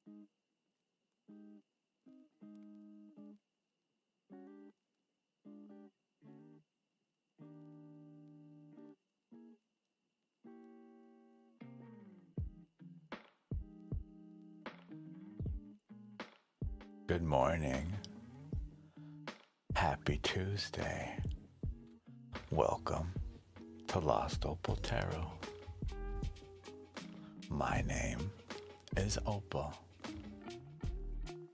Good morning. Happy Tuesday. Welcome to Lost Opal Tarot. My name is Opal.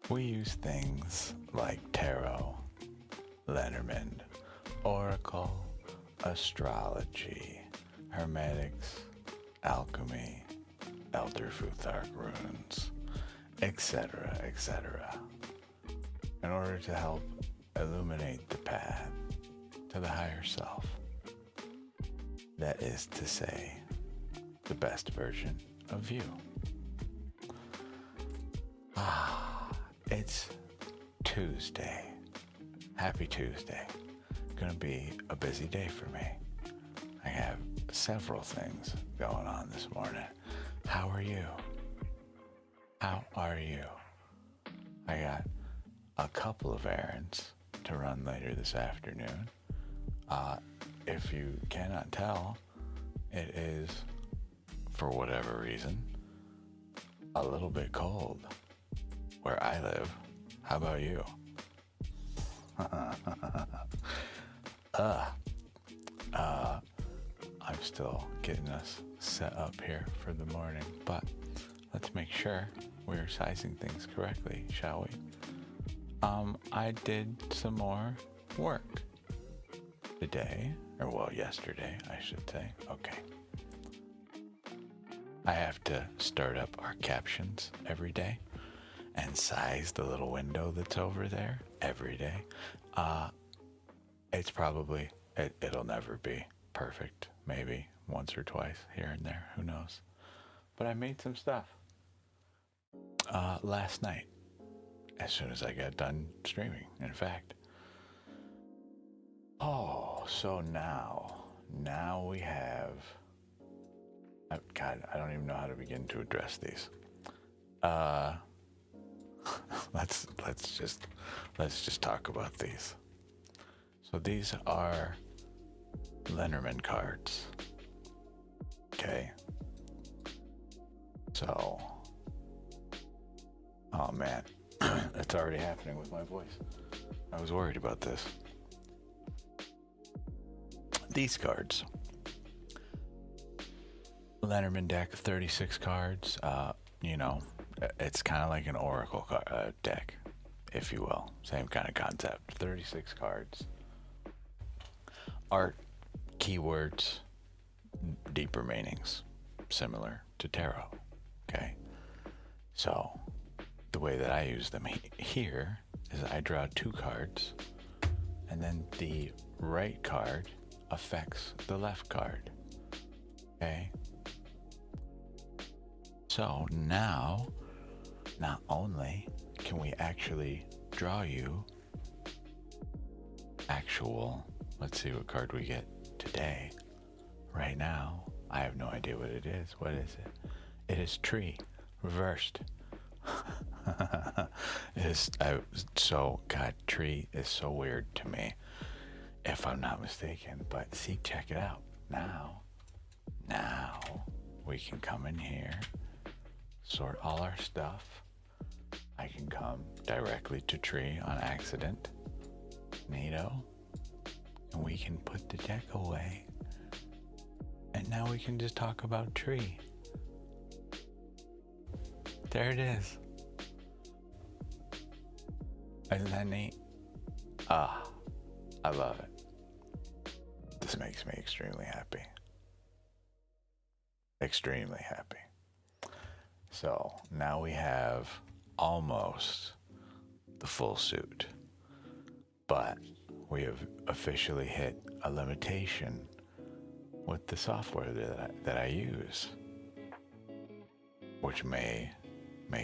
We use things like tarot, Lenormand, oracle, astrology, hermetics, alchemy, elder Futhark runes, etc., etc., in order to help illuminate the path to the higher self. That is to say, the best version of you. It's Tuesday. Happy Tuesday. Gonna be a busy day for me. I have several things going on this morning. How are you? How are you? I got a couple of errands to run later this afternoon. If you cannot tell, it is, for whatever reason, a little bit cold where I live. How about you? I'm still getting us set up here for the morning, but let's make sure we're sizing things correctly, shall we? I did some more work today, yesterday, I should say. Okay. I have to start up our captions every day and size the little window that's over there every day. It's probably, it'll never be perfect. Maybe once or twice here and there, who knows. But I made some stuff last night, as soon as I got done streaming, in fact. So now we have, God, I don't even know how to begin to address these. Let's just talk about these. So these are Lenormand cards. Okay. So, oh man, it's already happening with my voice. I was worried about this. These cards. Lenormand deck, 36 cards. It's kind of like an oracle deck, if you will. Same kind of concept. 36 cards. Art, keywords, deeper meanings, similar to tarot. Okay? So, the way that I use them here is I draw 2 cards, and then the right card affects the left card. Okay? So now, not only can we actually draw you actual, let's see what card we get today. Right now, I have no idea what it is. What is it? It is tree, reversed. God, tree is so weird to me, if I'm not mistaken. But see, check it out. Now we can come in here, sort all our stuff. I can come directly to tree on accident. Neato. And we can put the deck away. And now we can just talk about tree. There it is. Isn't that neat? I love it. This makes me extremely happy. Extremely happy. So now we have almost the full suit, but we have officially hit a limitation with the software that I use, which may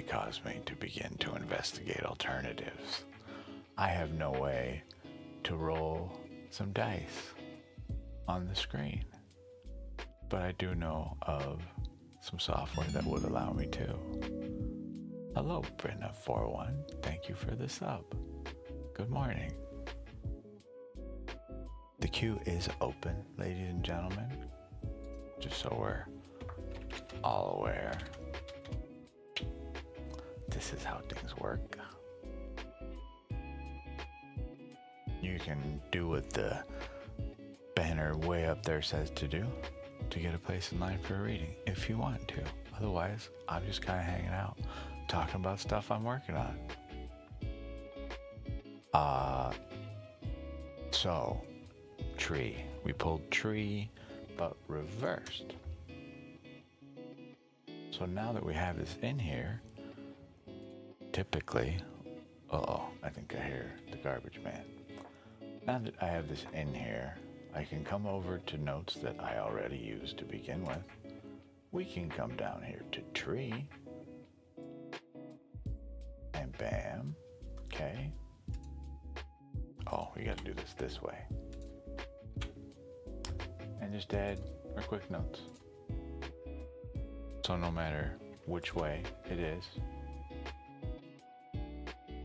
cause me to begin to investigate alternatives. I have no way to roll some dice on the screen, but I do know of some software that would allow me to. Hello, Brenda41. Thank you for the sub. Good morning. The queue is open, ladies and gentlemen. Just so we're all aware. This is how things work. You can do what the banner way up there says to do to get a place in line for a reading if you want to. Otherwise, I'm just kind of hanging out, talking about stuff I'm working on. So, tree. We pulled tree, but reversed. So now that we have this in here, typically, I think I hear the garbage man. Now that I have this in here, I can come over to notes that I already used to begin with. We can come down here to tree, and bam, okay. Oh, we gotta do this way. And just add our quick notes. So no matter which way it is,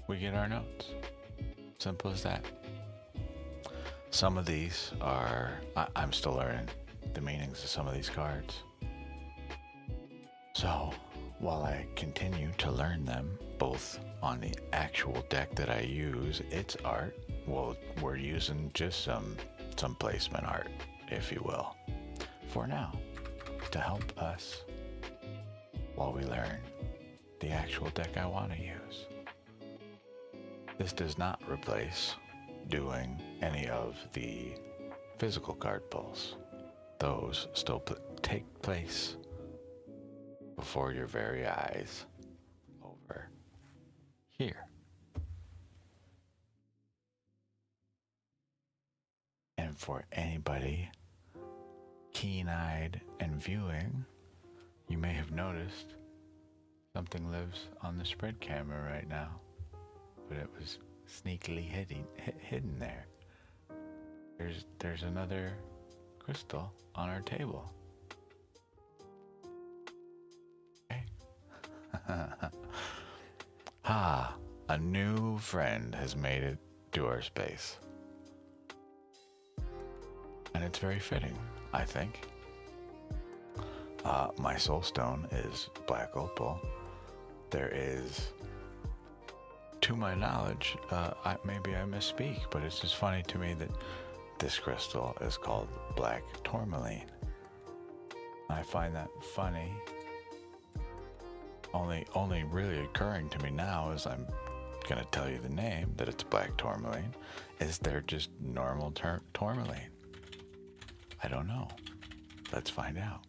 we get our notes. Simple as that. Some of these are, I'm still learning the meanings of some of these cards. So while I continue to learn them, both on the actual deck that I use, its art, well, we're using just some placement art, if you will, for now, to help us while we learn the actual deck I want to use. This does not replace doing any of the physical card pulls. Those still take place before your very eyes over here. And for anybody keen-eyed and viewing, you may have noticed something lives on the spread camera right now, but it was sneakily hidden there. There's another crystal on our table. Okay. A new friend has made it to our space. And it's very fitting, I think. My soul stone is black opal. There is, to my knowledge, maybe I misspeak, but it's just funny to me that this crystal is called black tourmaline. I find that funny. Only really occurring to me now as I'm gonna tell you the name, that it's black tourmaline. Is there just normal tourmaline? I don't know. Let's find out.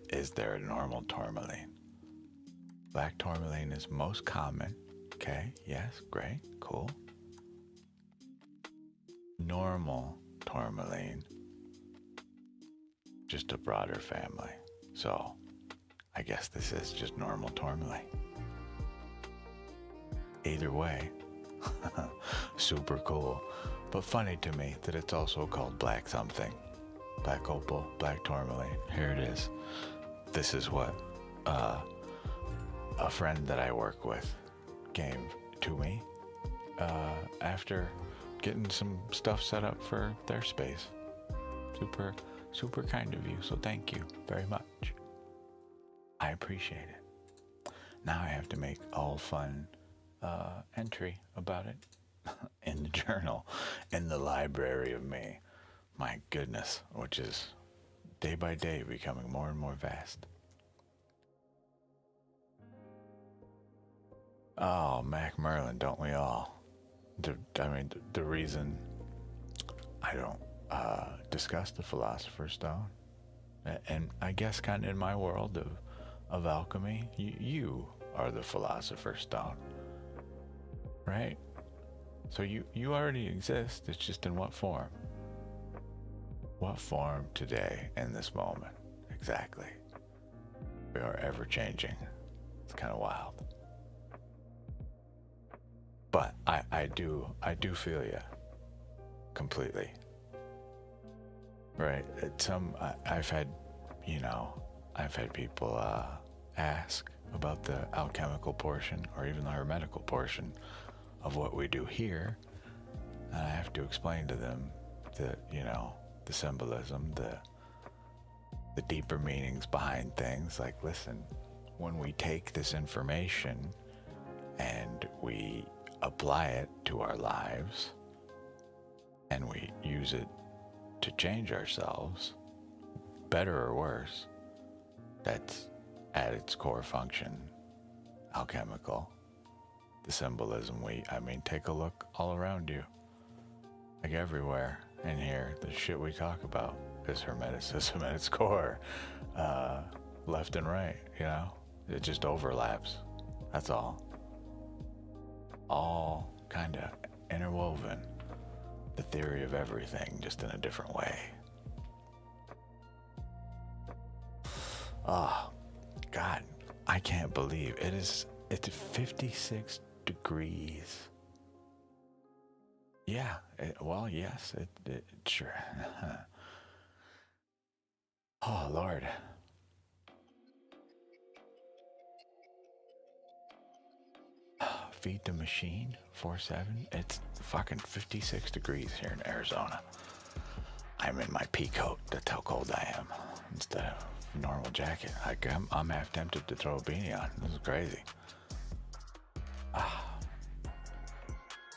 Is there a normal tourmaline? Black tourmaline is most common. Okay, yes, great, cool. Normal tourmaline, just a broader family. So I guess this is just normal tourmaline. Either way, super cool, but funny to me that it's also called black something. Black opal, black tourmaline. Here it is. This is what a friend that I work with gave to me after getting some stuff set up for their space. Super kind of you, so thank you very much. I appreciate it. Now I have to make all fun entry about it in the journal, in the library of me. My goodness, which is day by day becoming more and more vast. Oh, Mac Merlin, don't we all? The reason I don't discuss the Philosopher's Stone, and I guess kind of in my world of alchemy, you are the Philosopher's Stone, right? So you already exist, it's just in what form? What form today in this moment? Exactly. We are ever changing. It's kind of wild. But I do feel you completely. Right. I've had, I've had people ask about the alchemical portion or even the hermetical portion of what we do here. And I have to explain to them the symbolism, the deeper meanings behind things. Like, listen, when we take this information and we apply it to our lives and we use it to change ourselves, better or worse, that's at its core function alchemical. The symbolism, take a look all around you. Like everywhere in here, the shit we talk about is hermeticism at its core. Left and right, it just overlaps. That's all. All kind of interwoven. The theory of everything, just in a different way. Oh, God, I can't believe it's 56 degrees. Yeah, yes, it sure. Oh, Lord. Feed the machine, 4/7. It's fucking 56 degrees here in Arizona. I'm in my pea coat. That's how cold I am. Instead of normal jacket. I'm half tempted to throw a beanie on. This is crazy.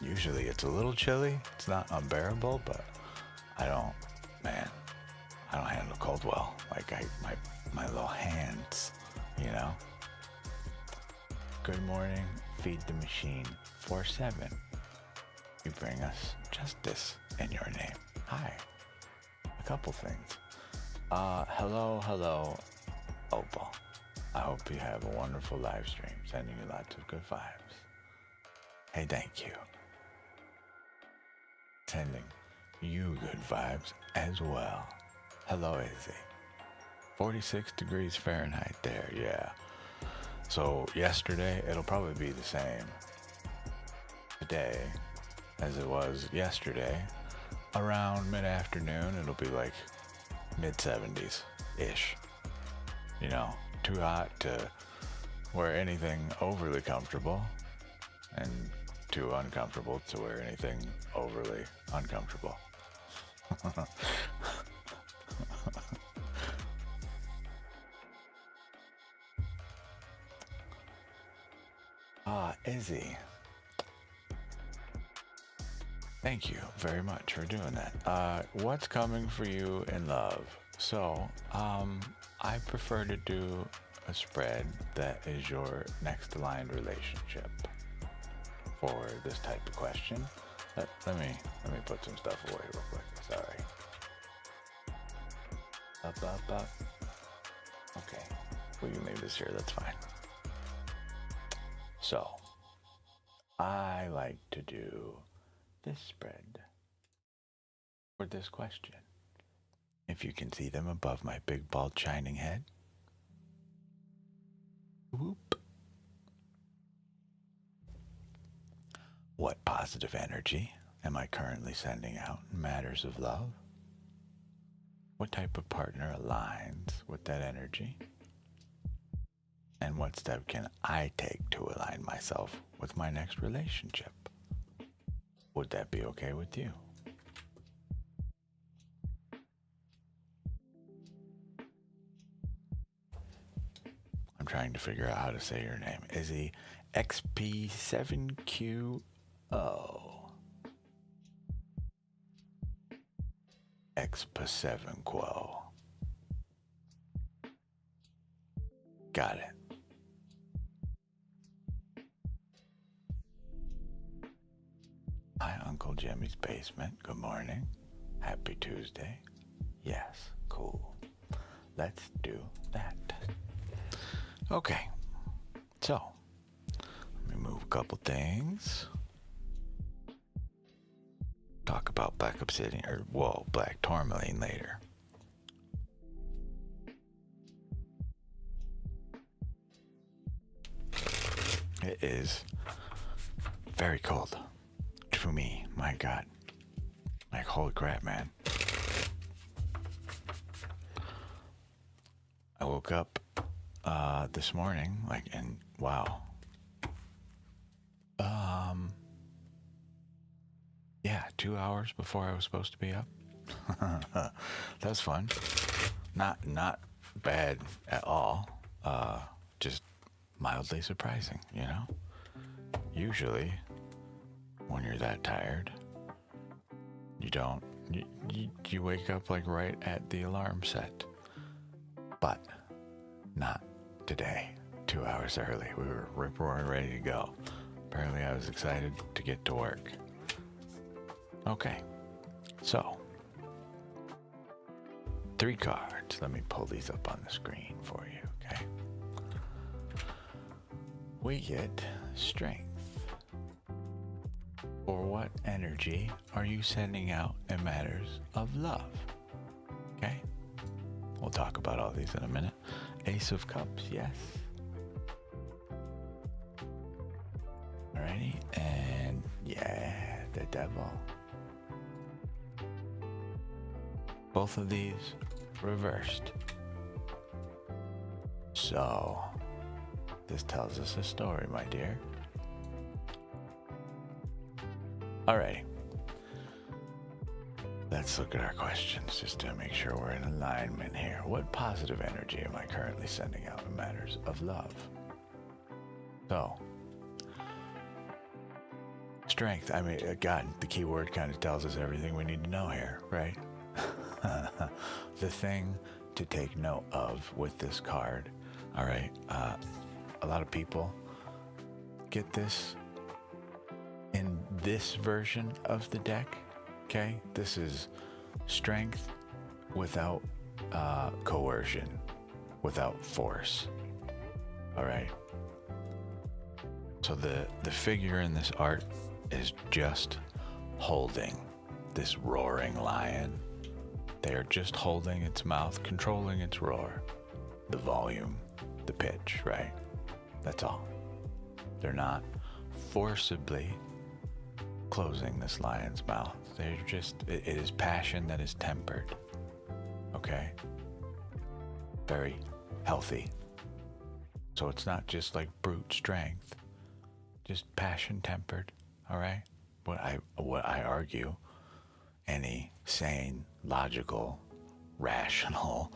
Usually it's a little chilly. It's not unbearable, but I don't handle cold well. Like my little hands, Good morning, feed the machine, 4/7. You bring us justice in your name. Hi. A couple things. Hello, Opal. I hope you have a wonderful live stream. Sending you lots of good vibes. Hey, thank you. Sending you good vibes as well. Hello, Izzy. 46 degrees Fahrenheit there, yeah. So yesterday, it'll probably be the same today as it was yesterday. Around mid-afternoon, it'll be like mid-70s-ish. Too hot to wear anything overly comfortable and too uncomfortable to wear anything overly uncomfortable. Izzy. Thank you very much for doing that. What's coming for you in love? So, I prefer to do a spread that is your next aligned relationship for this type of question. Let me put some stuff away real quick. Sorry. Up. Okay. We can leave this here. That's fine. So, I like to do this spread for this question. If you can see them above my big, bald, shining head. Whoop. What positive energy am I currently sending out in matters of love? What type of partner aligns with that energy? And what step can I take to align myself with my next relationship? Would that be okay with you? I'm trying to figure out how to say your name. Izzy XP7QO. XP7QO. Got it. Hi, Uncle Jimmy's basement. Good morning. Happy Tuesday. Yes, cool. Let's do that. Okay, so let me move a couple things. Talk about black obsidian, black tourmaline later. It is very cold to me, my God. Like, holy crap, man. woke up this morning, like, and wow. Yeah, 2 hours before I was supposed to be up. That was fun. Not bad at all. Just mildly surprising, you know? Usually, when you're that tired, you don't, you wake up like right at the alarm set. But not today. 2 hours early. We were rip roaring ready to go. Apparently I was excited to get to work. Okay, so 3 cards. Let me pull these up on the screen for you, okay? We get strength. For what energy are you sending out in matters of love? Okay? We'll talk about all these in a minute. Ace of Cups, yes. Alrighty, and yeah, the Devil. Both of these reversed. So, this tells us a story, my dear. Alrighty. Let's look at our questions just to make sure we're in alignment here. What positive energy am I currently sending out in matters of love? So, strength. I mean, God, the key word kind of tells us everything we need to know here, right? The thing to take note of with this card, all right, a lot of people get this in this version of the deck, okay? This is strength without coercion, without force, all right? So the figure in this art is just holding this roaring lion. They are just holding its mouth, controlling its roar, the volume, the pitch, right? That's all. They're not forcibly closing this lion's mouth. They're just, it is passion that is tempered, okay? Very healthy. So it's not just like brute strength, just passion tempered, all right? What I argue, any sane, logical, rational,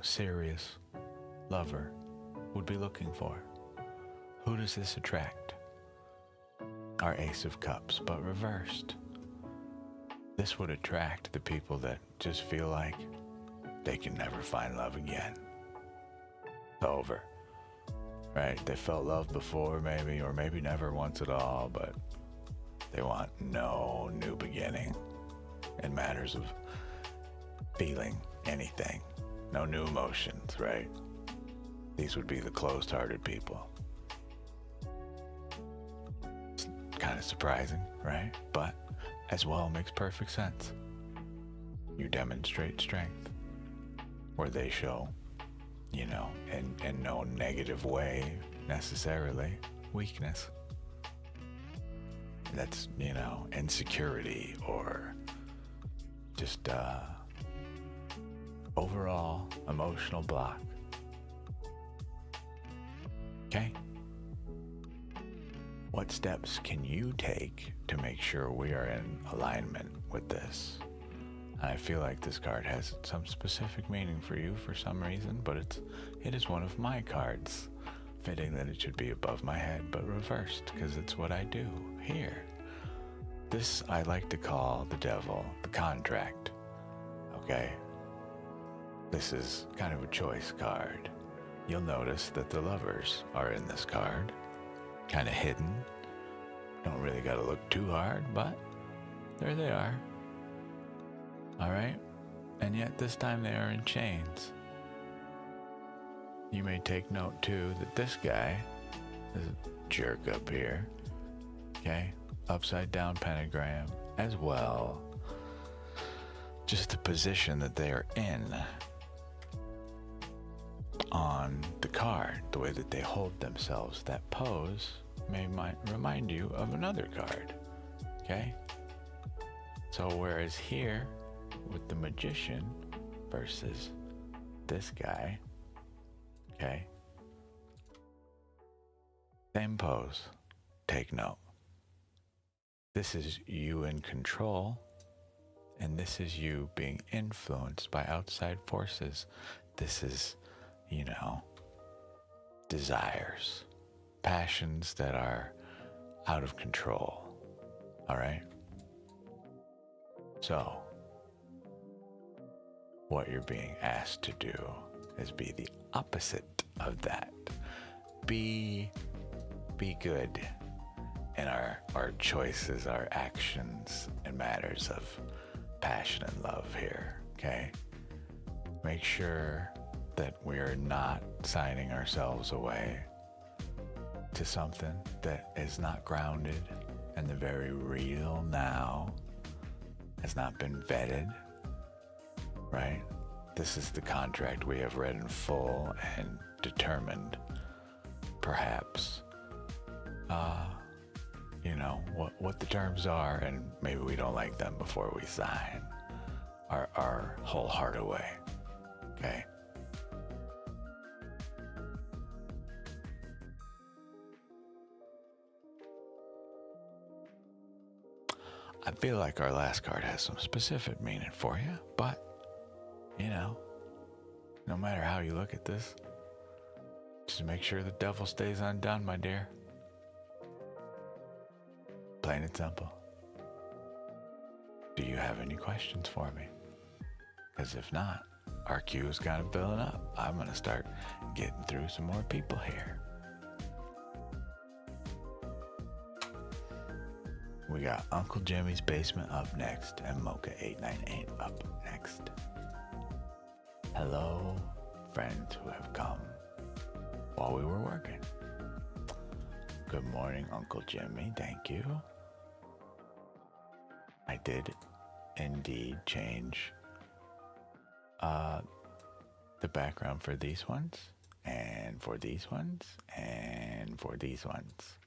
serious lover would be looking for. Who does this attract? Our Ace of Cups, but reversed. This would attract the people that just feel like they can never find love again. It's over. Right? They felt love before maybe, or maybe never once at all, but they want no new beginning in matters of feeling anything. No new emotions, right? These would be the closed-hearted people. It's kind of surprising, right? But as well makes perfect sense. You demonstrate strength where they show, in no negative way necessarily, weakness. That's, insecurity or just overall emotional block. Okay? What steps can you take to make sure we are in alignment with this? I feel like this card has some specific meaning for you for some reason, but it is one of my cards. Fitting that it should be above my head, but reversed, because it's what I do here. This I like to call the Devil the contract. Okay? This is kind of a choice card. You'll notice that the lovers are in this card, kind of hidden. Don't really gotta look too hard, but there they are. All right? And yet this time they are in chains. You may take note too that this guy, this jerk up here, okay, upside down pentagram as well. Just the position that they are in on the card, the way that they hold themselves, that pose might remind you of another card, okay? So whereas here with the Magician versus this guy. Okay? Same pose. Take note. This is you in control, and this is you being influenced by outside forces. This is, desires, passions that are out of control. All right? So, what you're being asked to do is be the opposite of that. Be good in our choices, our actions, and matters of passion and love here, okay? Make sure that we're not signing ourselves away to something that is not grounded in the very real now, has not been vetted, right? This is the contract we have read in full and determined, perhaps, what the terms are, and maybe we don't like them before we sign our whole heart away, okay? I feel like our last card has some specific meaning for you, but, no matter how you look at this, just make sure the devil stays undone, my dear. Plain and simple. Do you have any questions for me? Because if not, our queue is kind of filling up. I'm going to start getting through some more people here. We got Uncle Jimmy's Basement up next and Mocha898 up next. Hello, friends who have come while we were working. Good morning, Uncle Jimmy. Thank you. I did indeed change the background for these ones, and for these ones, and for these ones.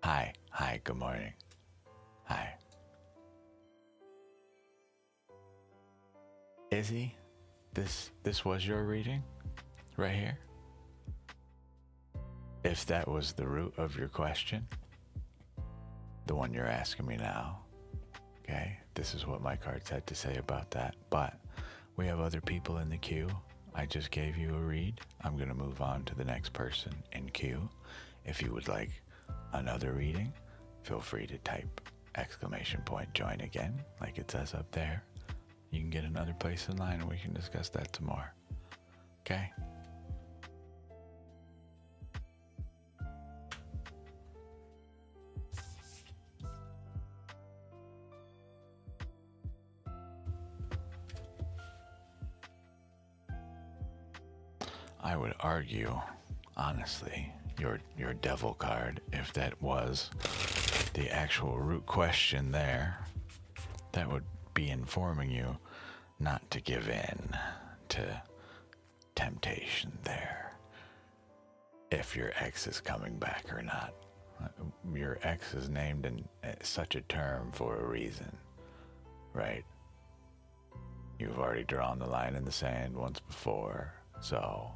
Hi, good morning. Hi. Izzy, this was your reading right here? If that was the root of your question, the one you're asking me now, okay, this is what my cards had to say about that. But we have other people in the queue. I just gave you a read. I'm going to move on to the next person in queue. If you would like another reading, feel free to type !join again, like it says up there. You can get another place in line and we can discuss that some more. Okay? I would argue, honestly, your devil card, if that was the actual root question there, that would be informing you not to give in to temptation there. If your ex is coming back or not. Your ex is named in such a term for a reason, right? You've already drawn the line in the sand once before, so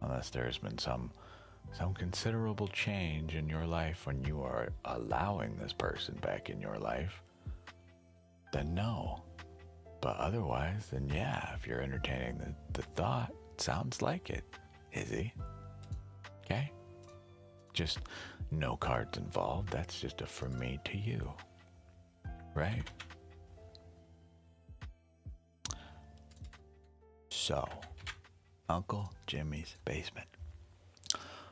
unless there's been some considerable change in your life when you are allowing this person back in your life, then no. But otherwise, then yeah, if you're entertaining the thought, sounds like it, Izzy. Okay? Just no cards involved. That's just a from me to you. Right? So, Uncle Jimmy's Basement.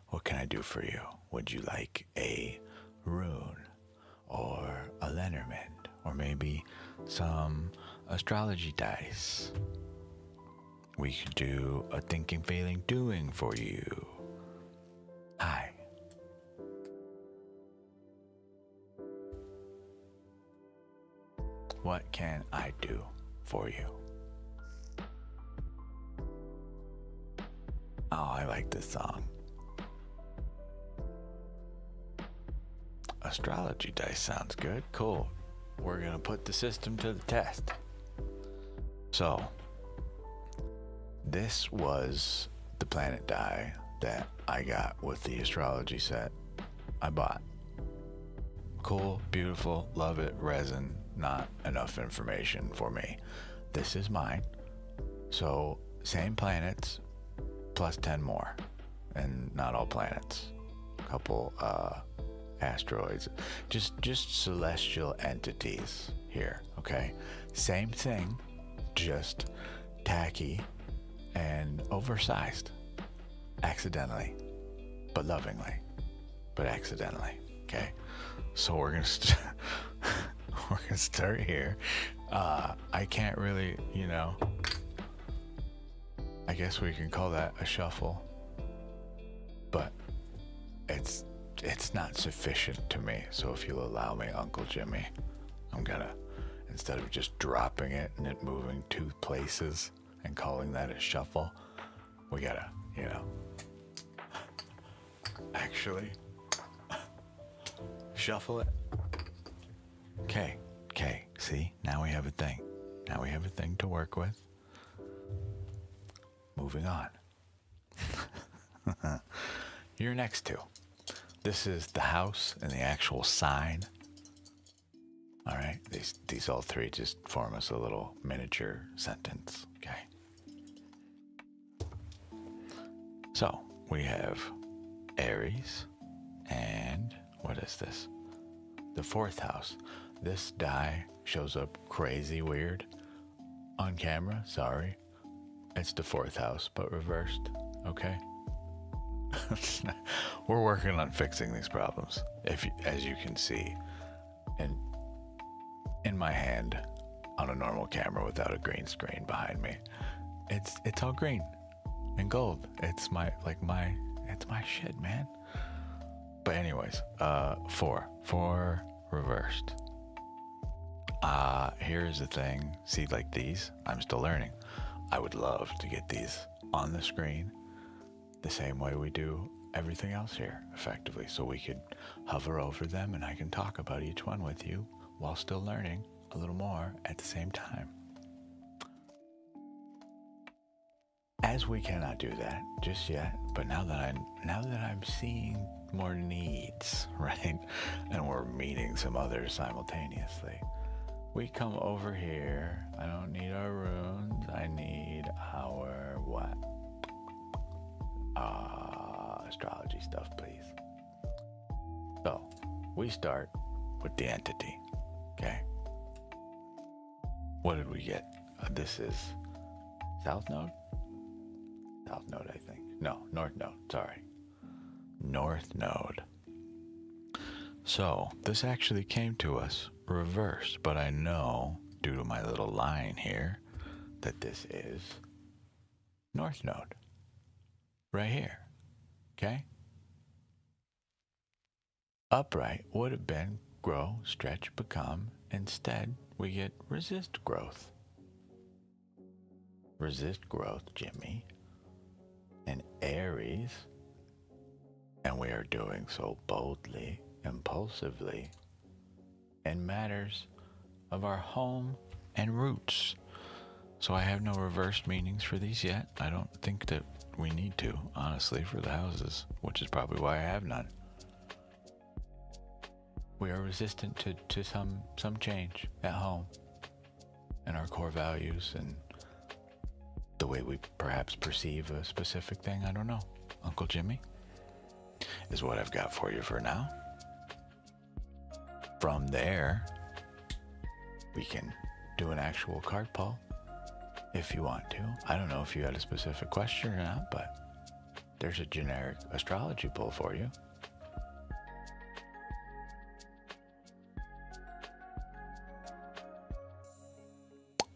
What can I do for you? Would you like a rune or a Lenormand or maybe some astrology dice? We could do a thinking, feeling, doing for you. Hi. What can I do for you? Oh, I like this song. Astrology dice sounds good. Cool. we're going to put the system to the test. So, this was the planet die that I got with the astrology set I bought. Cool, beautiful, love it, resin, not enough information for me. This is mine. So, same planets plus 10 more. And not all planets. A couple asteroids. Just celestial entities here, okay? Same thing, just tacky and oversized. Accidentally, but lovingly, but accidentally, okay? So we're gonna we're gonna start here. I can't really, I guess we can call that a shuffle, but it's not sufficient to me. So if you'll allow me, Uncle Jimmy, I'm gonna, instead of just dropping it and it moving 2 places and calling that a shuffle, we gotta, actually shuffle it. Okay, see, now we have a thing. Now we have a thing to work with. Moving on. Your next 2. This is the house and the actual sign. All right, these all 3 just form us a little miniature sentence, okay? So, we have Aries, and what is this? The 4th house. This die shows up crazy weird on camera, sorry. It's the 4th house, but reversed, okay? We're working on fixing these problems, as you can see, and in my hand on a normal camera without a green screen behind me. It's all green and gold. It's my shit, man. But anyways, 4 reversed. Here's the thing. See, like these, I'm still learning. I would love to get these on the screen the same way we do everything else here, effectively, so we could hover over them and I can talk about each one with you while still learning a little more at the same time. As we cannot do that just yet, but now that I'm seeing more needs, right, and we're meeting some others simultaneously, we come over here. I don't need our runes. I need our what? Astrology stuff, please. So we start with the entity. Okay. What did we get? This is South Node? South Node, I think. No, North Node, sorry. North Node. So, this actually came to us reversed, but I know, due to my little line here, that this is North Node. Right here. Okay? Upright would have been grow, stretch, become. Instead, we get resist growth. Resist growth, Jimmy. And Aries. And we are doing so boldly, impulsively, in matters of our home and roots. So I have no reversed meanings for these yet. I don't think that we need to, honestly, for the houses, which is probably why I have none. We are resistant to some change at home and our core values and the way we perhaps perceive a specific thing. I don't know. Uncle Jimmy is what I've got for you for now. From there, we can do an actual card pull if you want to. I don't know if you had a specific question or not, but there's a generic astrology pull for you.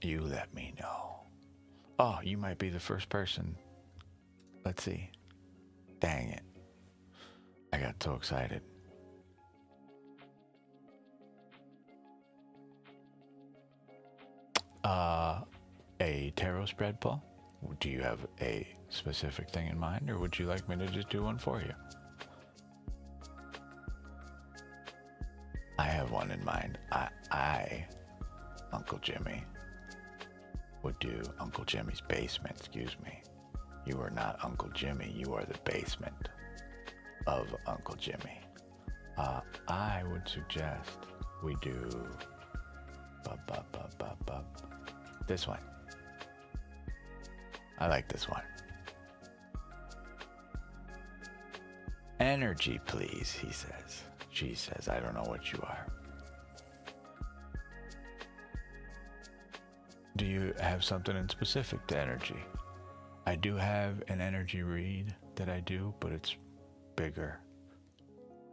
You let me know. Oh, you might be the first person. Let's see. Dang it. I got so excited. A tarot spread pull? Do you have a specific thing in mind, or would you like me to just do one for you? I have one in mind. mind, I Uncle Jimmy, would do Uncle Jimmy's basement, excuse me. You are not Uncle Jimmy, you are the basement of Uncle Jimmy. I would suggest we do this one. I like this one. Energy, please, he says. She says, I don't know what you are. Do you have something in specific to energy? I do have an energy read that I do, but it's bigger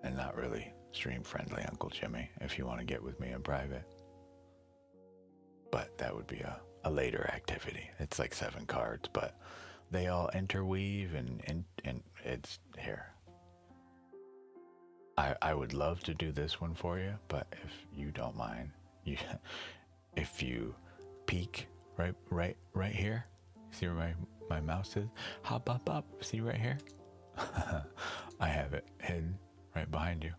and not really stream friendly, Uncle Jimmy, if you want to get with me in private. But that would be a later activity. It's like 7 cards, but they all interweave and it's here. I would love to do this one for you, but if you don't mind, if you peek right here, see where my mouse is? Hop up, see right here? I have it hidden right behind you.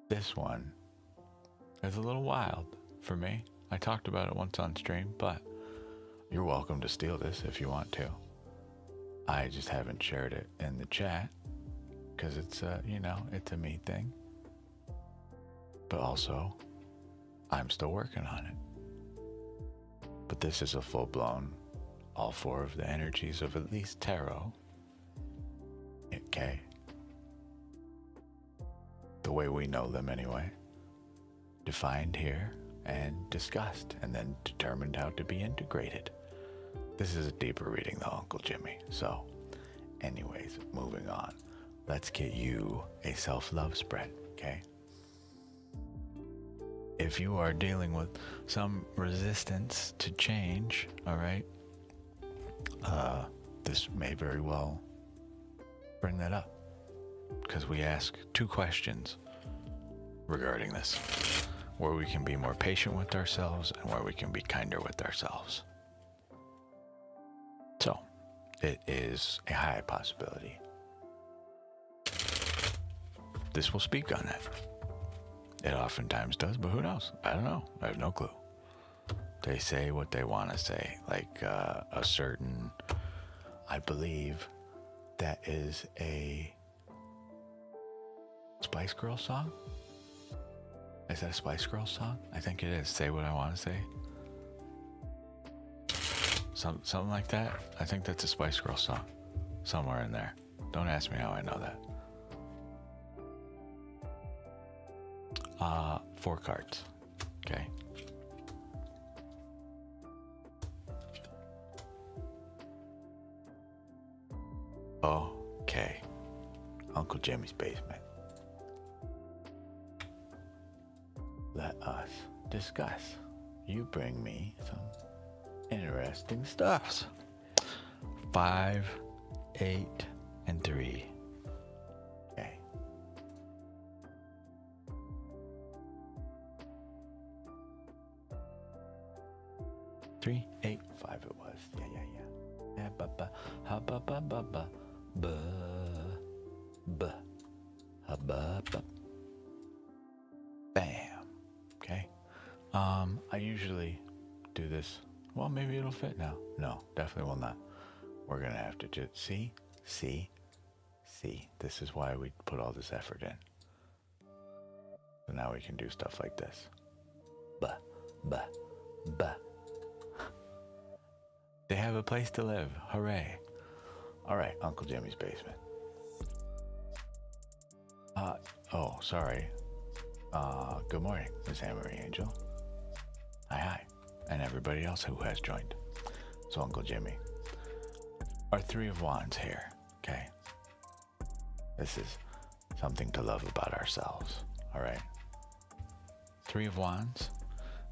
This one is a little wild for me. I talked about it once on stream, but you're welcome to steal this if you want to. I just haven't shared it in the chat because it's it's a me thing. But also, I'm still working on it. But this is a full-blown, all 4 of the energies of at least tarot. Okay. The way we know them anyway. Defined here and discussed and then determined how to be integrated. This is a deeper reading though, Uncle Jimmy. So, anyways, moving on. Let's get you a self-love spread, okay? If you are dealing with some resistance to change, all right, this may very well bring that up because we ask 2 questions regarding this, where we can be more patient with ourselves and where we can be kinder with ourselves. So, it is a high possibility this will speak on that. It oftentimes does, but who knows? I don't know. I have no clue. They say what they want to say, like a certain, I believe that is a Spice Girls song? Is that a Spice Girls song? I think it is. Say what I want to say. Something like that. I think that's a Spice Girls song. Somewhere in there. Don't ask me how I know that. 4 cards. Okay. Okay. Uncle Jimmy's basement. Let us discuss. You bring me some interesting stuffs. 5, 8, and 3. Okay. 3, 8, 5 it was. Yeah. Yeah, ba ha ba ba ba ba ba ha ba ba. Bam. Okay. I usually do this. Well, maybe it'll fit now. No, definitely will not. We're gonna have to just see. This is why we put all this effort in. So now we can do stuff like this. Ba. They have a place to live. Hooray. All right, Uncle Jimmy's basement. Oh, sorry. Good morning, Miss Anne-Marie Angel. Hi. And everybody else who has joined. So Uncle Jimmy. Our 3 of Wands here, okay? This is something to love about ourselves, all right? 3 of Wands.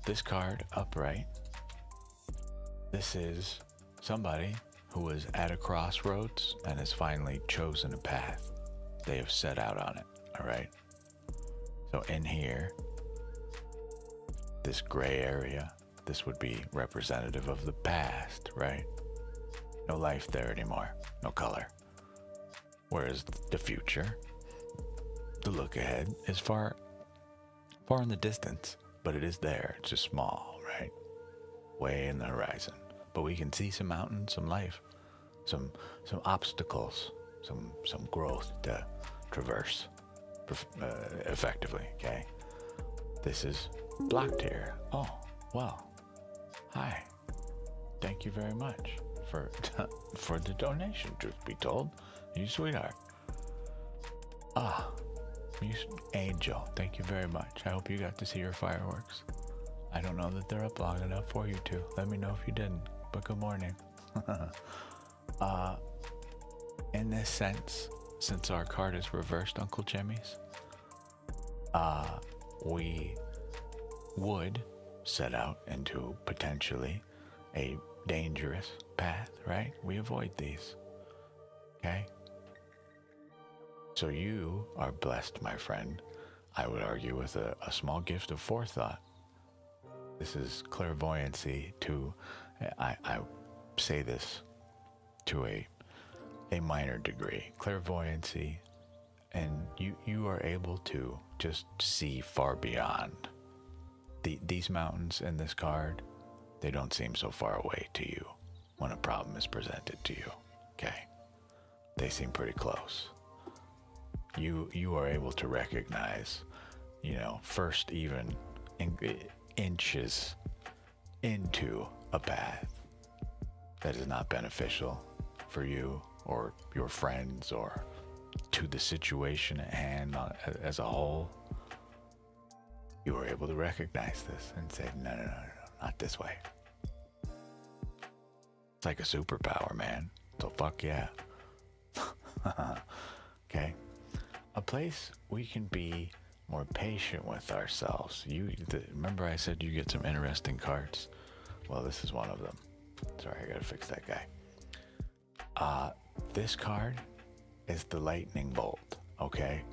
This card upright. This is somebody who was at a crossroads and has finally chosen a path. They have set out on it, all right? So in here, this gray area, this would be representative of the past, right? No life there anymore, no color. Whereas the future, the look ahead, is far far in the distance, but it is there. It's just small, right? Way in the horizon. But we can see some mountains, some life, some obstacles, some growth to traverse effectively, okay? This is blocked here. Oh, well, hi. Thank you very much for for the donation, truth be told. You sweetheart. You angel, thank you very much. I hope you got to see your fireworks. I don't know that they're up long enough for you to. Let me know if you didn't, but good morning. In this sense, since our card is reversed, Uncle Jimmy's, we would set out into potentially a dangerous path, right? We avoid these, okay? So you are blessed, my friend, I would argue, with a small gift of forethought. This is clairvoyancy to, I say this to a minor degree, clairvoyancy, and you are able to just see far beyond. These mountains in this card, they don't seem so far away to you when a problem is presented to you, okay? They seem pretty close. You are able to recognize, first even inches into a path that is not beneficial for you or your friends or to the situation at hand as a whole. You are able to recognize this and say, no, not this way. It's like a superpower, man. So fuck yeah. Okay? A place we can be more patient with ourselves. Remember I said you get some interesting cards? Well, this is one of them. Sorry, I gotta fix that guy. This card is the lightning bolt, okay?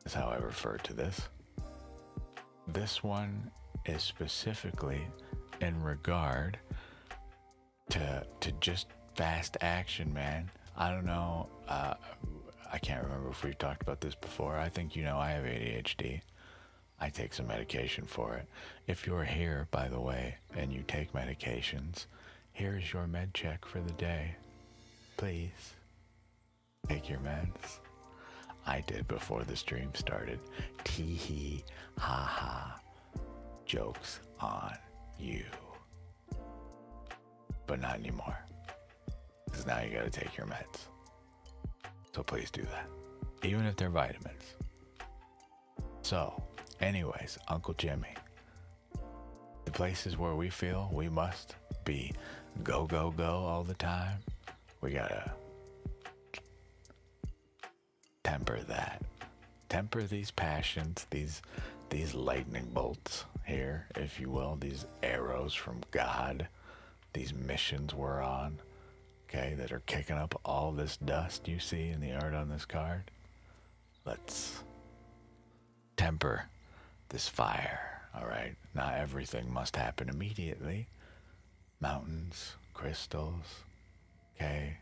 That's how I refer to this. This one is specifically in regard to just fast action, man. I don't know, I can't remember if we've talked about this before. I think I have ADHD. I take some medication for it. If you're here, by the way, and you take medications, here's your med check for the day. Please, take your meds. I did before the stream started. Tee-hee, ha-ha. Jokes on you. But not anymore. Because now you gotta take your meds. So please do that. Even if they're vitamins. So, anyways, Uncle Jimmy. The places where we feel we must be go, go, go all the time, we gotta temper that. Temper these passions, these lightning bolts here, if you will, these arrows from God, these missions we're on, okay, that are kicking up all this dust you see in the art on this card. Let's temper this fire, all right? Not everything must happen immediately. Mountains, crystals, okay?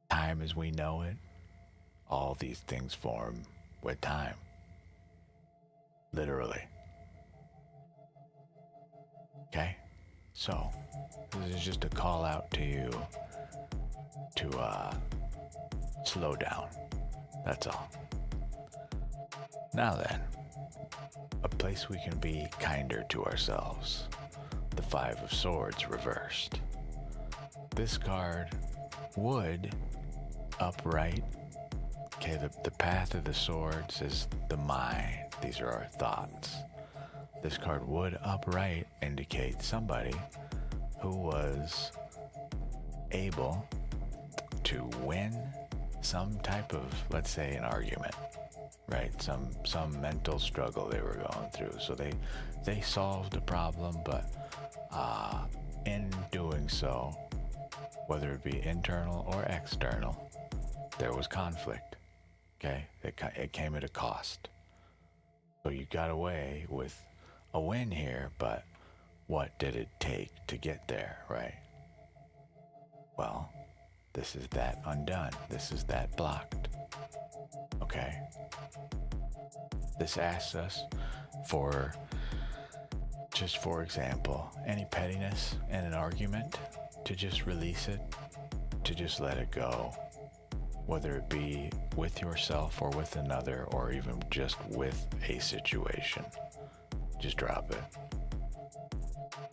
Time as we know it, all these things form with time. Literally. Okay? So, this is just a call out to you to slow down. That's all. Now then, a place we can be kinder to ourselves. The Five of Swords reversed. This card would upright. Okay, the path of the swords is the mind. These are our thoughts. This card would upright indicate somebody who was able to win some type of, let's say, an argument, right? Some mental struggle they were going through. So they solved a problem, but in doing so, whether it be internal or external, there was conflict. Okay, it came at a cost. So you got away with a win here, but what did it take to get there, right? Well, This is that undone. This is that blocked. Okay? This asks us for, just for example, any pettiness in an argument, to just release it, to just let it go, whether it be with yourself or with another, or even just with a situation. Just drop it.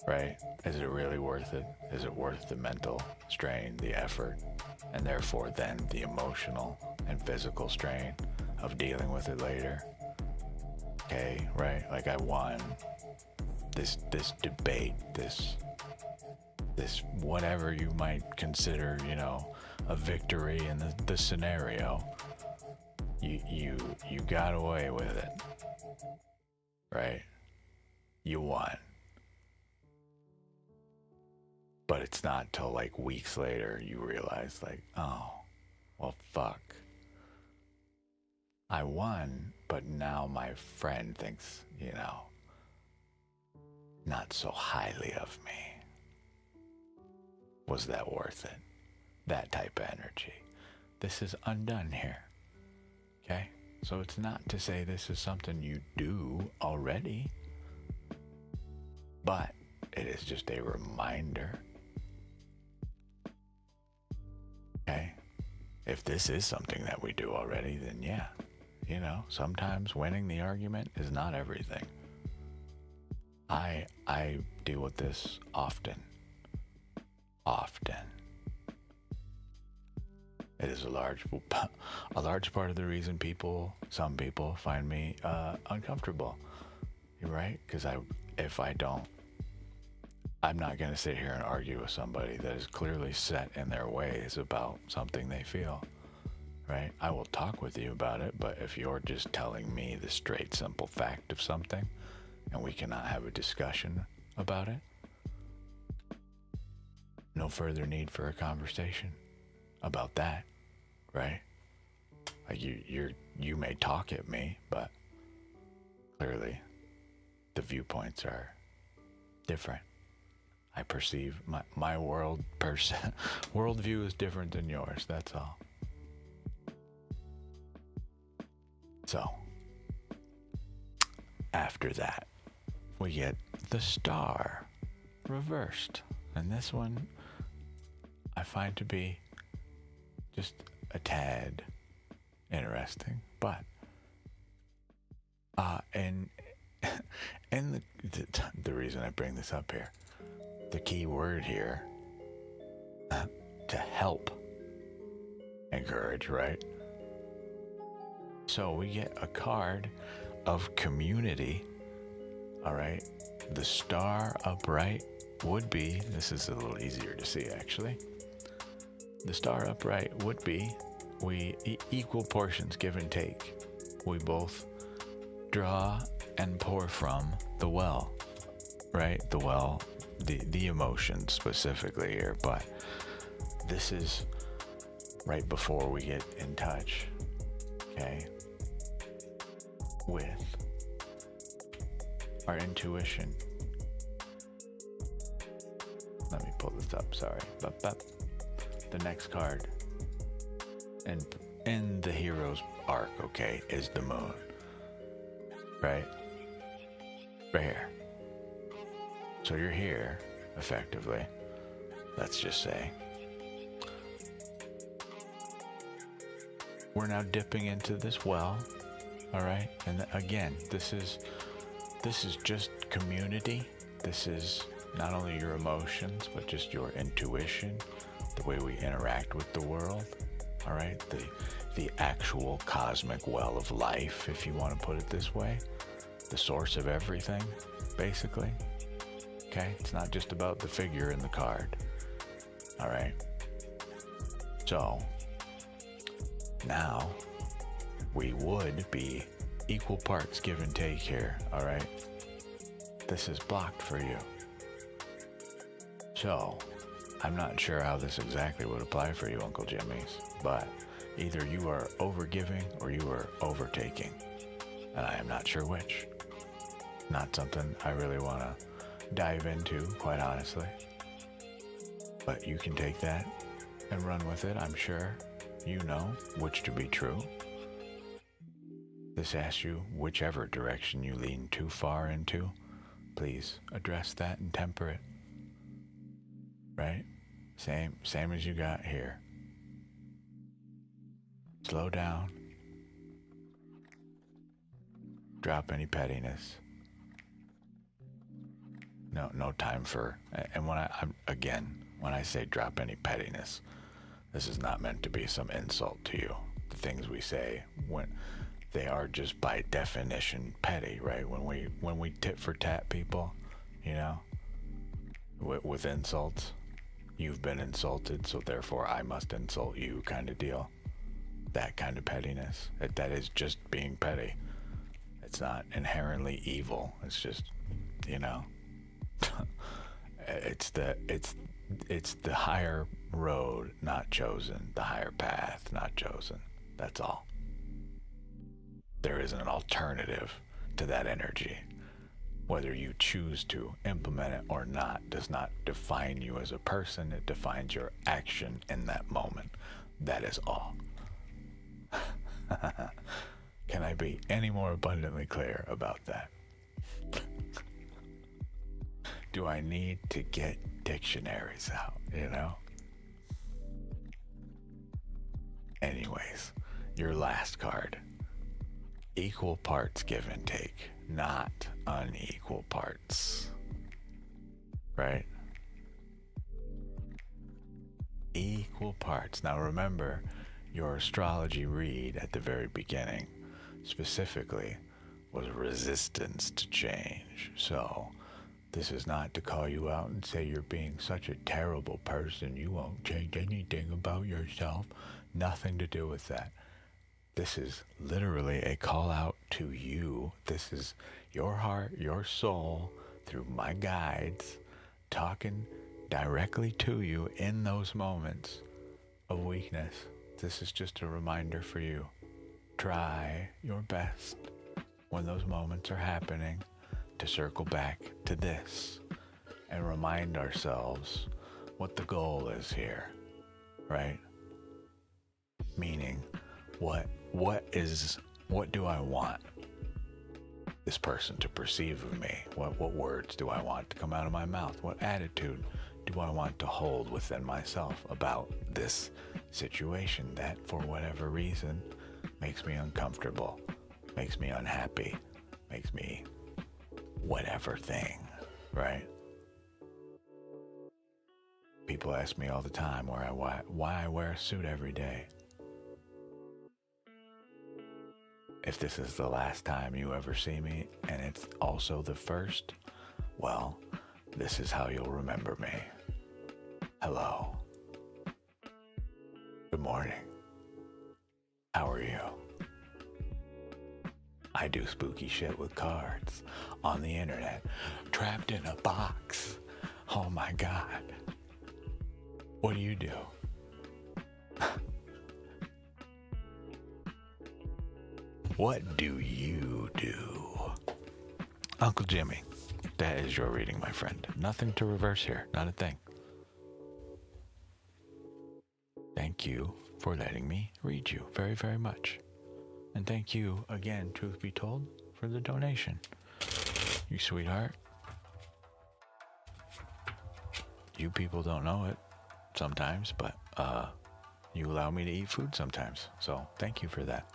Right? Is it really worth it? Is it worth the mental strain, the effort, and therefore then the emotional and physical strain of dealing with it later? Okay, right? Like, I won this debate, this whatever you might consider, a victory in the scenario. You got away with it, right? You won. But it's not till like weeks later you realize, like, oh, well, fuck. I won, but now my friend thinks, not so highly of me. Was that worth it? That type of energy. This is undone here. Okay? So it's not to say this is something you do already, but it is just a reminder. Okay? If this is something that we do already, then yeah. Sometimes winning the argument is not everything. I deal with this often. It is a large part of the reason some people find me uncomfortable. You're right? Because if I don't, I'm not going to sit here and argue with somebody that is clearly set in their ways about something they feel. Right? I will talk with you about it, but if you're just telling me the straight, simple fact of something, and we cannot have a discussion about it, no further need for a conversation about that, right? Like, you may talk at me, but clearly the viewpoints are different. I perceive my worldview is different than yours, that's all. So, after that, we get the star reversed. And this one I find to be just a tad interesting. But, and the reason I bring this up here, the key word here, to help, encourage, right? So we get a card of community, all right? The star upright would be, this is a little easier to see actually. The star upright would be, we equal portions, give and take. We both draw and pour from the well, right? The well, the emotions specifically here, but this is right before we get in touch, okay, with our intuition. Let me pull this up, sorry. The next card in the hero's arc, okay, is the moon. Right? Right here. So you're here, effectively. Let's just say. We're now dipping into this well. Alright? And again, this is just community. This is not only your emotions, but just your intuition, the way we interact with the world. All right, the actual cosmic well of life, if you want to put it this way, the source of everything, basically. Okay, it's not just about the figure in the card. All right. So now we would be equal parts give and take here. All right. This is blocked for you. So I'm not sure how this exactly would apply for you, Uncle Jimmy's, but either you are overgiving or you are overtaking, and I am not sure which. Not something I really want to dive into, quite honestly, but you can take that and run with it. I'm sure you know which to be true. This asks you whichever direction you lean too far into, please address that and temper it. Right? Same as you got here. Slow down. Drop any pettiness. No time for, and when when I say drop any pettiness, this is not meant to be some insult to you. The things we say, when they are just by definition petty, right? When we tit for tat people, you know, with insults, you've been insulted, so therefore I must insult you kind of deal. That kind of pettiness. That is just being petty. It's not inherently evil. It's just, you know, it's the higher road not chosen, the higher path not chosen. That's all. There isn't an alternative to that energy. Whether you choose to implement it or not does not define you as a person. It defines your action in that moment. That is all. Can I be any more abundantly clear about that? Do I need to get dictionaries out, you know? Anyways, your last card. Equal parts give and take, not unequal parts. Right? Equal parts. Now remember, your astrology read at the very beginning specifically was resistance to change. So this is not to call you out and say you're being such a terrible person, you won't change anything about yourself. Nothing to do with that. This is literally a call out to you. This is your heart, your soul, through my guides, talking directly to you in those moments of weakness. This is just a reminder for you. Try your best when those moments are happening to circle back to this and remind ourselves what the goal is here, right? Meaning, what do I want this person to perceive of me? What words do I want to come out of my mouth? What attitude do I want to hold within myself about this situation that, for whatever reason, makes me uncomfortable, makes me unhappy, makes me whatever thing, right? People ask me all the time why I wear a suit every day. If this is the last time you ever see me, and it's also the first, well, this is how you'll remember me. Hello. Good morning. How are you? I do spooky shit with cards on the internet, trapped in a box. Oh my God. What do you do? What do you do? Uncle Jimmy, that is your reading, my friend. Nothing to reverse here, not a thing. Thank you for letting me read you very, very much. And thank you again, truth be told, for the donation. You sweetheart. You people don't know it sometimes, but you allow me to eat food sometimes. So thank you for that.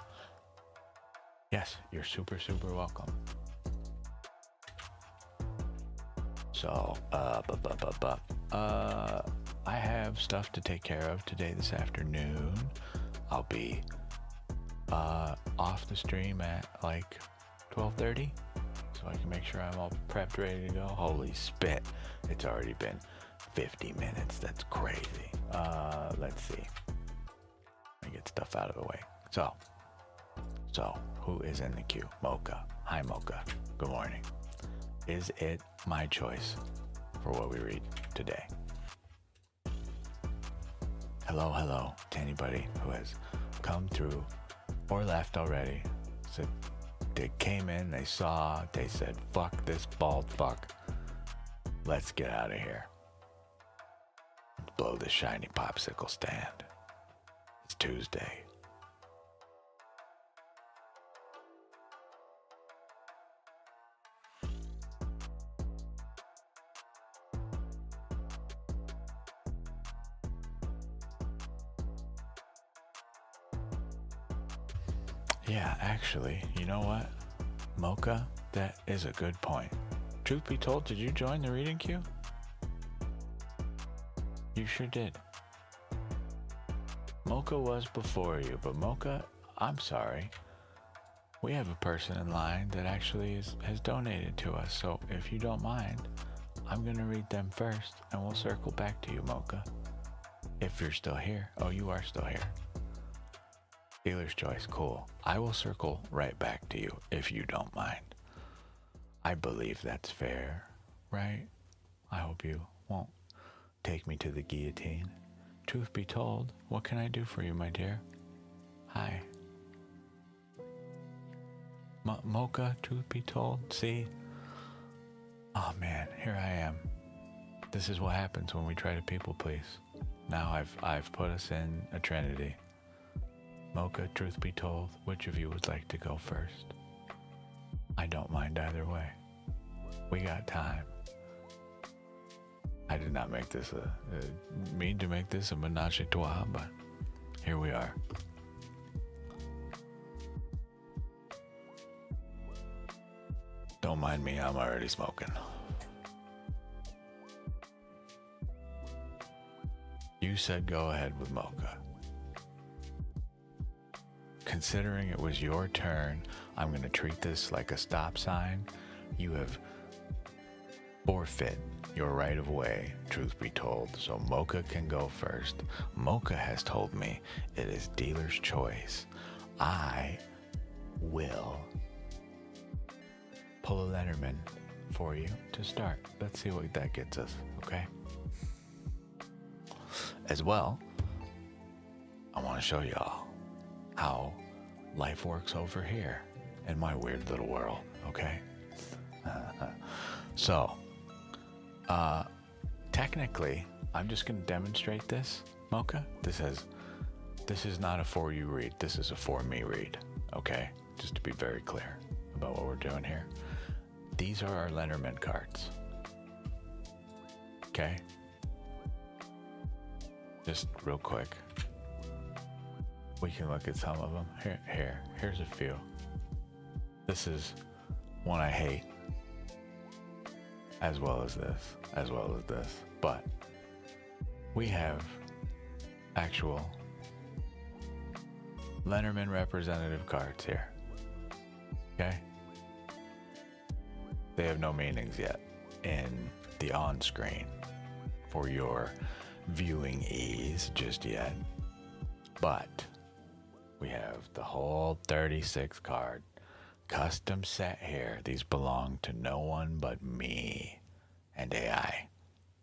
Yes, you're super, super welcome. So, I have stuff to take care of today, this afternoon. I'll be off the stream at like 12:30, so I can make sure I'm all prepped, ready to go. Holy spit, it's already been 50 minutes. That's crazy. Let's see. Let me get stuff out of the way. So, who is in the queue? Mocha. Hi, Mocha. Good morning. Is it my choice for what we read today? Hello to anybody who has come through or left already. So they came in, they saw, they said, fuck this bald fuck. Let's get out of here. to blow this shiny popsicle stand. It's Tuesday. Yeah, actually, you know what? Mocha, that is a good point. Truth be told, did you join the reading queue? You sure did. Mocha was before you, but Mocha, I'm sorry. We have a person in line that actually has donated to us, so if you don't mind, I'm going to read them first, and we'll circle back to you, Mocha. If you're still here. Oh, you are still here. Dealer's choice, cool. I will circle right back to you, if you don't mind. I believe that's fair, right? I hope you won't take me to the guillotine. Truth be told, what can I do for you, my dear? Hi. Mocha, truth be told, see? Oh man, here I am. This is what happens when we try to people please. Now I've put us in a trinity. Mocha, truth be told, which of you would like to go first? I don't mind either way. We got time. I did not make this mean to make this a menage a trois, but here we are. Don't mind me, I'm already smoking. You said go ahead with Mocha. Considering it was your turn, I'm going to treat this like a stop sign. You have forfeit your right of way, truth be told, so Mocha can go first. Mocha has told me it is dealer's choice. I will pull a Lenormand for you to start. Let's see what that gets us, okay? As well, I want to show y'all how life works over here in my weird little world, okay? So, technically, I'm just going to demonstrate this, Mocha. This is not a for you read. This is a for me read, okay? Just to be very clear about what we're doing here. These are our Lenormand cards, okay? Just real quick. We can look at some of them. Here's a few. This is one I hate, as well as this. But we have actual Lenormand representative cards here. Okay? They have no meanings yet in the on-screen for your viewing ease just yet. But we have the whole 36 card custom set here. These belong to no one but me and AI,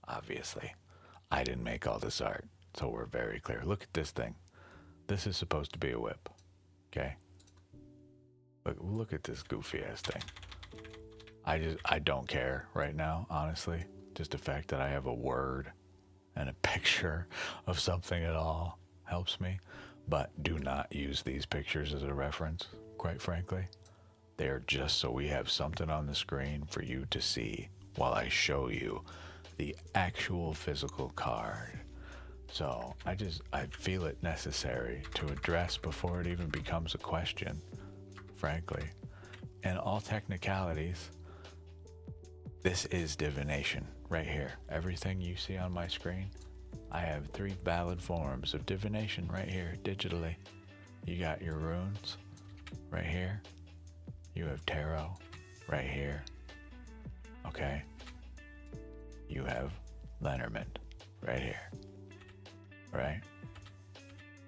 obviously. I didn't make all this art, so we're very clear. Look at this thing. This is supposed to be a whip, okay? Look at this goofy ass thing. I don't care right now, honestly. Just the fact that I have a word and a picture of something at all helps me. But do not use these pictures as a reference, quite frankly. They are just so we have something on the screen for you to see while I show you the actual physical card. So I feel it necessary to address before it even becomes a question, frankly. In all technicalities, this is divination right here. Everything you see on my screen, I have 3 valid forms of divination right here, digitally. You got your runes right here. You have tarot right here. Okay? You have Lenormand right here. Right?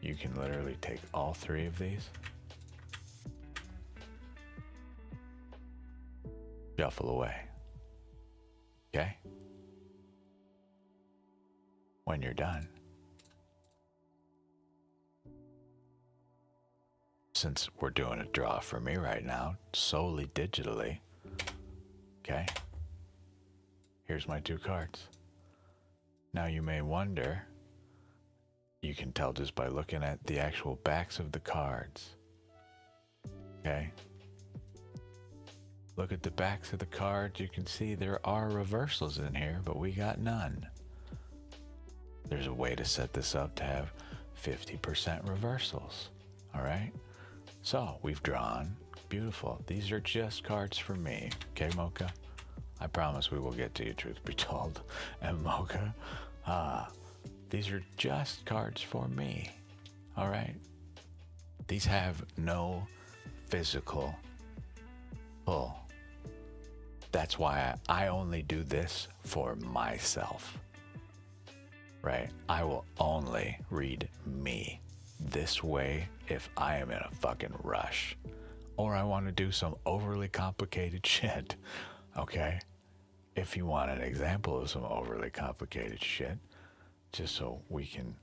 You can literally take all 3 of these, shuffle away. Okay? When you're done, since we're doing a draw for me right now, solely digitally, okay? Here's my 2 cards. Now you may wonder, You can tell just by looking at the actual backs of the cards. Okay? Look at the backs of the cards. You can see there are reversals in here, but we got none. There's a way to set this up to have 50% reversals. All right? So we've drawn. Beautiful. These are just cards for me. Okay, Mocha? I promise we will get to you, truth be told. And Mocha, these are just cards for me. All right? These have no physical pull. That's why I only do this for myself. Right? I will only read me this way if I am in a fucking rush or I want to do some overly complicated shit. Okay? If you want an example of some overly complicated shit, just so we can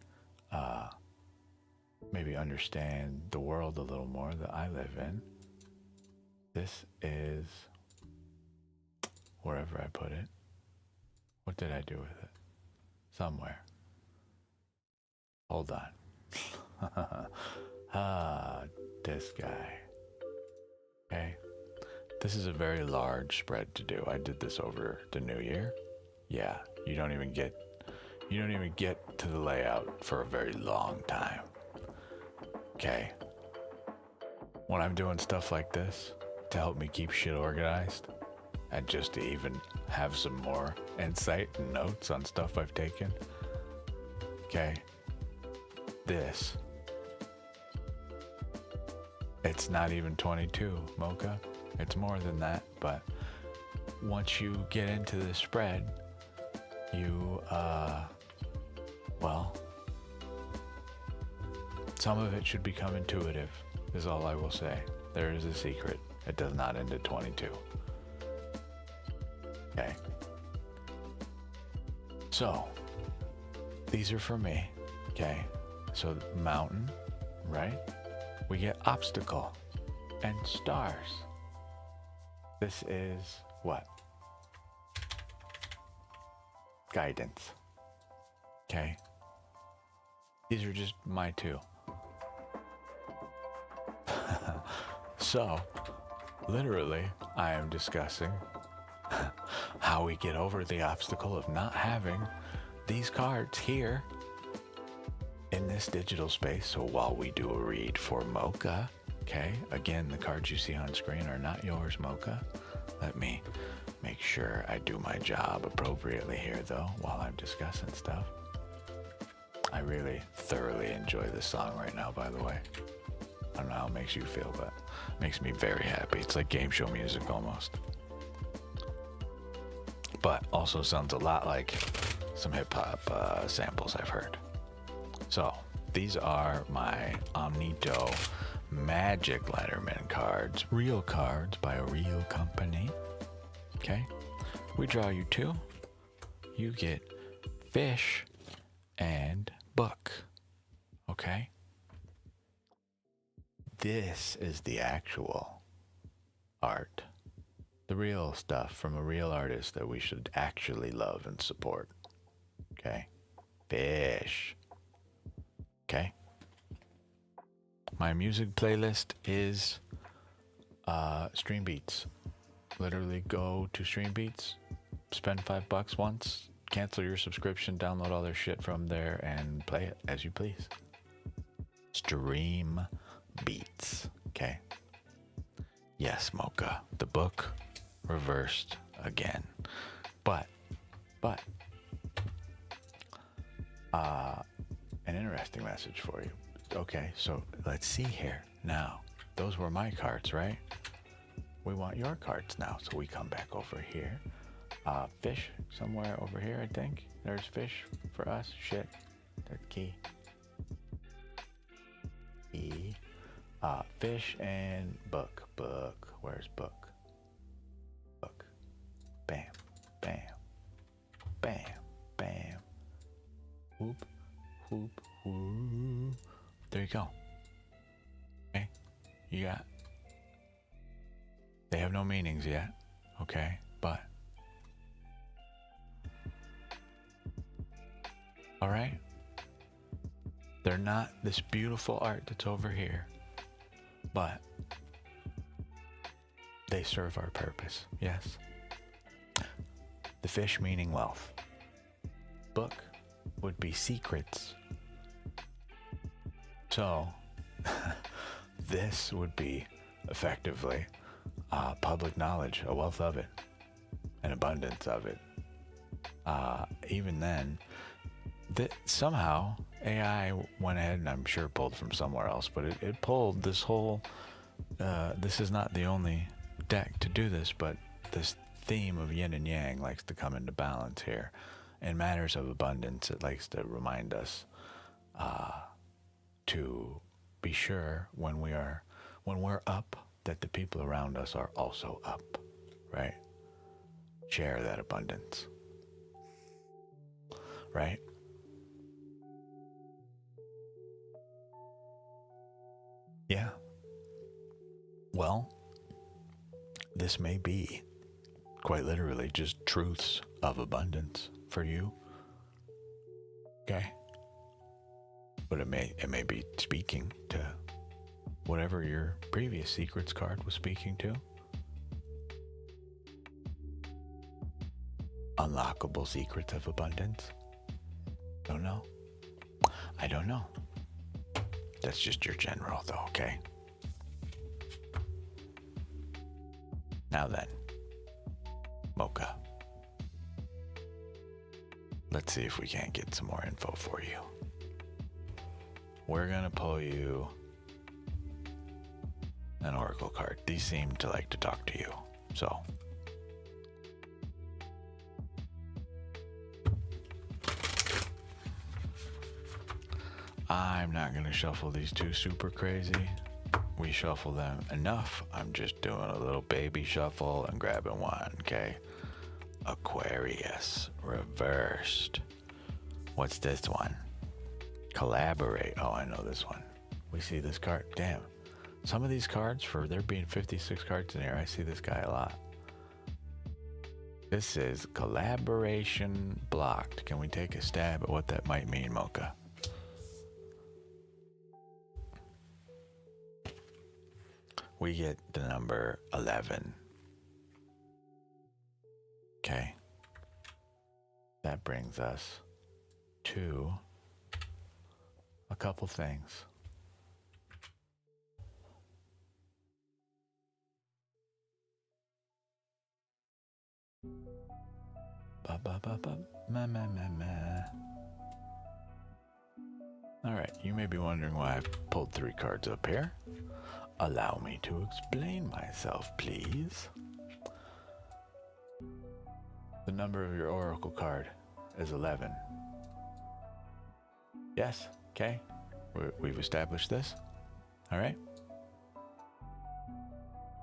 maybe understand the world a little more that I live in, this is wherever I put it. What did I do with it? Somewhere. Hold on. This guy. Okay. This is a very large spread to do. I did this over the New Year. Yeah, you don't even get to the layout for a very long time. Okay. When I'm doing stuff like this to help me keep shit organized and just to even have some more insight and notes on stuff I've taken. Okay. This. It's not even 22, Mocha. It's more than that, but once you get into the spread, you, well, some of it should become intuitive, is all I will say. There is a secret. It does not end at 22. Okay. So, these are for me. Okay. So, mountain, right? We get obstacle and stars. This is what? Guidance. Okay. These are just my two. So, literally, I am discussing how we get over the obstacle of not having these cards here in this digital space. So while we do a read for Mocha, okay, again, the cards you see on screen are not yours, Mocha. Let me make sure I do my job appropriately here, though, while I'm discussing stuff. I really thoroughly enjoy this song right now, by the way. I don't know how it makes you feel, but it makes me very happy. It's like game show music almost. But also sounds a lot like some hip-hop samples I've heard. So, these are my Omnito Magic Letterman cards. Real cards by a real company. Okay? We draw you two. You get fish and book. Okay? This is the actual art. The real stuff from a real artist that we should actually love and support. Okay? Fish. Okay? My music playlist is Stream Beats. Literally go to Stream Beats, spend $5 once, cancel your subscription, download all their shit from there, and play it as you please. Stream Beats. Okay? Yes, Mocha. The book reversed again. But an interesting message for you. Okay, so let's see here. Now, those were my cards, right? We want your cards now, so we come back over here. Fish somewhere over here, I think. There's fish for us. Shit. That's key. Key. Fish and book. Book. Where's book? Book. Bam. Bam. Bam. Bam. Whoop. Whoop. Whoop. There you go. Okay. You got. They have no meanings yet. Okay. But. All right. They're not this beautiful art that's over here, but they serve our purpose, yes. The fish meaning wealth. Book would be secrets. So, this would be effectively public knowledge, a wealth of it, an abundance of it. Even then, somehow AI went ahead, and I'm sure pulled from somewhere else, but it pulled this whole, this is not the only deck to do this, but this theme of yin and yang likes to come into balance here. In matters of abundance, it likes to remind us to be sure when we're up, that the people around us are also up, right? Share that abundance, right? Yeah. Well, this may be quite literally just truths of abundance for you. Okay? But it may be speaking to whatever your previous secrets card was speaking to. Unlockable secrets of abundance. Don't know. I don't know. That's just your general though, okay? Now then, Mocha. Let's see if we can't get some more info for you. We're gonna pull you an oracle card. These seem to like to talk to you, so. I'm not gonna shuffle these two super crazy. We shuffle them enough. I'm just doing a little baby shuffle and grabbing one, okay? Aquarius, reversed. What's this one? Collaborate. Oh, I know this one. We see this card. Damn. Some of these cards, for there being 56 cards in here, I see this guy a lot. This is collaboration blocked. Can we take a stab at what that might mean, Mocha? We get the number 11. Okay. That brings us to a couple things. All right, you may be wondering why I've pulled 3 cards up here. Allow me to explain myself, please. The number of your oracle card is 11. Yes, okay. We've established this. All right.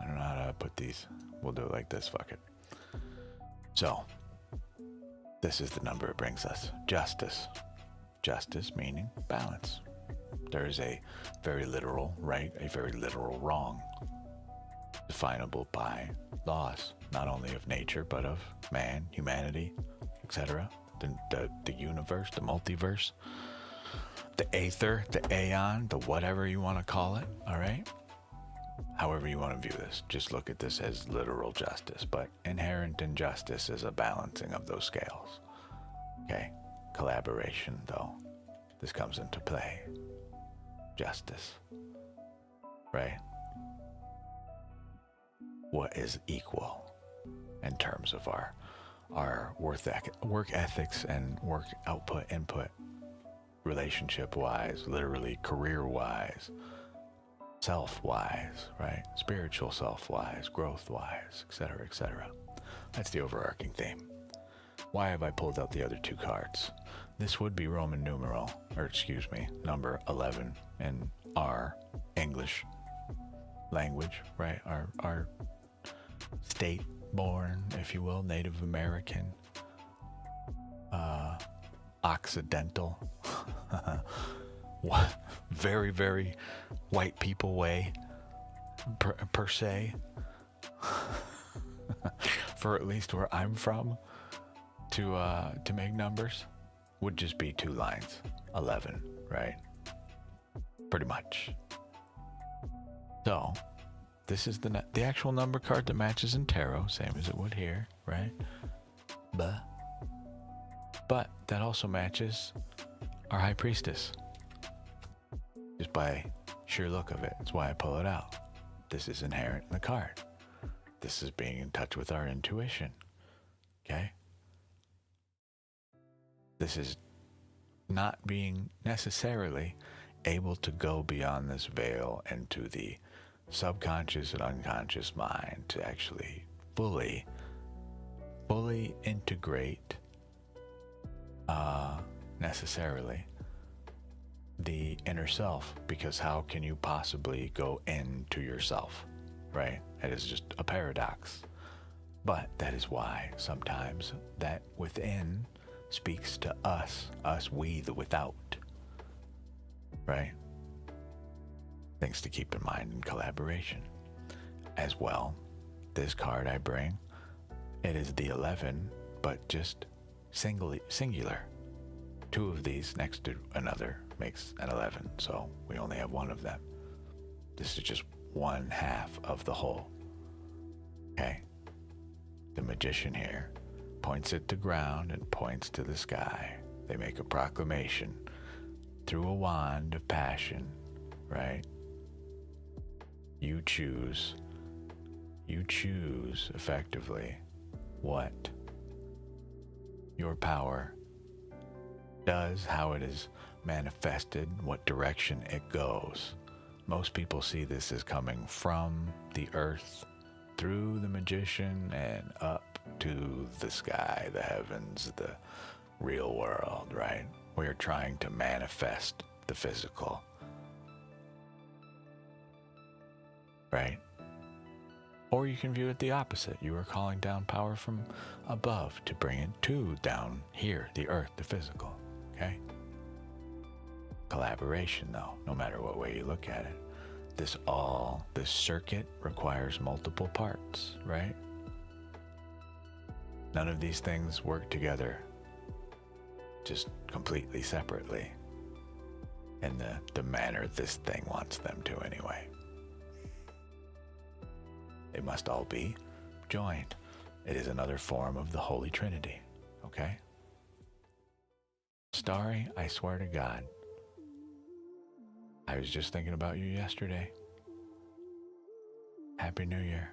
I don't know how to put these. We'll do it like this, fuck it. So, this is the number it brings us. Justice. Justice meaning balance. There is a very literal right, a very literal wrong, definable by laws, not only of nature, but of man, humanity, etc. The universe, the multiverse, the aether, the aeon, the whatever you want to call it, all right? However you want to view this, just look at this as literal justice, but inherent in justice is a balancing of those scales, okay? Collaboration, though, this comes into play. Justice, right? What is equal in terms of our work ethics and work output, input, relationship-wise, literally career-wise, self-wise, right? Spiritual self-wise, growth-wise, etc., etc. That's the overarching theme. Why have I pulled out the other 2 cards? This would be Roman numeral, or excuse me, number 11 in our English language, right? Our state-born, if you will, Native American, Occidental, very, very white people way, per se, for at least where I'm from, to make numbers would just be 2 lines, 11, right? pretty much. So, this is the actual number card that matches in tarot, same as it would here, right? But that also matches our High Priestess. Just by sheer look of it. That's why I pull it out. This is inherent in the card. This is being in touch with our intuition. Okay? This is not being necessarily able to go beyond this veil into the subconscious and unconscious mind to actually fully integrate necessarily the inner self, because how can you possibly go into yourself, right? It is just a paradox. But that is why sometimes that within speaks to us, we the without, right? Things to keep in mind in collaboration. As well, this card I bring, it is the 11, but just singular. Two of these next to another makes an 11, so we only have one of them. This is just one half of the whole. Okay? The magician here points at the ground and points to the sky. They make a proclamation through a wand of passion, right? You choose effectively what your power does, how it is manifested, what direction it goes. Most people see this as coming from the earth, through the magician, and up to the sky, the heavens, the real world, right? We are trying to manifest the physical, right? Or you can view it the opposite. You are calling down power from above to bring it to down here, the earth, the physical, okay? Collaboration, though, no matter what way you look at it. This circuit requires multiple parts, right? None of these things work together just completely separately in the manner this thing wants them to anyway. They must all be joined. It is another form of the Holy Trinity, okay? Starry, I swear to God, I was just thinking about you yesterday. Happy New Year.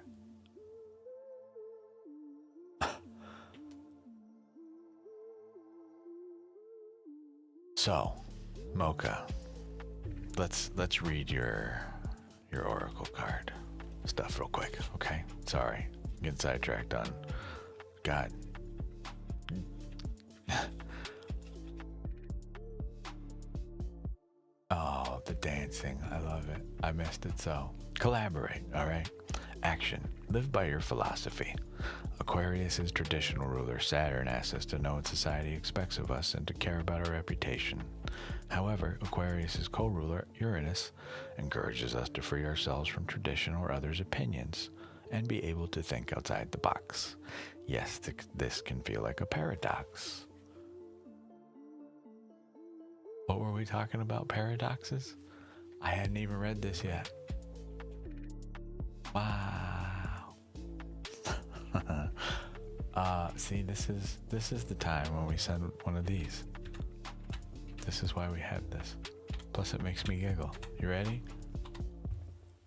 So, Mocha, let's read your oracle card stuff real quick, okay? Sorry, getting sidetracked on God. Oh, the dancing, I love it. I missed it so. Collaborate, all right? Action, live by your philosophy. Aquarius's traditional ruler, Saturn, asks us to know what society expects of us and to care about our reputation. However, Aquarius's co-ruler, Uranus, encourages us to free ourselves from tradition or others' opinions and be able to think outside the box. Yes, this can feel like a paradox. What were we talking about? Paradoxes? I hadn't even read this yet. Wow. See, this is the time when we send one of these. This is why we have this. Plus it makes me giggle. You ready?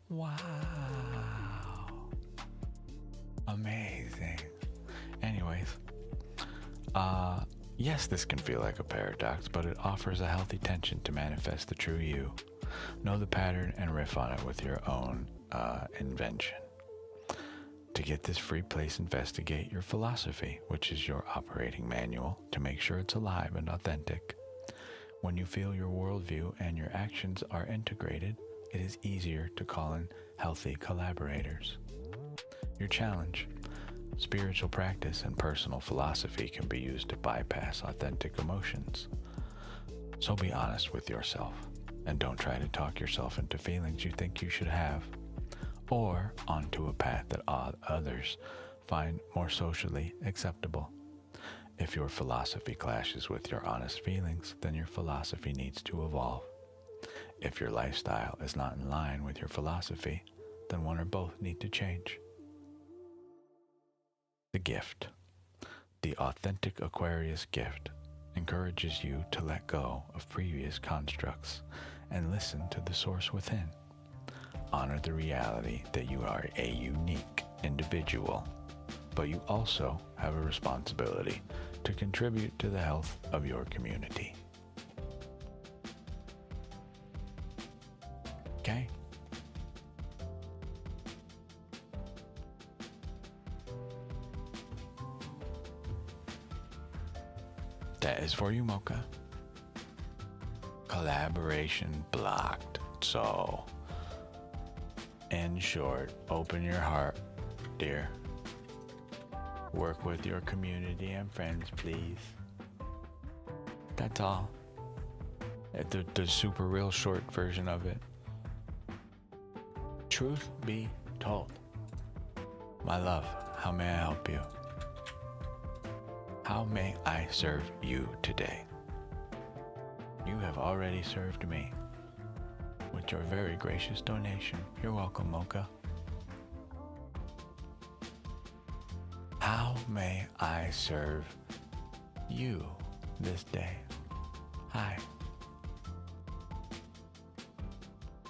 Wow. Amazing. Anyways, yes, this can feel like a paradox, but it offers a healthy tension to manifest the true you. Know the pattern and riff on it with your own invention. To get this free place, investigate your philosophy, which is your operating manual, to make sure it's alive and authentic. When you feel your worldview and your actions are integrated, it is easier to call in healthy collaborators. Your challenge: spiritual practice and personal philosophy can be used to bypass authentic emotions. So be honest with yourself and don't try to talk yourself into feelings you think you should have, or onto a path that others find more socially acceptable. If your philosophy clashes with your honest feelings, then your philosophy needs to evolve. If your lifestyle is not in line with your philosophy, then one or both need to change. The gift. The authentic Aquarius gift encourages you to let go of previous constructs and listen to the source within. Honor the reality that you are a unique individual, but you also have a responsibility to contribute to the health of your community. Okay? That is for you, Mocha. Collaboration blocked. So, in short, open your heart, dear. Work with your community and friends, please. That's all. The super real short version of it. Truth be told, my love, how may I help you? How may I serve you today? You have already served me with your very gracious donation. You're welcome, Mocha. How may I serve you this day? Hi.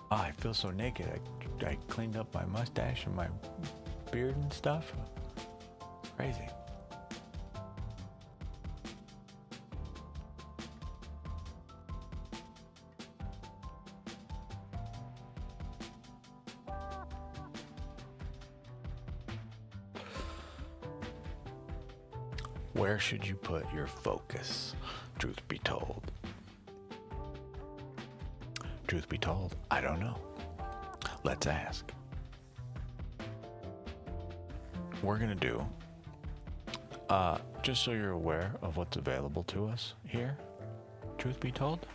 Oh, I feel so naked. I cleaned up my mustache and my beard and stuff. Crazy. Where should you put your focus? Truth be told. Truth be told, I don't know. Let's ask. We're gonna do, just so you're aware of what's available to us here, truth be told,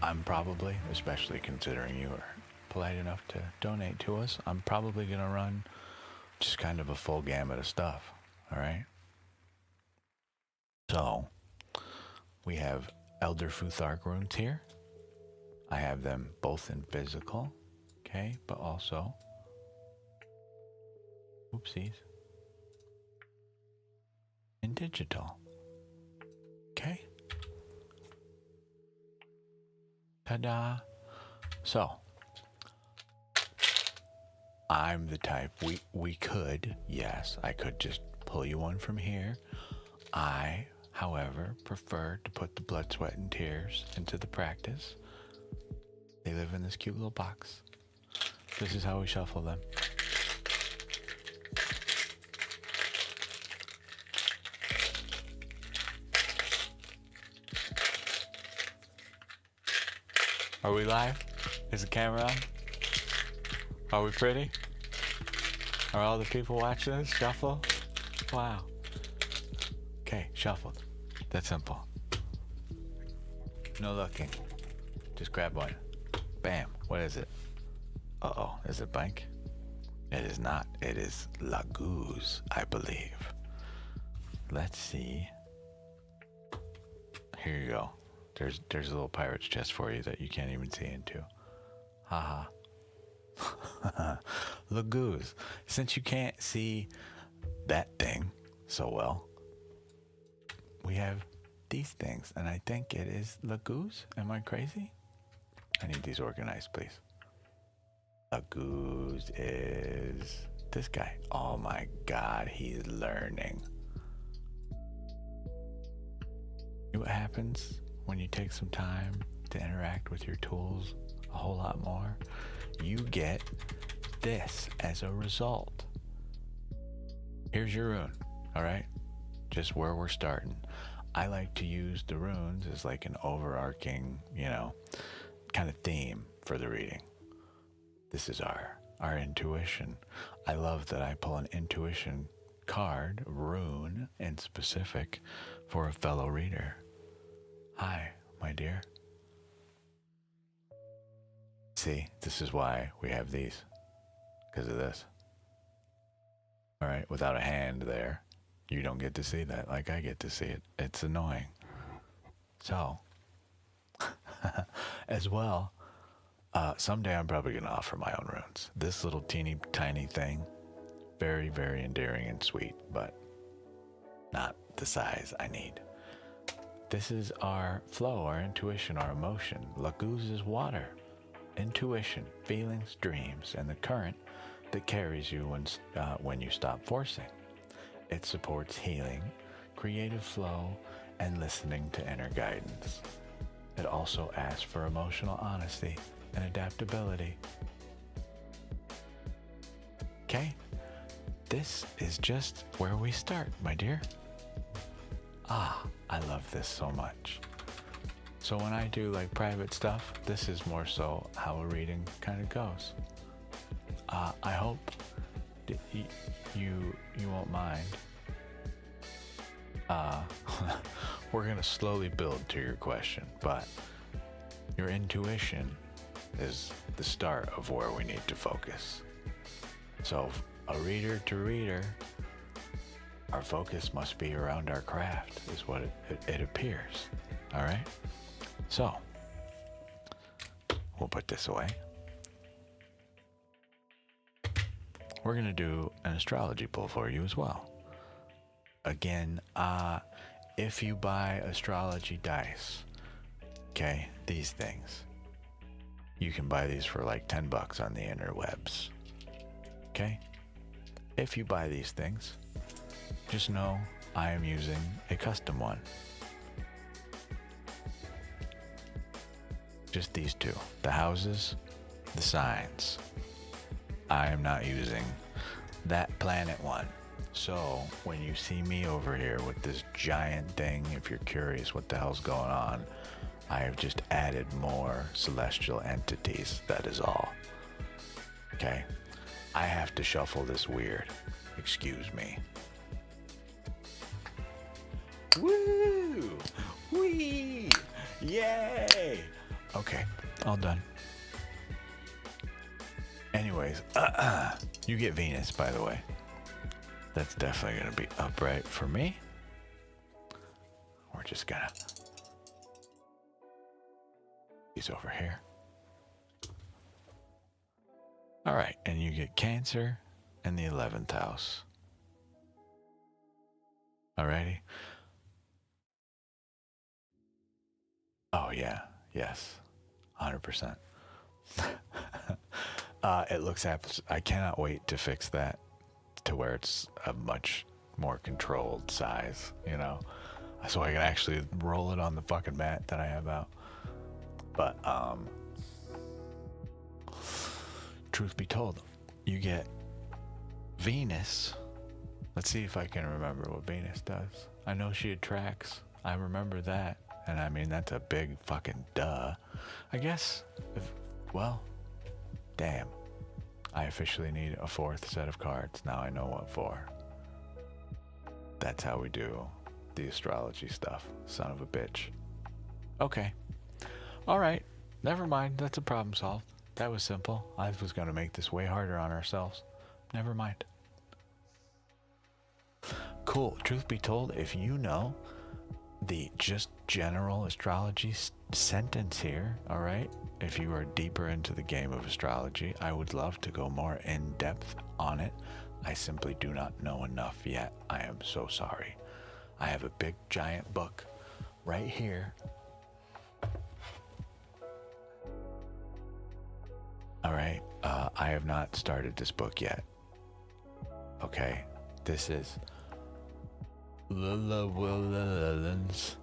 I'm probably, especially considering you are polite enough to donate to us, I'm probably gonna run just kind of a full gamut of stuff, all right? So, we have Elder Futhark runes here. I have them both in physical, okay, but also, oopsies, in digital, okay? Ta-da! So, I'm the type, we could, yes, I could just pull you one from here. I, however, prefer to put the blood, sweat, and tears into the practice. They live in this cute little box. This is how we shuffle them. Are we live? Is the camera on? Are we pretty? Are all the people watching this shuffle? Wow. Okay, shuffled. That's simple. No looking. Just grab one. Bam. What is it? Uh-oh. Is it blank? It is not. It is Laguz, I believe. Let's see. Here you go. There's a little pirate's chest for you that you can't even see into. Haha. Laguz. Since you can't see that thing so well, we have these things, and I think it is Laguz. Am I crazy? I need these organized, please. Laguz is this guy. Oh my God, he's learning. You know what happens when you take some time to interact with your tools a whole lot more? You get this as a result. Here's your rune, all right? Just where we're starting. I like to use the runes as like an overarching, kind of theme for the reading. This is our intuition. I love that I pull an intuition card, rune in specific, for a fellow reader. Hi, my dear. See, this is why we have these, because of this. All right, without a hand there, you don't get to see that like I get to see it. It's annoying. So, as well. Someday I'm probably going to offer my own runes. This little teeny tiny thing, very, very endearing and sweet, but not the size I need. This is our flow, our intuition, our emotion. Laguz is water, intuition, feelings, dreams, and the current that carries you when you stop forcing. It supports healing, creative flow, and listening to inner guidance. It also asks for emotional honesty and adaptability. Okay, this is just where we start, my dear. I love this so much. So when I do like private stuff, this is more so how a reading kind of goes. I hope that you won't mind. We're gonna slowly build to your question, but your intuition is the start of where we need to focus. So a reader to reader, our focus must be around our craft, is what it appears. All right? So, we'll put this away. We're going to do an astrology pull for you as well. Again, if you buy astrology dice, okay, these things, you can buy these for like $10 on the interwebs. Okay? If you buy these things, just know I am using a custom one. Just these two, the houses, the signs. I am not using that planet one. So when you see me over here with this giant thing, if you're curious what the hell's going on, I have just added more celestial entities, that is all. Okay? I have to shuffle this weird. Excuse me. Woo! Wee! Yay! Okay, all done. Anyways, you get Venus, by the way. That's definitely going to be upright for me. We're just gonna... He's over here. All right, and you get Cancer and the 11th house. Alrighty. Oh yeah, yes, 100%. It looks I cannot wait to fix that to where it's a much more controlled size, you know, so I can actually roll it on the fucking mat that I have out. But truth be told, you get Venus. Let's see if I can remember what Venus does. I know she attracts. I remember that. And I mean, that's a big fucking duh. I guess, well, damn. I officially need a 4th set of cards. Now I know what for. That's how we do the astrology stuff. Son of a bitch. Okay. All right. Never mind. That's a problem solved. That was simple. I was going to make this way harder on ourselves. Never mind. Cool. Truth be told, if you know the just general astrology sentence here, all right, if you are deeper into the game of astrology, I would love to go more in depth on it. I simply do not know enough yet. I am so sorry. I have a big giant book right here. All right, I have not started this book yet. Okay, this is Llewellyn's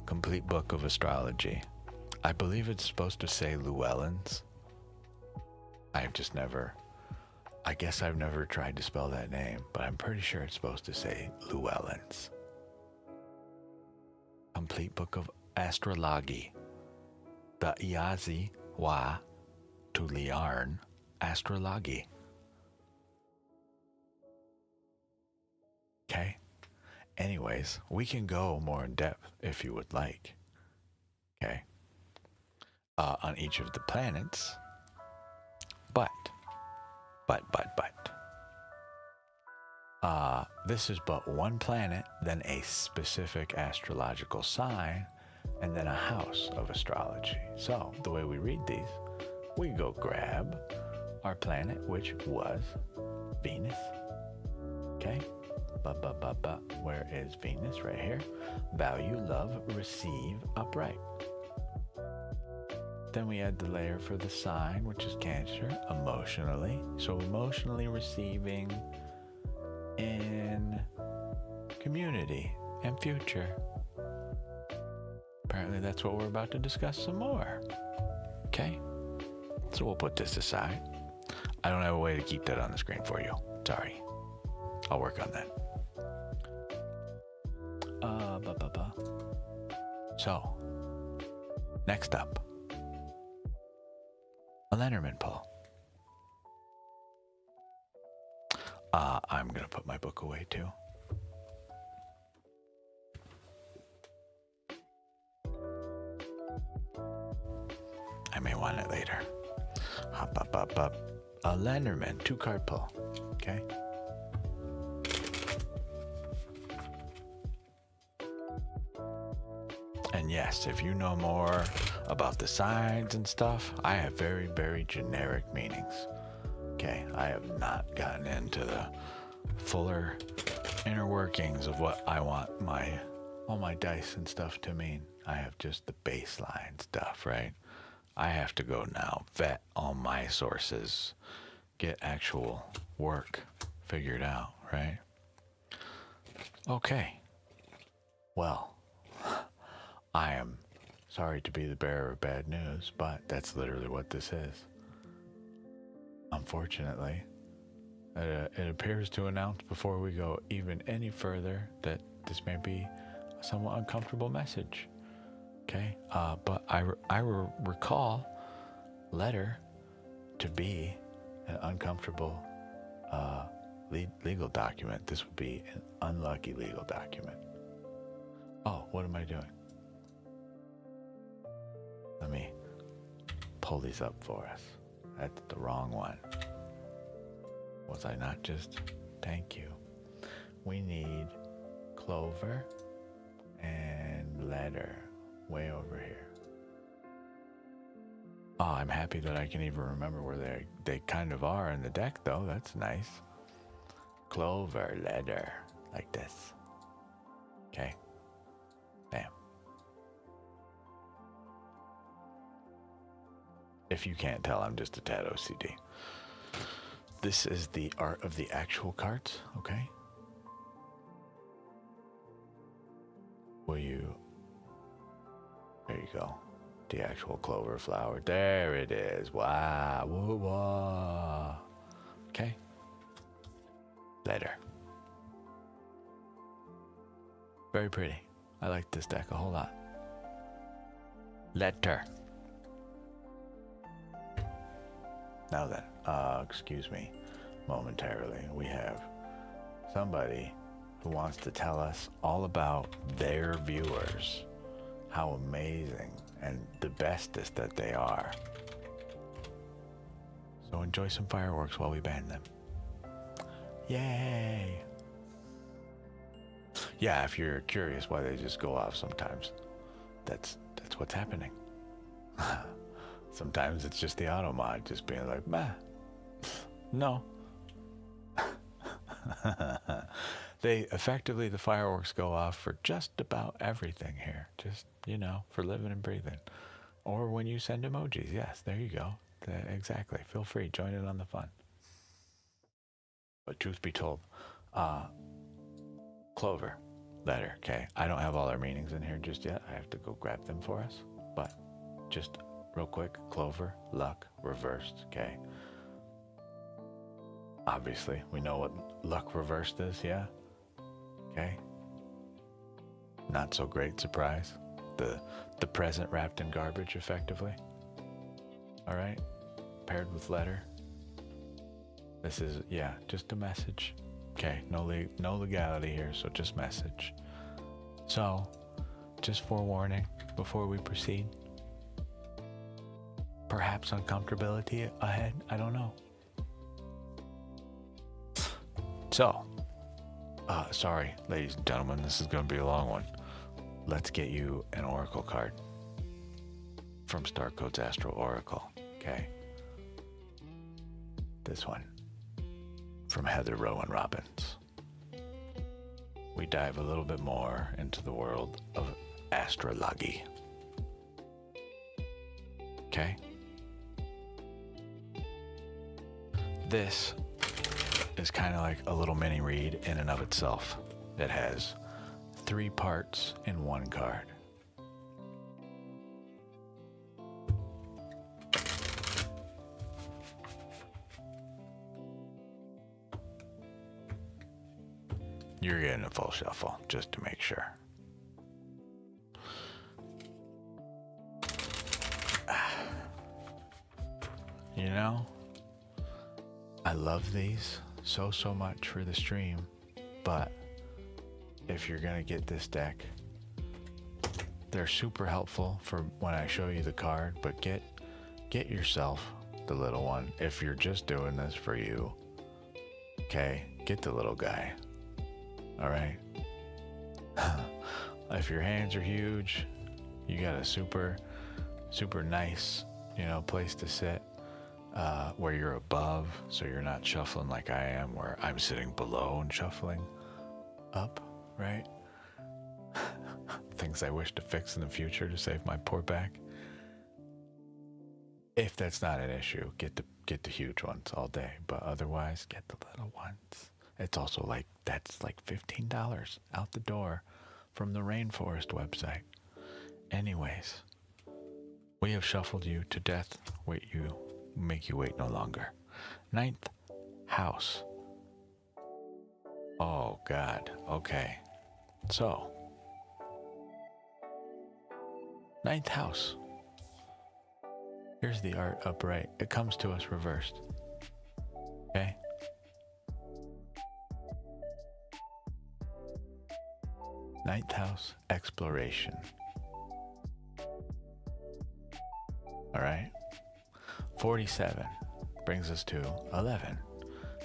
Complete Book of Astrology. I believe it's supposed to say Llewellyn's. I've just never, I guess I've never tried to spell that name, but I'm pretty sure it's supposed to say Llewellyn's. Complete Book of Astrology. The Iazi wa to Liarn Astrology. Okay. Anyways, we can go more in depth if you would like. Okay. On each of the planets. But. This is but one planet, then a specific astrological sign, and then a house of astrology. So the way we read these, we go grab our planet, which was Venus. Okay? Where is Venus? Right here. Value, love, receive, upright. Then we add the layer for the sign, which is Cancer, emotionally. So emotionally receiving in community and future. Apparently that's what we're about to discuss some more. Okay? So we'll put this aside. I don't have a way to keep that on the screen for you. Sorry. I'll work on that. So, next up, a Lenormand pull. I'm going to put my book away too. I may want it later. Up. A Lenormand 2-card pull. Okay. And yes, if you know more about the signs and stuff, I have very, very generic meanings. Okay, I have not gotten into the fuller inner workings of what I want all my dice and stuff to mean. I have just the baseline stuff, right? I have to go now vet all my sources, get actual work figured out, right? Okay. Well, I am sorry to be the bearer of bad news, but that's literally what this is. Unfortunately, it appears to announce before we go even any further that this may be a somewhat uncomfortable message. Okay, but I recall letter to be an uncomfortable legal document. This would be an unlucky legal document. Oh, what am I doing? Let me pull these up for us. That's the wrong one. Was I not just? Thank you. We need clover and letter way over here. Oh, I'm happy that I can even remember where they kind of are in the deck, though. That's nice. Clover, letter, like this. Okay. Bam. If you can't tell, I'm just a tad OCD. This is the art of the actual cards, okay? There you go. The actual clover flower. There it is. Wow. Whoa. Okay. Letter. Very pretty. I like this deck a whole lot. Letter. Now then, excuse me momentarily. We have somebody who wants to tell us all about their viewers, how amazing and the bestest that they are. So enjoy some fireworks while we ban them. Yay! Yeah, if you're curious why they just go off sometimes, that's what's happening. Sometimes it's just the auto mod just being like, bah, no. They effectively, the fireworks go off for just about everything here. Just, for living and breathing. Or when you send emojis. Yes, there you go. Exactly. Feel free. Join in on the fun. But truth be told, clover, letter, okay. I don't have all our meanings in here just yet. I have to go grab them for us. But just real quick, clover, luck, reversed, okay. Obviously, we know what luck reversed is, yeah? Okay. Not so great surprise. The present wrapped in garbage, effectively. All right. Paired with letter. This is, yeah, just a message. Okay, no legality here, so just message. So, just forewarning before we proceed. Perhaps uncomfortability ahead, I don't know. So, sorry, ladies and gentlemen, this is going to be a long one. let's get you an oracle card from Starcode's Astral Oracle, okay? This one from Heather Rowan Robbins. We dive a little bit more into the world of astrology. Okay? This is kind of like a little mini read in and of itself. It has 3 parts in one card. You're getting a full shuffle, just to make sure. You know, I love these so much for the stream, but if you're gonna get this deck, they're super helpful for when I show you the card, but get yourself the little one. If you're just doing this for you, okay, get the little guy. All right. If your hands are huge, you got a super nice, place to sit, where you're above, so you're not shuffling like I am, where I'm sitting below and shuffling up, right? Things I wish to fix in the future to save my poor back. If that's not an issue, get the huge ones all day, but otherwise get the little ones. It's also that's like $15 out the door from the Rainforest website. Anyways, we have shuffled you to death. Make you wait no longer. 9th house. Oh God. Okay. So, 9th house. Here's the art upright. It comes to us reversed. Okay. 9th house, exploration. All right. 47 brings us to 11,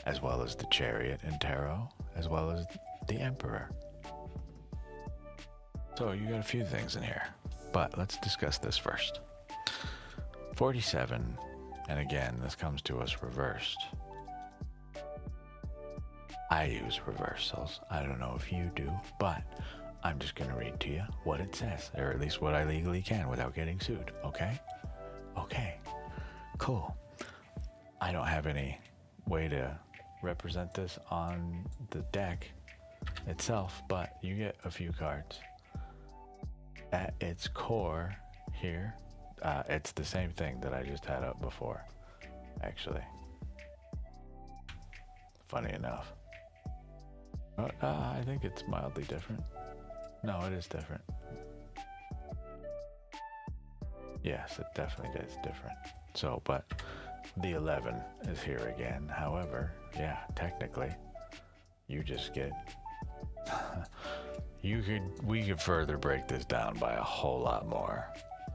as well as the Chariot in Tarot, as well as the Emperor. So you got a few things in here, but let's discuss this first. 47, and again, this comes to us reversed. I use reversals. I don't know if you do, but I'm just going to read to you what it says, or at least what I legally can without getting sued, okay? Okay, cool. I don't have any way to represent this on the deck itself, but you get a few cards. At its core here, it's the same thing that I just had up before, actually. Funny enough. I think it's mildly different. No, it is different. Yes, it definitely is different. So, but the 11 is here again. However, yeah, technically, you just get... we could further break this down by a whole lot more.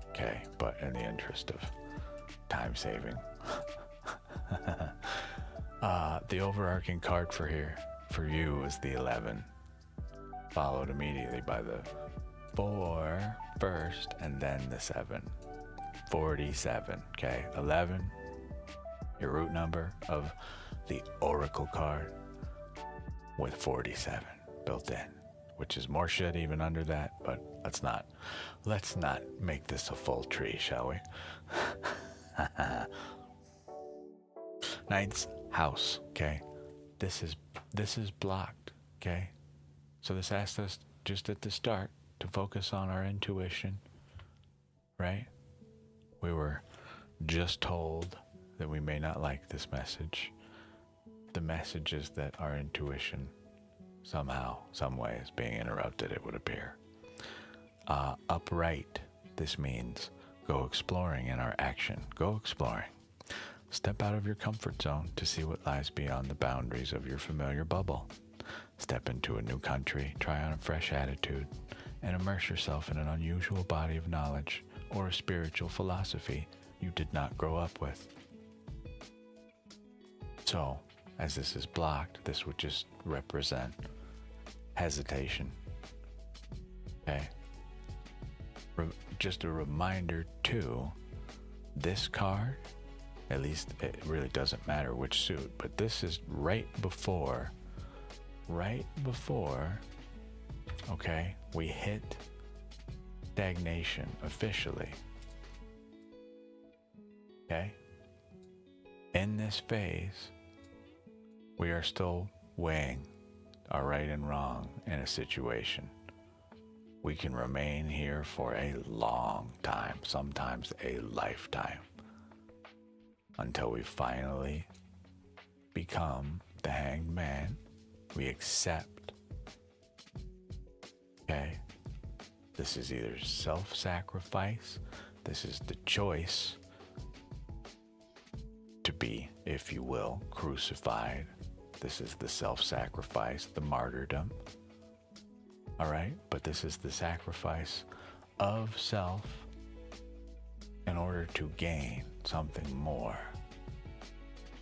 Okay, but in the interest of time saving. The overarching card for you is the 11, followed immediately by the 4 first, and then the 7. 47, okay? 11, your root number of the Oracle card, with 47 built in, which is more shit even under that, but let's not make this a full tree, shall we? 9th house, okay? This is blocked, okay? So this asked us just at the start to focus on our intuition, right? We were just told that we may not like this message. The message is that our intuition somehow, some way is being interrupted, it would appear. Upright, this means go exploring in our action. Go exploring. Step out of your comfort zone to see what lies beyond the boundaries of your familiar bubble. Step into a new country, try on a fresh attitude, and immerse yourself in an unusual body of knowledge or a spiritual philosophy you did not grow up with. So, as this is blocked, this would just represent hesitation. Okay? just a reminder too, this card, at least it really doesn't matter which suit, but this is right before, okay, we hit stagnation officially. Okay? In this phase, we are still weighing our right and wrong in a situation. We can remain here for a long time, sometimes a lifetime, until we finally become the Hanged Man. We accept, okay, this is either self-sacrifice, this is the choice to be, if you will, crucified. This is the self-sacrifice, the martyrdom. All right, but this is the sacrifice of self in order to gain something more.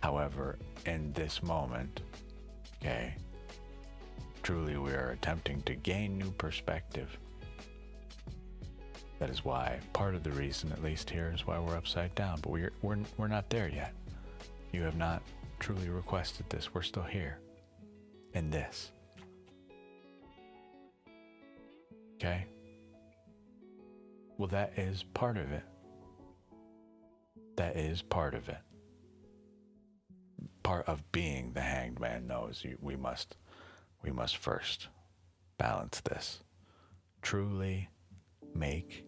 However, in this moment, okay, truly we are attempting to gain new perspective. That is why, part of the reason, at least here, is why we're upside down. But we're not there yet. You have not truly requested this. We're still here in this. Okay? Well, that is part of it. That is part of it. Part of being the Hanged Man knows we must first balance this. Truly make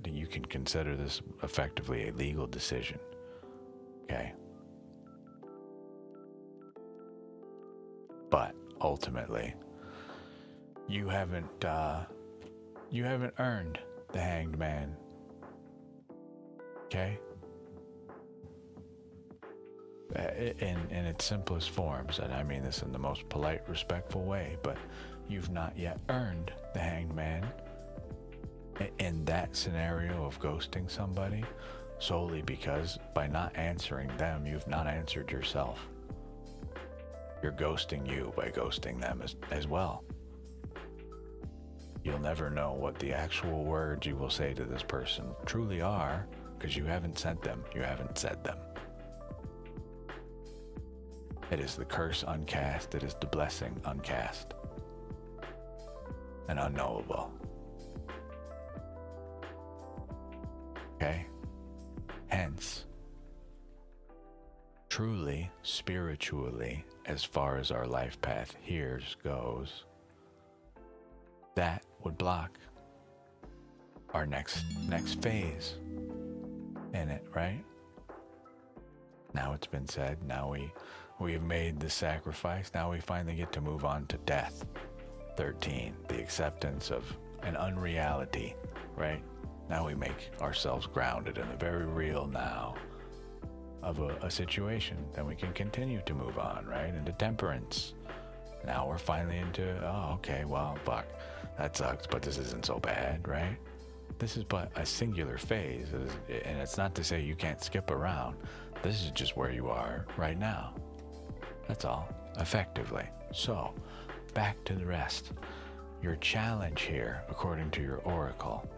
you can consider this effectively a legal decision. Okay? But ultimately, you haven't earned the Hanged Man. Okay? In its simplest forms, and I mean this in the most polite, respectful way, but you've not yet earned the Hanged Man in that scenario of ghosting somebody, solely because by not answering them, you've not answered yourself. You're ghosting you by ghosting them as well. You'll never know what the actual words you will say to this person truly are, because you haven't sent them, you haven't said them. It is the curse uncast, it is the blessing uncast and unknowable. Okay? Hence, truly, spiritually, as far as our life path here goes, that would block our next phase in it, right? Now it's been said, now we have made the sacrifice, now we finally get to move on to death. 13, the acceptance of an unreality, right? Now we make ourselves grounded in the very real now of a situation. Then we can continue to move on, right? Into temperance. Now we're finally into, oh, okay, well, fuck, that sucks, but this isn't so bad, right? This is but a singular phase, and it's not to say you can't skip around. This is just where you are right now. That's all, effectively. So, back to the rest. Your challenge here, according to your oracle,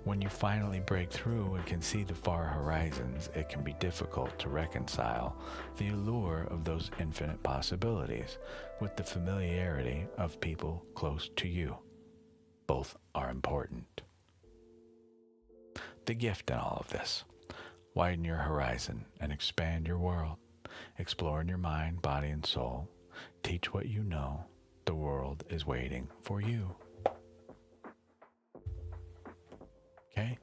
when you finally break through and can see the far horizons, it can be difficult to reconcile the allure of those infinite possibilities with the familiarity of people close to you. Both are important. The gift in all of this: widen your horizon and expand your world. Explore in your mind, body, and soul. Teach what you know. The world is waiting for you. Okay?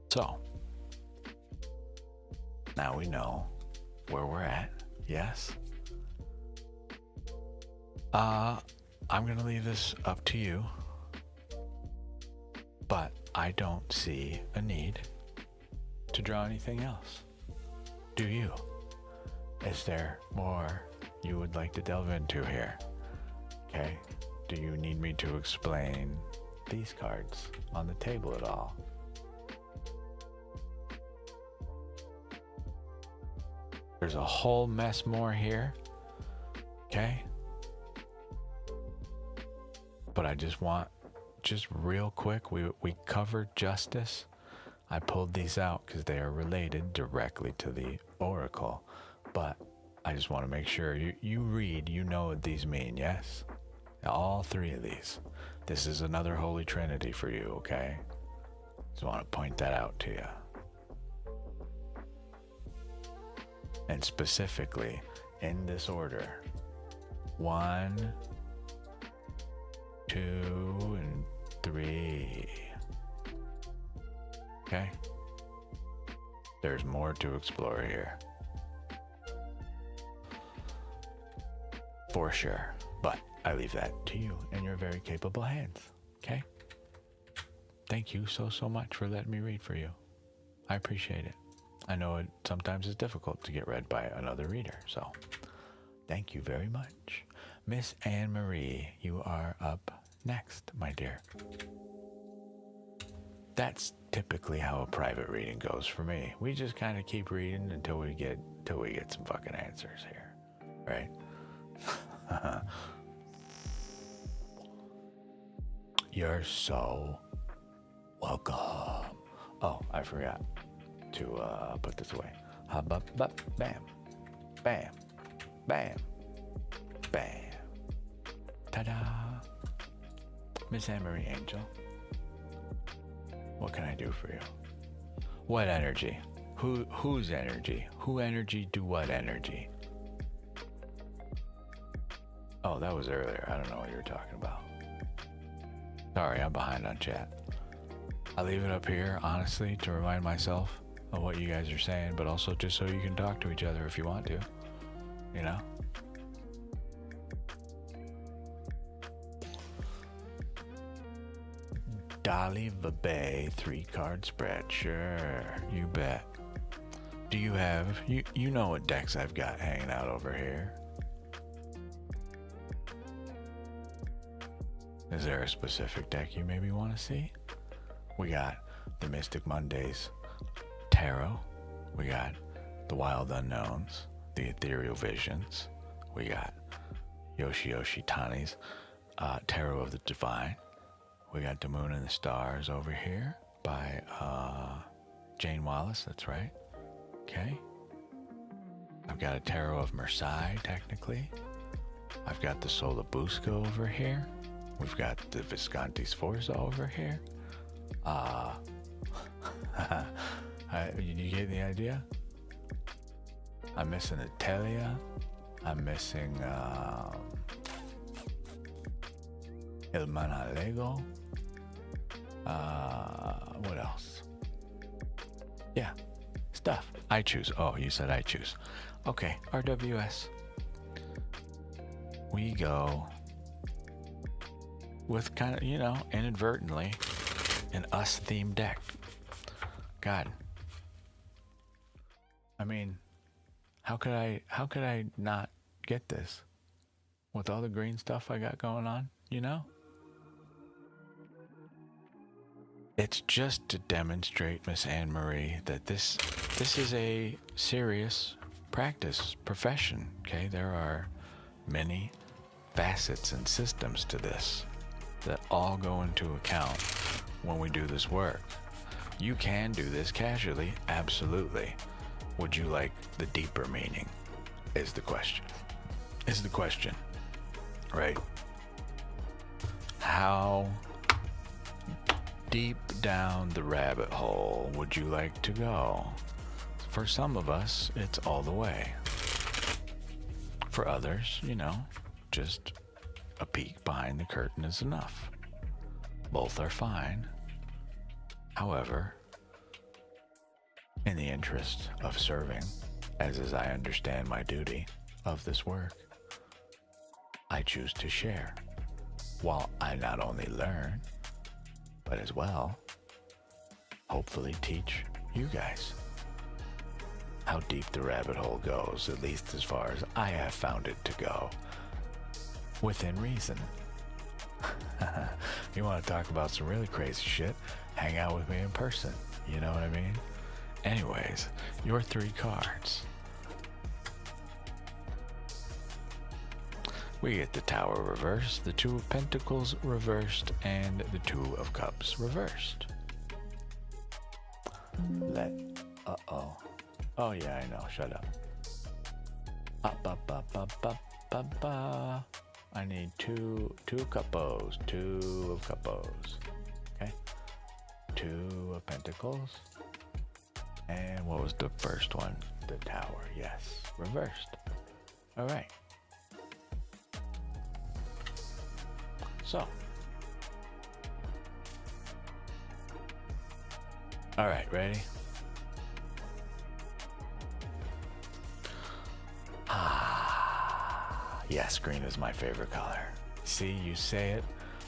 So, now we know where we're at, yes? I'm going to leave this up to you, but I don't see a need to draw anything else. Do you? Is there more you would like to delve into here? Okay? Do you need me to explain these cards on the table at all? There's a whole mess more here. Okay? But I just want, just real quick, we covered justice. I pulled these out because they are related directly to the oracle. But I just want to make sure you read, you know what these mean, yes? All three of these. This is another Holy Trinity for you, okay? Just want to point that out to you. And specifically, in this order. 1, 2, and 3. Okay? There's more to explore here. For sure. But I leave that to you in your very capable hands. Okay? Thank you so much for letting me read for you. I appreciate it. I know it sometimes is difficult to get read by another reader, so thank you very much. Miss Anne Marie, you are up next, my dear. That's typically how a private reading goes for me. We just kind of keep reading until we get some fucking answers here, right? You're so welcome. Oh, I forgot to put this away. Bam, bam, bam, bam, bam. Ta-da! Miss Anne-Marie Angel, what can I do for you? What energy? Whose energy? Who energy do what energy? Oh, that was earlier. I don't know what you were talking about. Sorry, I'm behind on chat. I leave it up here, honestly, to remind myself of what you guys are saying, but also just so you can talk to each other if you want to. You know? Dolly Vabe 3-card spread. Sure, you bet. Do you have... You know what decks I've got hanging out over here. Is there a specific deck you maybe want to see? We got the Mystic Mondays Tarot. We got the Wild Unknowns, the Ethereal Visions. We got Yoshi Tani's Tarot of the Divine. We got The Moon and the Stars over here by Jane Wallace, that's right. Okay. I've got a Tarot of Marseille, technically. I've got the Solabusco over here. We've got the Visconti Sforza over here. You get the idea? I'm missing Atelia. I'm missing Il Manalego. What else? Yeah, stuff. I choose. Oh, you said I choose. Okay, RWS. We go with kind of, you know, inadvertently, an us-themed deck. God. I mean, how could I not get this? With all the green stuff I got going on, you know? It's just to demonstrate, Miss Anne Marie, that this is a serious practice, profession, okay? There are many facets and systems to this that all go into account when we do this work. You can do this casually, absolutely. Would you like the deeper meaning? Is the question, right? How deep down the rabbit hole would you like to go? For some of us, it's all the way. For others, you know, just a peek behind the curtain is enough. Both are fine. However, in the interest of serving, as I understand my duty of this work, I choose to share, while I not only learn, but as well, hopefully teach you guys how deep the rabbit hole goes, at least as far as I have found it to go, within reason. You want to talk about some really crazy shit? Hang out with me in person. You know what I mean? Anyways, your 3 cards. We get the Tower reversed, the Two of Pentacles reversed, and the Two of Cups reversed. Oh yeah, I know, shut up. I need two couples, Two of Couples. Okay? Two of Pentacles. And what was the first one? The Tower, yes, reversed. All right. So. All right, ready? Yes, green is my favorite color. See, you say it,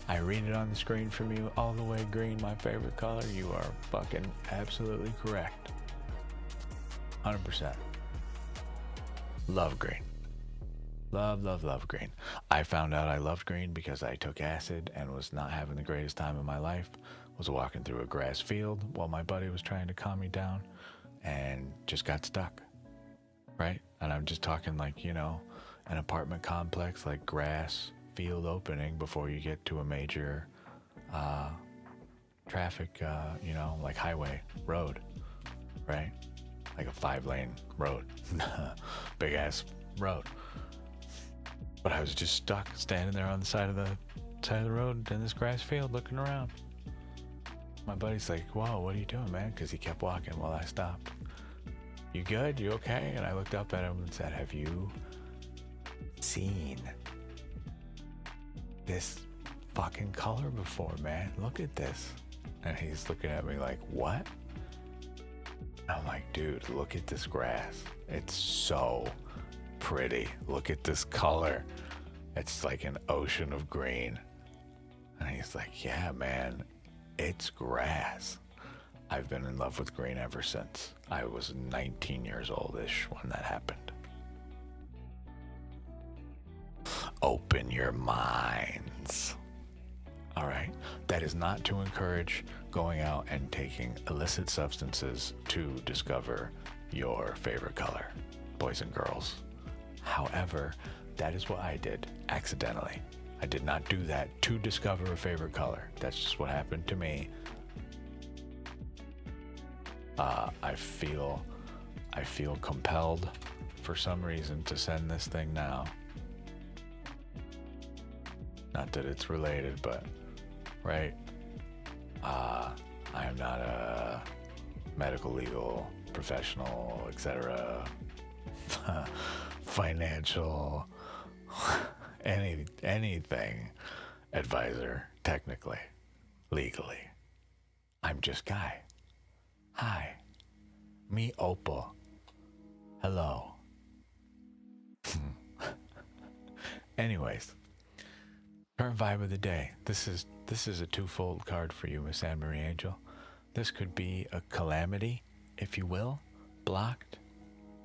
I read it on the screen from you, all the way green, my favorite color. You are fucking absolutely correct. 100%. Love green. Love green. I found out I loved green because I took acid and was not having the greatest time of my life. Was walking through a grass field while my buddy was trying to calm me down and just got stuck. Right? And I'm just talking like, you know, an apartment complex, like grass field opening before you get to a major traffic, you know, like highway road, right? Like a 5-lane road, big ass road. But I was just stuck standing there on the side of the road in this grass field looking around. My buddy's like, "Whoa, what are you doing, man?" Because he kept walking while I stopped. "You good? You okay?" And I looked up at him and said, "Have you seen this fucking color before, man? Look at this." And he's looking at me like, "What?" I'm like, "Dude, look at this grass. It's so pretty. Look at this color. It's like an ocean of green." And he's like, "Yeah, man, it's grass." I've been in love with green ever since. I was 19 years old-ish when that happened. Open your minds. All right? That is not to encourage going out and taking illicit substances to discover your favorite color, boys and girls. However, that is what I did accidentally. I did not do that to discover a favorite color. That's just what happened to me. I feel compelled for some reason to send this thing now. Not that it's related, but right. I am not a medical, legal, professional, etc. Financial, anything advisor, technically, legally. I'm just Guy. Hi, me Opal. Hello. Anyways, current vibe of the day. This is a twofold card for you, Miss Anne Marie Angel. This could be a calamity, if you will, blocked.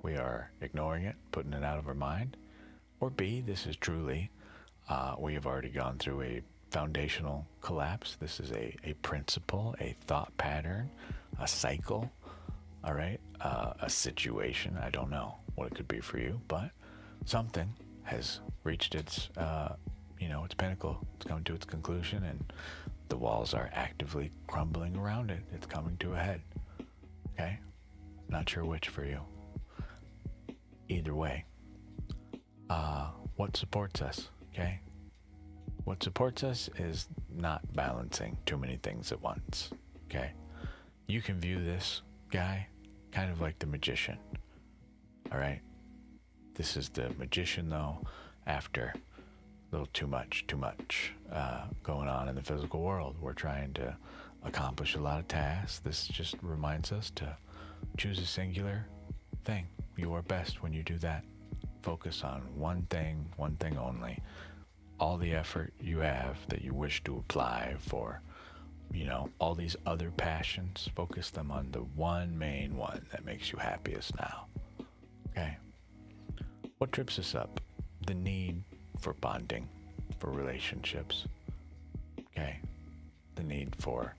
We are ignoring it, putting it out of our mind. Or B, this is truly, we have already gone through a foundational collapse. This is a principle, a thought pattern, a cycle, all right, a situation. I don't know what it could be for you, but something has reached its, its pinnacle. It's coming to its conclusion, and the walls are actively crumbling around it. It's coming to a head. Okay? Not sure which for you. Either way, what supports us, okay? What supports us is not balancing too many things at once, okay? You can view this guy kind of like the magician, all right? This is the magician, though, after a little too much going on in the physical world. We're trying to accomplish a lot of tasks. This just reminds us to choose a singular thing. You are best when you do that. Focus on one thing only. All the effort you have that you wish to apply for, all these other passions, focus them on the one main one that makes you happiest now. Okay? What trips us up? The need for bonding, for relationships. Okay? The need for,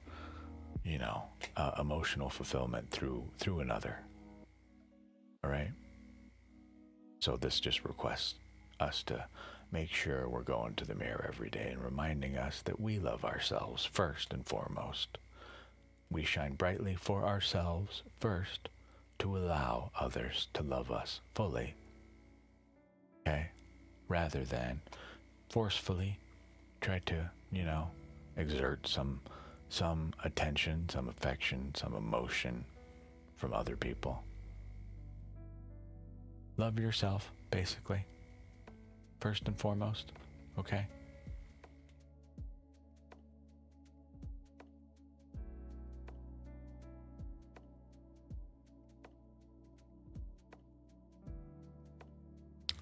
emotional fulfillment through another. All right? So this just requests us to make sure we're going to the mirror every day and reminding us that we love ourselves first and foremost. We shine brightly for ourselves first to allow others to love us fully. Okay? Rather than forcefully try to, exert some attention, some affection, some emotion from other people. Love yourself, basically. First and foremost, okay?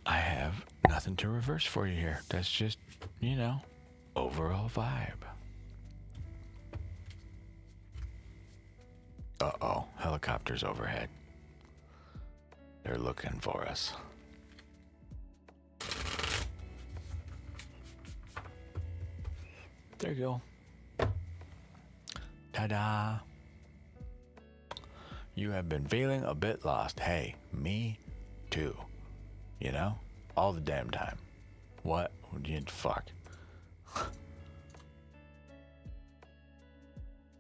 I have nothing to reverse for you here. That's just, overall vibe. Uh-oh, helicopters overhead. They're looking for us. There you go. Ta-da! You have been feeling a bit lost. Hey, me too. All the damn time. What? Fuck.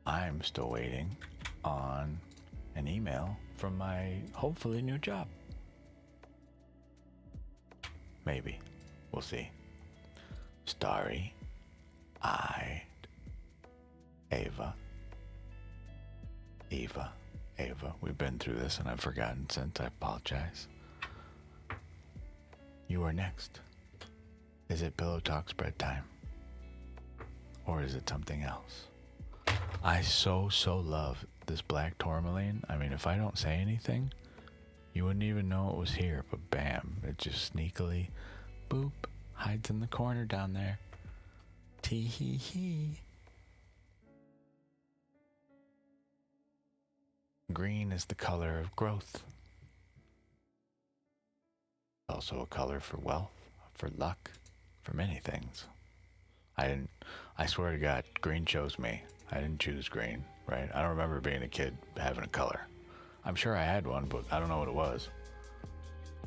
I'm still waiting on an email from my hopefully new job. Maybe. We'll see. Starry-eyed Ava. Ava. We've been through this and I've forgotten since. I apologize. You are next. Is it Pillow Talk spread time? Or is it something else? I so love this black tourmaline. I mean, if I don't say anything, you wouldn't even know it was here. But bam, it just sneakily, boop, hides in the corner down there. Tee-hee-hee. Green is the color of growth. Also a color for wealth, for luck, for many things. I swear to God, green chose me. I didn't choose green, right? I don't remember being a kid having a color. I'm sure I had one, but I don't know what it was.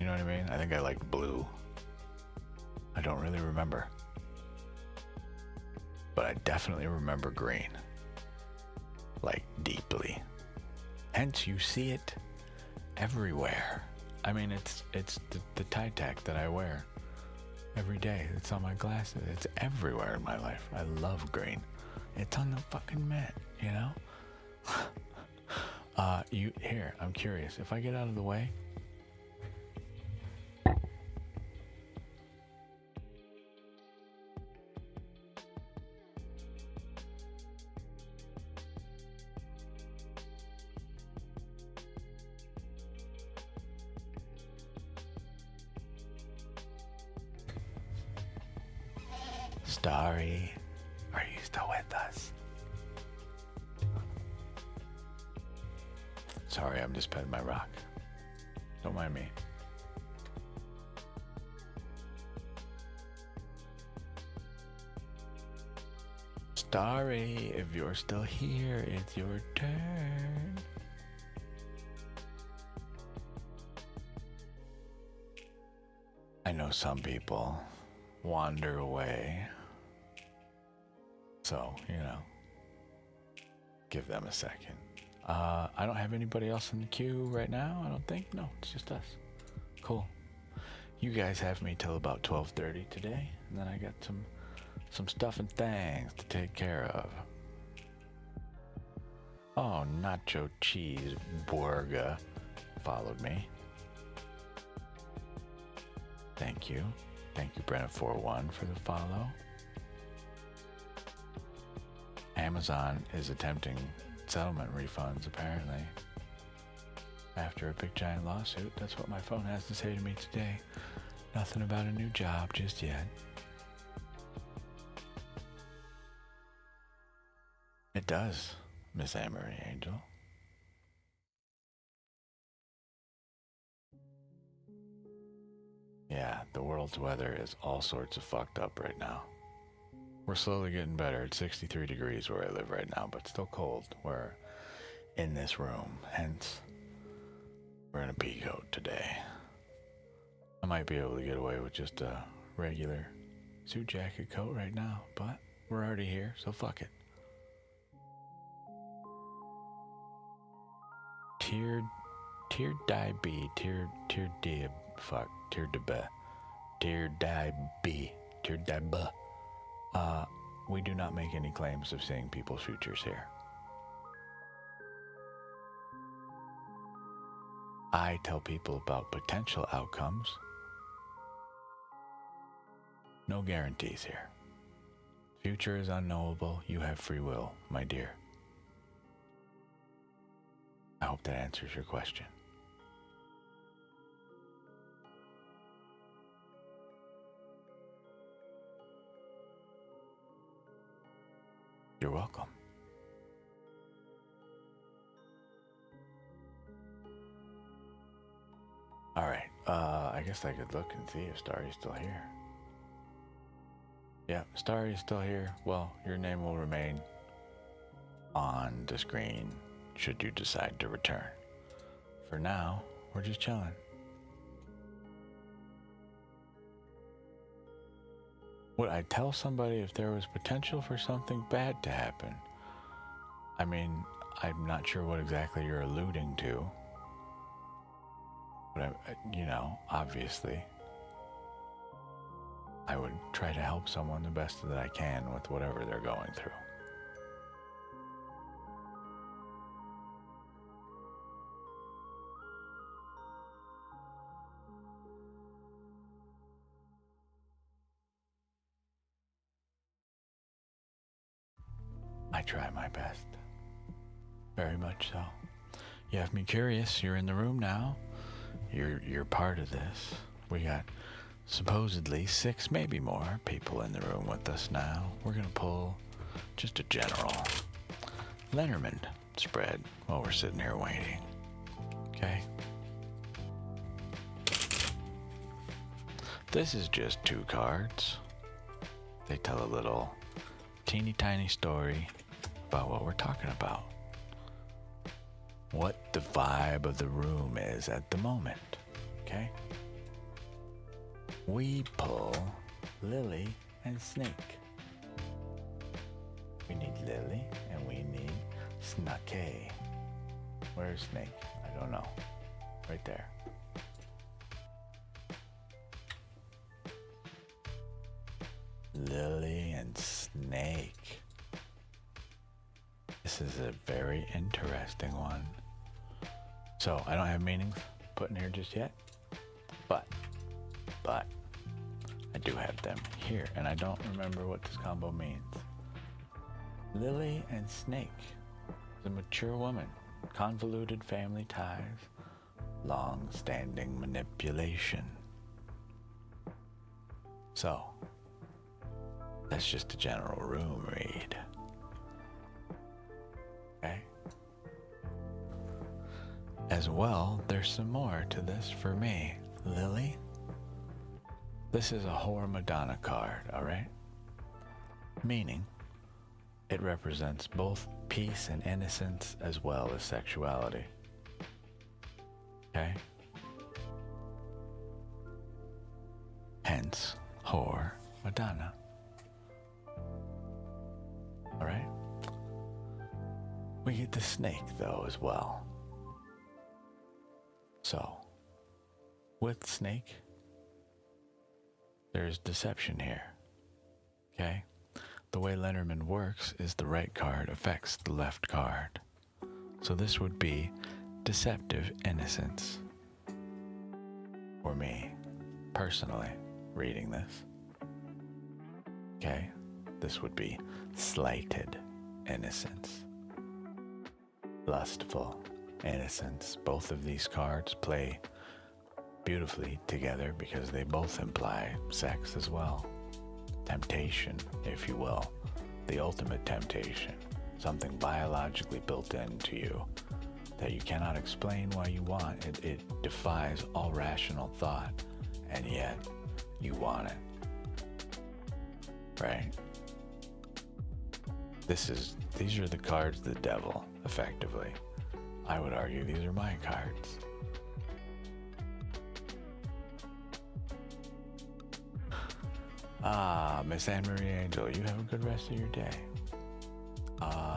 You know what I mean? I think I liked blue. I don't really remember. But I definitely remember green. Like, deeply. Hence, you see it everywhere. I mean, it's the tie tack that I wear every day. It's on my glasses. It's everywhere in my life. I love green. It's on the fucking mat, Here, I'm curious. If I get out of the way, Starry, are you still with us? Sorry, I'm just petting my rock. Don't mind me. Starry, if you're still here, it's your turn. I know some people wander away. So, give them a second. I don't have anybody else in the queue right now, I don't think. No, it's just us. Cool. You guys have me till about 12:30 today, and then I got some stuff and things to take care of. Oh, Nacho Cheese Borga followed me. Thank you. Thank you, Brenna41, for the follow. Amazon is attempting settlement refunds, apparently. After a big giant lawsuit, that's what my phone has to say to me today. Nothing about a new job just yet. It does, Miss Amory Angel. Yeah, the world's weather is all sorts of fucked up right now. We're slowly getting better. It's 63 degrees where I live right now, but still cold. We're in this room, hence we're in a pea coat today. I might be able to get away with just a regular suit jacket coat right now, but we're already here, so fuck it. Tier die B, tier D, fuck, tier de B, tier die B, tier die B. We do not make any claims of seeing people's futures here. I tell people about potential outcomes. No guarantees here. Future is unknowable. You have free will, my dear. I hope that answers your question. You're welcome. All right, I guess I could look and see if Starry's still here. Yeah, Starry's still here. Well, your name will remain on the screen should you decide to return. For now, we're just chilling. Would I tell somebody if there was potential for something bad to happen? I mean, I'm not sure what exactly you're alluding to. But, obviously, I would try to help someone the best that I can with whatever they're going through. I try my best. Very much so. You have me curious. You're in the room now. You're part of this. We got supposedly 6, maybe more people in the room with us now. We're gonna pull just a general Lenormand spread while we're sitting here waiting. Okay? This is just 2 cards. They tell a little teeny tiny story about what we're talking about. What the vibe of the room is at the moment. Okay? We pull Lily and Snake. We need Lily and we need Snake. Where's Snake? I don't know. Right there. Lily and Snake. This is a very interesting one. So I don't have meanings put in here just yet, but I do have them here, and I don't remember what this combo means. Lily and Snake, the mature woman, convoluted family ties, long-standing manipulation. So that's just a general room read. Okay? As well, there's some more to this for me. Lily, this is a whore Madonna card, alright? Meaning, it represents both peace and innocence as well as sexuality. Okay? Hence, whore Madonna. Alright? We get the snake, though, as well. So, with snake, there's deception here. Okay? The way Lenormand works is the right card affects the left card. So this would be deceptive innocence. For me, personally, reading this. Okay? This would be slighted innocence. Lustful innocence. Both of these cards play beautifully together because they both imply sex as well. Temptation, if you will. The ultimate temptation. Something biologically built into you that you cannot explain why you want. It defies all rational thought, and yet you want it. Right? These are the cards of the devil, effectively. I would argue these are my cards. Miss Anne Marie Angel, you have a good rest of your day.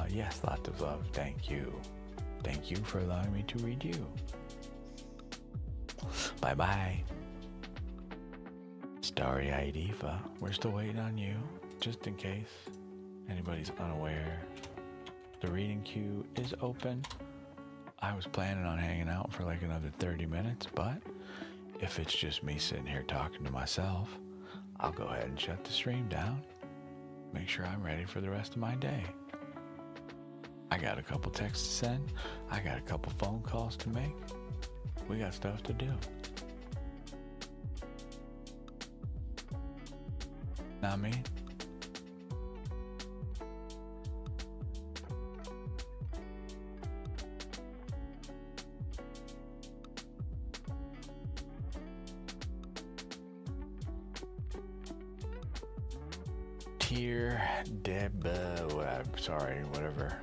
Yes, lots of love. Thank you. Thank you for allowing me to read you. Bye-bye. Starry-eyed Eva, we're still waiting on you, just in case anybody's unaware. The reading queue is open. I was planning on hanging out for like another 30 minutes, but if it's just me sitting here talking to myself, I'll go ahead and shut the stream down. Make sure I'm ready for the rest of my day. I got a couple texts to send. I got a couple phone calls to make. We got stuff to do. Not me. Tier Deb, sorry, whatever.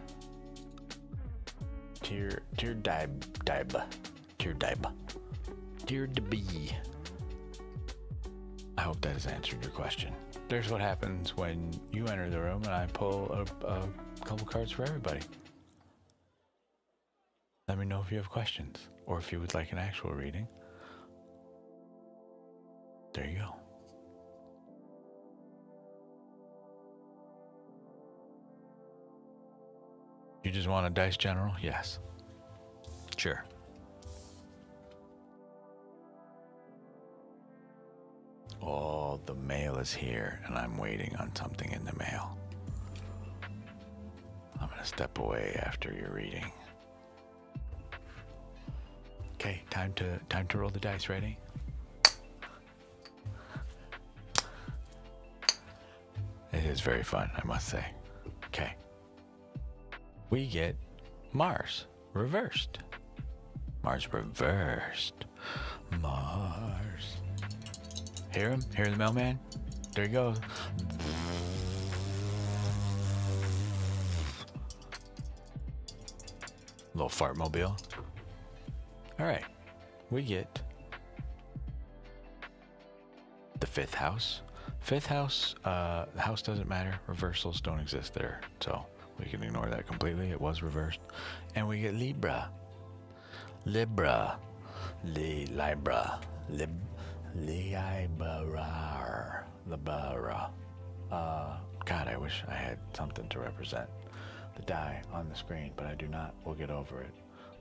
Tier Debbie. I hope that has answered your question. There's what happens when you enter the room and I pull a couple cards for everybody. Let me know if you have questions or if you would like an actual reading. There you go. You just want a dice general? Yes. Sure. Oh, the mail is here, and I'm waiting on something in the mail. I'm gonna step away after your reading. Okay, time to roll the dice. Ready? It is very fun, I must say. Okay. We get Mars reversed. Mars reversed. Mars. Hear him? Hear the mailman? There he goes. Little fart mobile. All right. We get the fifth house. Fifth house, the house doesn't matter. Reversals don't exist there. So we can ignore that completely. It was reversed. And we get Libra. Libra. Libra. Libra. God, I wish I had something to represent the die on the screen, but I do not. We'll get over it.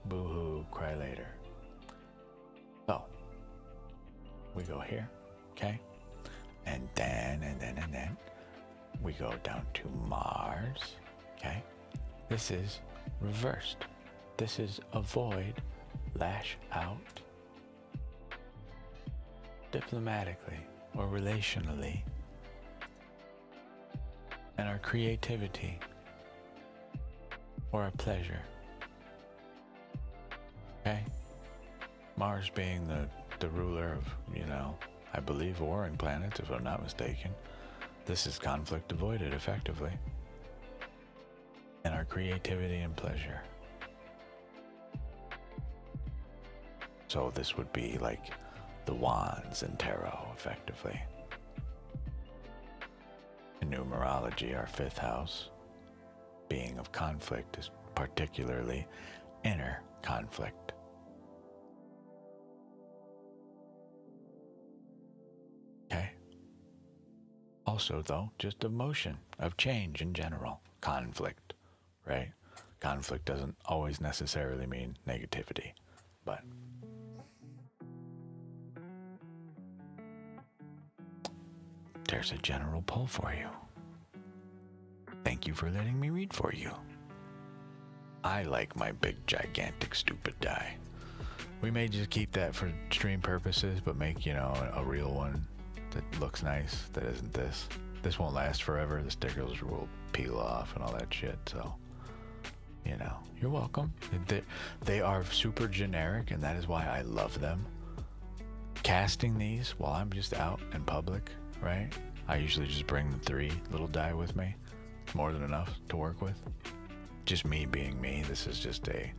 Boo-hoo, cry later. So, we go here, okay? And then we go down to Mars, okay? This is reversed. This is avoid, lash out, diplomatically or relationally, and our creativity or our pleasure. Okay? Mars being the ruler of, I believe warring planets, if I'm not mistaken. This is conflict avoided effectively. And our creativity and pleasure. So this would be like the wands in tarot, effectively. In numerology, our fifth house, being of conflict, is particularly inner conflict. Okay? Also, though, just emotion of change in general. Conflict, right? Conflict doesn't always necessarily mean negativity, but there's a general pull for you. Thank you for letting me read for you. I like my big, gigantic, stupid die. We may just keep that for stream purposes, but make, a real one that looks nice, that isn't this. This won't last forever. The stickers will peel off and all that shit, so, you're welcome. They are super generic, and that is why I love them. Casting these while I'm just out in public, right? I usually just bring the 3 little die with me. It's more than enough to work with. Just me being me. This is just a,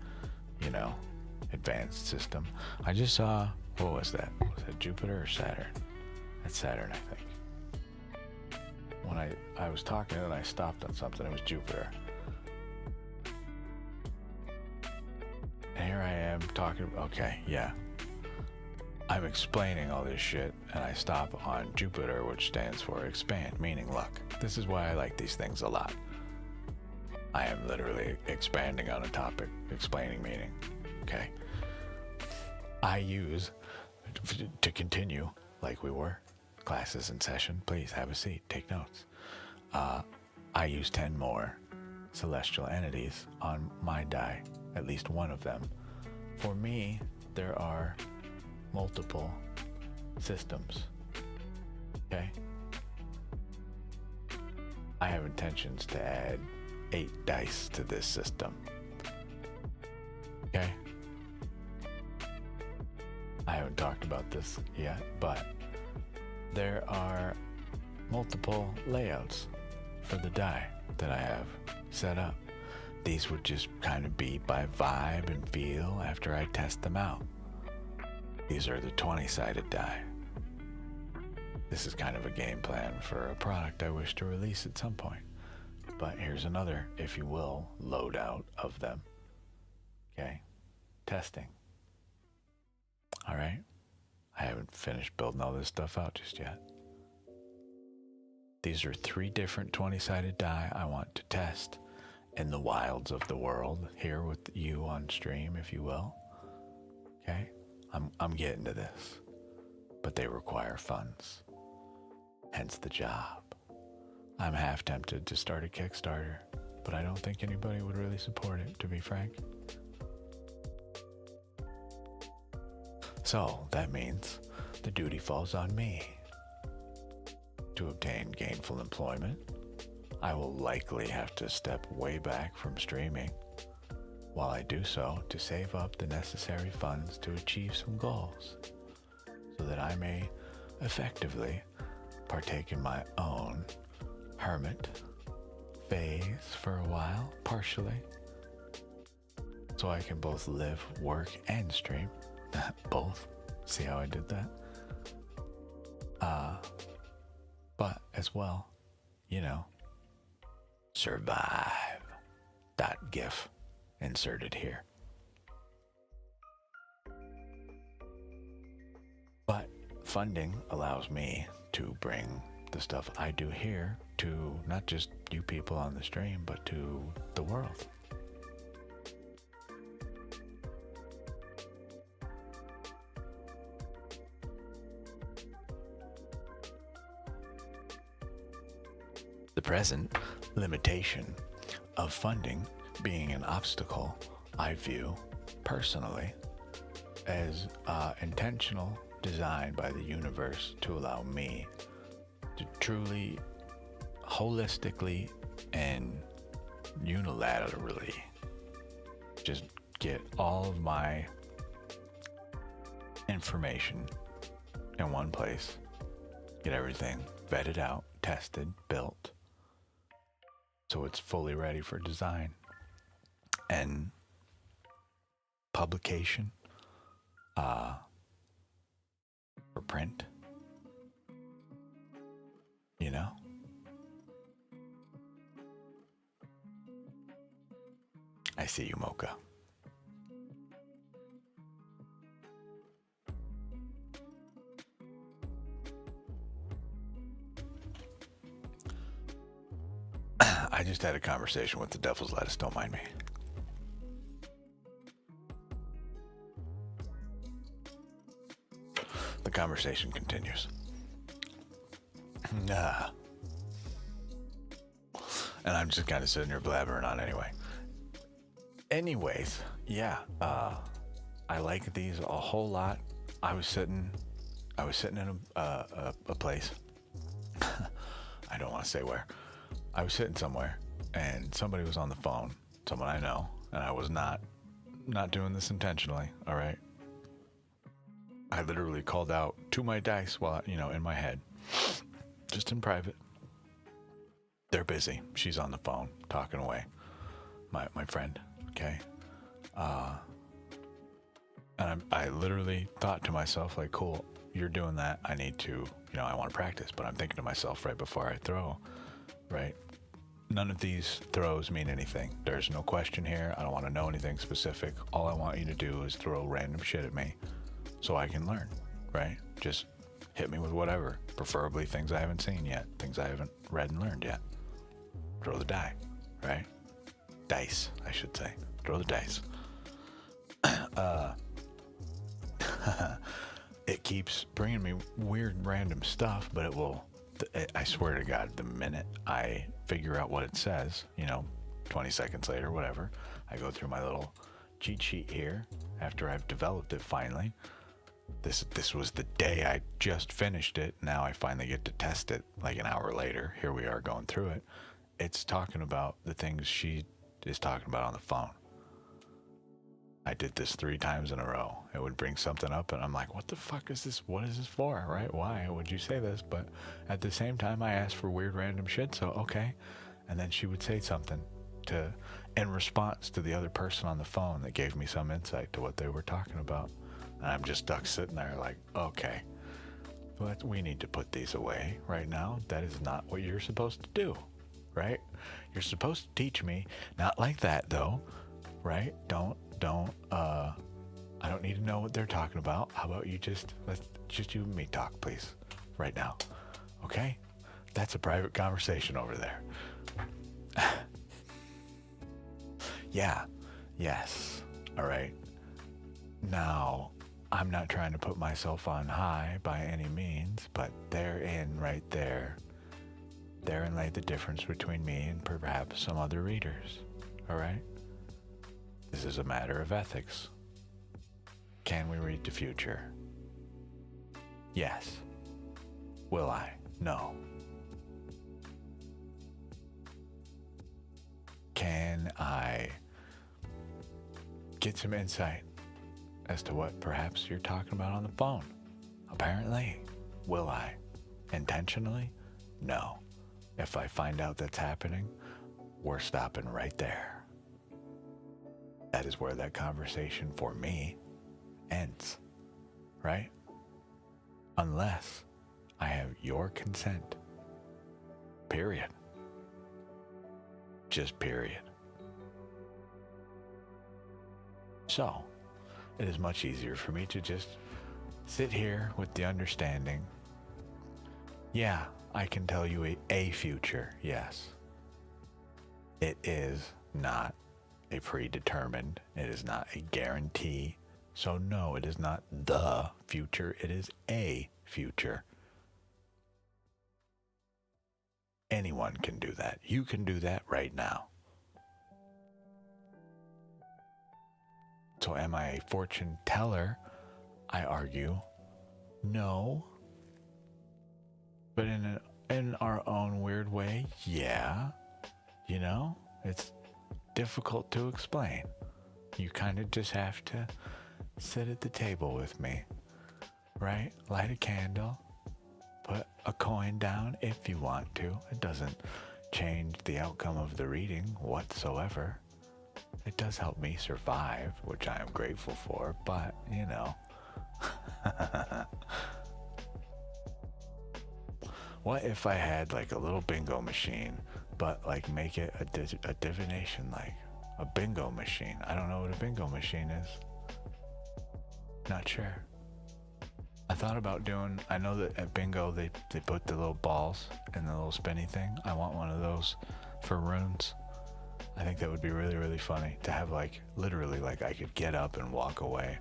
advanced system. I just saw, what was that? Was that Jupiter or Saturn? That's Saturn, I think. when I was talking and I stopped on something. It was Jupiter. And here I am talking, okay, yeah. I'm explaining all this shit and I stop on Jupiter, which stands for expand, meaning look, this is why I like these things a lot. I am literally expanding on a topic, explaining meaning, okay? I use, to continue like we were, classes in session, please have a seat, take notes. I use 10 more celestial entities on my die, at least one of them. For me, there are multiple systems, okay? I have intentions to add 8 dice to this system, okay? I haven't talked about this yet, but there are multiple layouts for the die that I have set up. These would just kind of be by vibe and feel after I test them out. These are the 20-sided die. This is kind of a game plan for a product I wish to release at some point. But here's another, if you will, loadout of them. Okay? Testing. All right? I haven't finished building all this stuff out just yet. These are 3 different 20-sided die I want to test in the wilds of the world, here with you on stream, if you will. Okay? I'm getting to this, but they require funds. Hence the job. I'm half tempted to start a Kickstarter, but I don't think anybody would really support it, to be frank. So that means the duty falls on me. To obtain gainful employment, I will likely have to step way back from streaming. While I do so, to save up the necessary funds to achieve some goals, so that I may effectively partake in my own hermit phase for a while, partially, so I can both live, work, and stream. Both. See how I did that? But as well, you know, survive. .gif inserted here. But funding allows me to bring the stuff I do here to not just you people on the stream, but to the world. The present limitation of funding being an obstacle, I view personally as intentional design by the universe to allow me to truly, holistically, and unilaterally just get all of my information in one place, get everything vetted out, tested, built, so it's fully ready for design and publication, for print, you know? I see you, Mocha. I just had a conversation with the Devil's Lettuce, don't mind me. The conversation continues. And I'm just kind of sitting here blabbering on anyway. Anyways, yeah, I like these a whole lot. I was sitting in a place. I don't want to say where. I was sitting somewhere, and somebody was on the phone, someone I know, and I was not doing this intentionally, all right? I literally called out to my dice while, in my head, just in private. They're busy. She's on the phone, talking away. My friend, okay? And I literally thought to myself, like, cool, you're doing that. I need to, I want to practice. But I'm thinking to myself right before I throw, right? None of these throws mean anything. There's no question here. I don't want to know anything specific. All I want you to do is throw random shit at me so I can learn, right? Just hit me with whatever, preferably things I haven't seen yet, things I haven't read and learned yet. Throw the die, right? Dice, I should say. Throw the dice. It keeps bringing me weird random stuff, but it will, I swear to God, the minute I figure out what it says, 20 seconds later, whatever, I go through my little cheat sheet here after I've developed it finally. This was the day I just finished it. Now I finally get to test it like an hour later. Here we are going through it. It's talking about the things she is talking about on the phone. I did this 3 times in a row. It would bring something up and I'm like, what the fuck is this? What is this for, right? Why would you say this? But at the same time, I asked for weird random shit, so okay. And then she would say something in response to the other person on the phone that gave me some insight to what they were talking about. And I'm just stuck sitting there like, okay, but we need to put these away right now. That is not what you're supposed to do, right? You're supposed to teach me, not like that though, right? I don't need to know what they're talking about. How about let's just you and me talk, please, right now. Okay? That's a private conversation over there. Yeah. Yes. All right. Now, I'm not trying to put myself on high by any means, but therein lay the difference between me and perhaps some other readers. All right? This is a matter of ethics. Can we read the future? Yes. Will I? No. Can I get some insight as to what perhaps you're talking about on the phone? Apparently. Will I? Intentionally? No. If I find out that's happening, we're stopping right there. That is where that conversation for me ends, right? Unless I have your consent. Period. Just period. So, it is much easier for me to just sit here with the understanding, yeah, I can tell you a future, yes. It is not a predetermined, it is not a guarantee. So no, it is not the future, it is a future. Anyone can do that. You can do that right now. So am I a fortune teller? I argue, no. But in our own weird way, yeah. It's difficult to explain. You kind of just have to sit at the table with me, right? Light a candle, put a coin down if you want to. It doesn't change the outcome of the reading whatsoever. It does help me survive, which I am grateful for, but, What if I had like a little bingo machine, but like make it a divination, like a bingo machine? I don't know what a bingo machine is. Not sure. I thought about I know that at bingo they put the little balls in the little spinny thing. I want one of those for runes. I think that would be really, really funny to have like, literally like I could get up and walk away,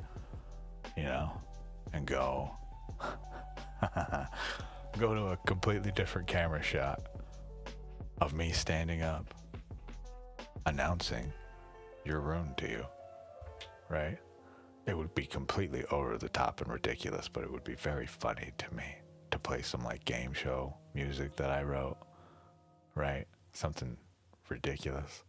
and go to a completely different camera shot of me standing up, announcing your rune to you, right? It would be completely over the top and ridiculous, but it would be very funny to me to play some like game show music that I wrote, right? Something ridiculous.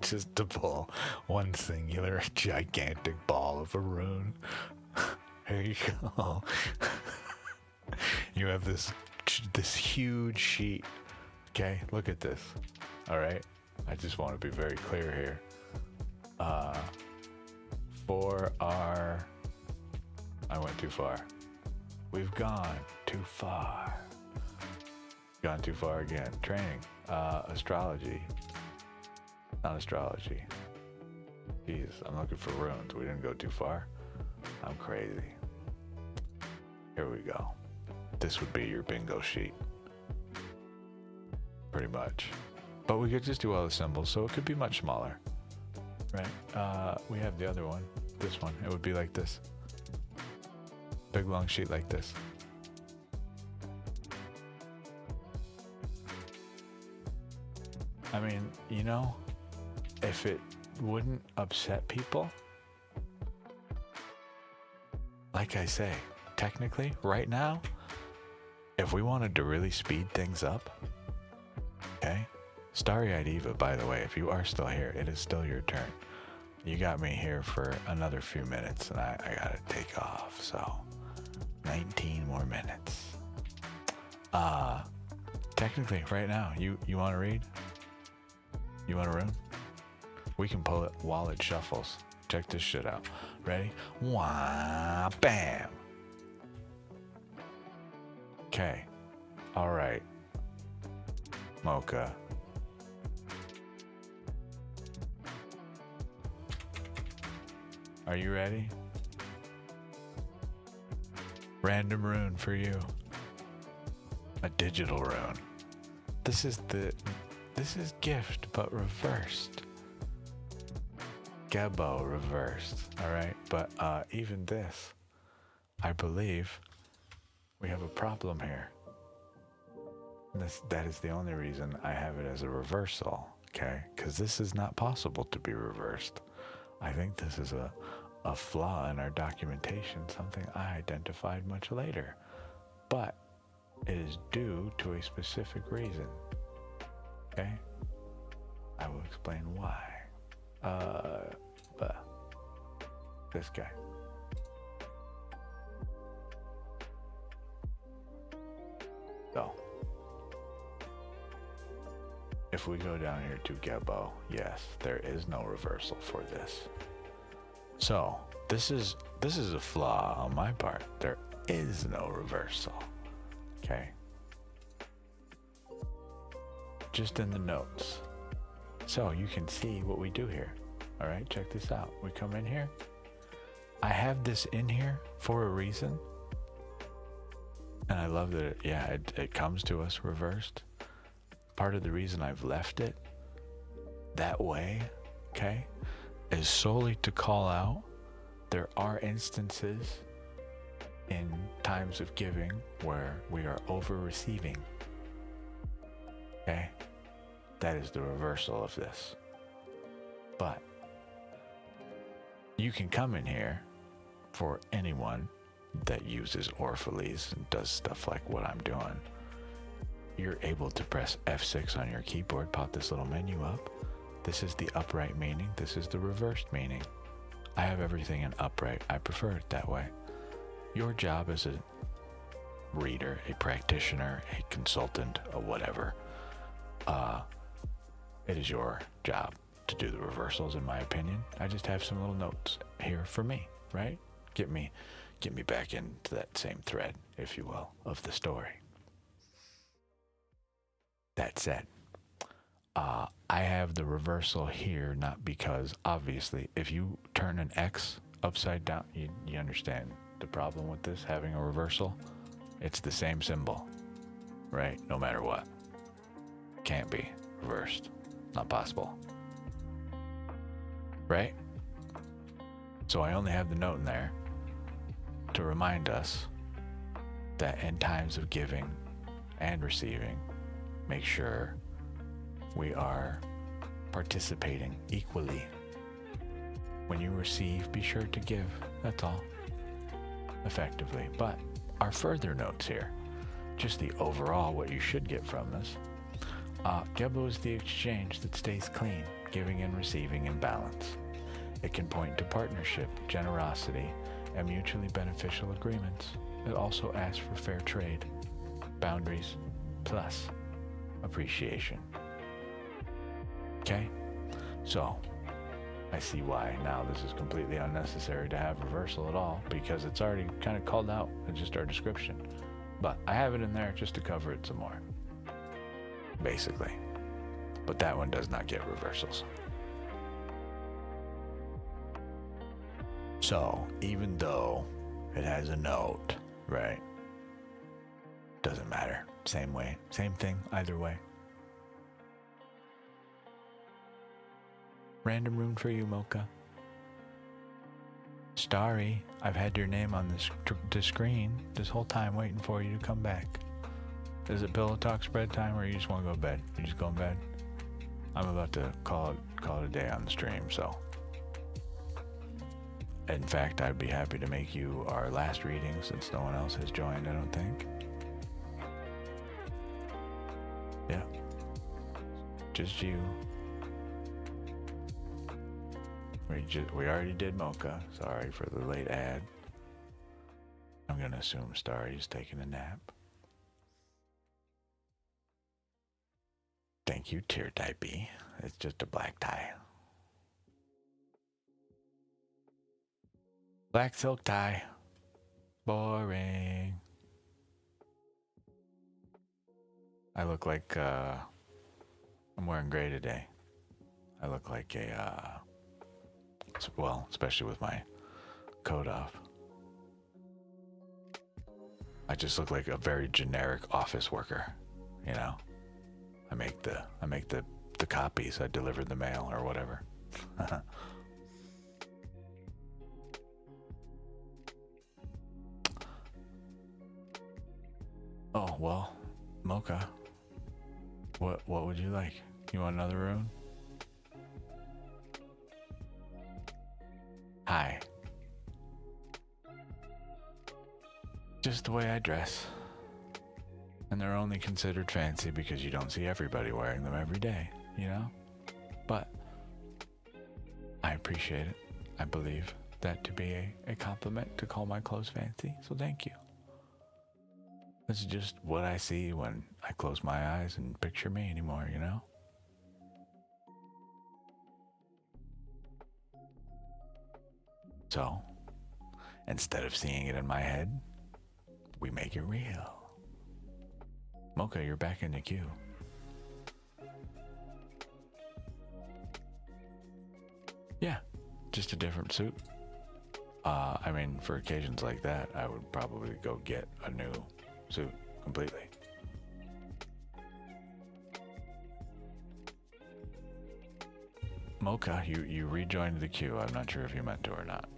Just to pull one singular gigantic ball of a rune. There you go. You have this huge sheet. Okay, look at this. All right, I just want to be very clear here. too far. We've gone too far. Gone too far again. Training. Astrology. Not astrology. Jeez, I'm looking for runes. We didn't go too far. I'm crazy. Here we go. This would be your bingo sheet. Pretty much. But we could just do all the symbols, so it could be much smaller. Right? We have the other one. This one. It would be like this. Big long sheet like this. I mean, you know, if it wouldn't upset people, like I say, technically, right now, if we wanted to really speed things up, okay? Starry-eyed Eva, by the way, if you are still here, it is still your turn. You got me here for another few minutes, and I gotta take off, so 19 more minutes. Technically, right now, you want to read? You want a rune? We can pull it while it shuffles. Check this shit out. Ready? Wah, bam. Okay. All right. Mocha. Are you ready? Random rune for you. A digital rune. This is gift, but reversed. Gebo reversed. Alright, but even this, I believe we have a problem here. That is the only reason I have it as a reversal, okay? Because this is not possible to be reversed. I think this is a flaw in our documentation, something I identified much later. But it is due to a specific reason. Okay? I will explain why. But this guy. So, if we go down here to Gebo, yes, there is no reversal for this. So, this is a flaw on my part. There is no reversal. Okay? Just in the notes. So you can see what we do here. All right, check this out. We come in here. I have this in here for a reason. And I love that it comes to us reversed. Part of the reason I've left it that way, okay, is solely to call out there are instances in times of giving where we are over receiving. Okay? That is the reversal of this. But you can come in here for anyone that uses Orphalese and does stuff like what I'm doing. You're able to press F6 on your keyboard, pop this little menu up. This is the upright meaning. This is the reversed meaning. I have everything in upright. I prefer it that way. Your job as a reader, a practitioner, a consultant, or whatever, it is your job to do the reversals, in my opinion. I just have some little notes here for me, right? Get me back into that same thread, if you will, of the story. That said, I have the reversal here, not because, obviously, if you turn an X upside down, you understand the problem with this, having a reversal. It's the same symbol, right? No matter what. Can't be reversed. Not possible. Right? So I only have the note in there to remind us that in times of giving and receiving, make sure we are participating equally. When you receive, be sure to give. That's all. Effectively. But our further notes here, just the overall, what you should get from this. Gebo is the exchange that stays clean, giving and receiving in balance. It can point to partnership, generosity, and mutually beneficial agreements. It also asks for fair trade, boundaries, plus appreciation. Okay? So, I see why now this is completely unnecessary to have reversal at all, because it's already kind of called out in just our description. But I have it in there just to cover it some more, basically. But that one does not get reversals. So even though it has a note, right? Doesn't matter. Same way, same thing, either way. Random rune for you, Mocha. Starry, I've had your name on the screen this whole time waiting for you to come back. Is it pillow talk spread time, or you just want to go to bed? You just go in bed? I'm about to call it a day on the stream, so. In fact, I'd be happy to make you our last reading since no one else has joined, I don't think. Yeah. Just you. We already did Mocha. Sorry for the late ad. I'm gonna assume Starry's taking a nap. Thank you, Tear Type B. It's just a black tie. Black silk tie. Boring. I look like I'm wearing gray today. I look like a well, especially with my coat off. I just look like a very generic office worker, you know. I make the copies. I deliver the mail or whatever. Oh well, Mocha. What would you like? You want another rune? Hi. Just the way I dress. And they're only considered fancy because you don't see everybody wearing them every day, you know? But I appreciate it. I believe that to be a compliment to call my clothes fancy, so thank you. This is just what I see when I close my eyes and picture me anymore, you know? So, instead of seeing it in my head, we make it real. Mocha, you're back in the queue. Yeah, just a different suit. I mean, for occasions like that, I would probably go get a new suit completely. Mocha, you rejoined the queue. I'm not sure if you meant to or not.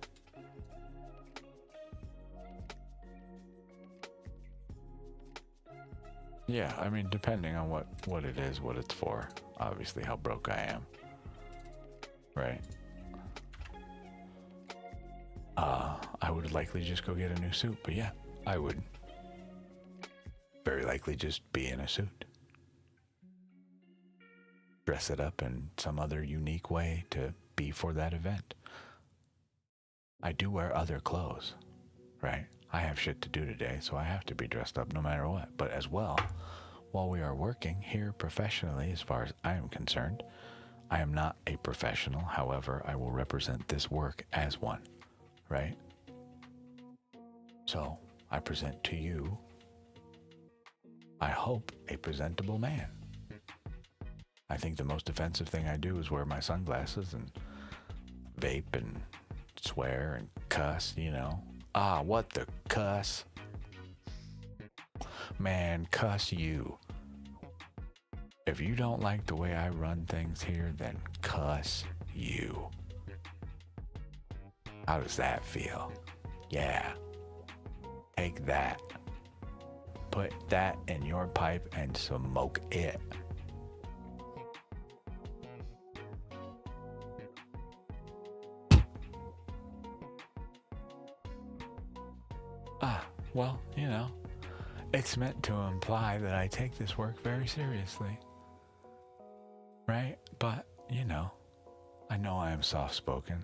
Yeah, I mean, depending on what it is, what it's for. Obviously, how broke I am. Right? I would likely just go get a new suit, but yeah, I would very likely just be in a suit. Dress it up in some other unique way to be for that event. I do wear other clothes, right? I have shit to do today, so I have to be dressed up no matter what. But as well, while we are working here professionally, as far as I am concerned, I am not a professional. However, I will represent this work as one, right? So I present to you, I hope, a presentable man. I think the most offensive thing I do is wear my sunglasses and vape and swear and cuss, you know. Ah, what the cuss? Man, cuss you. If you don't like the way I run things here, then cuss you. How does that feel? Yeah. Take that. Put that in your pipe and smoke it. Well, you know, it's meant to imply that I take this work very seriously. Right? But, you know I am soft-spoken.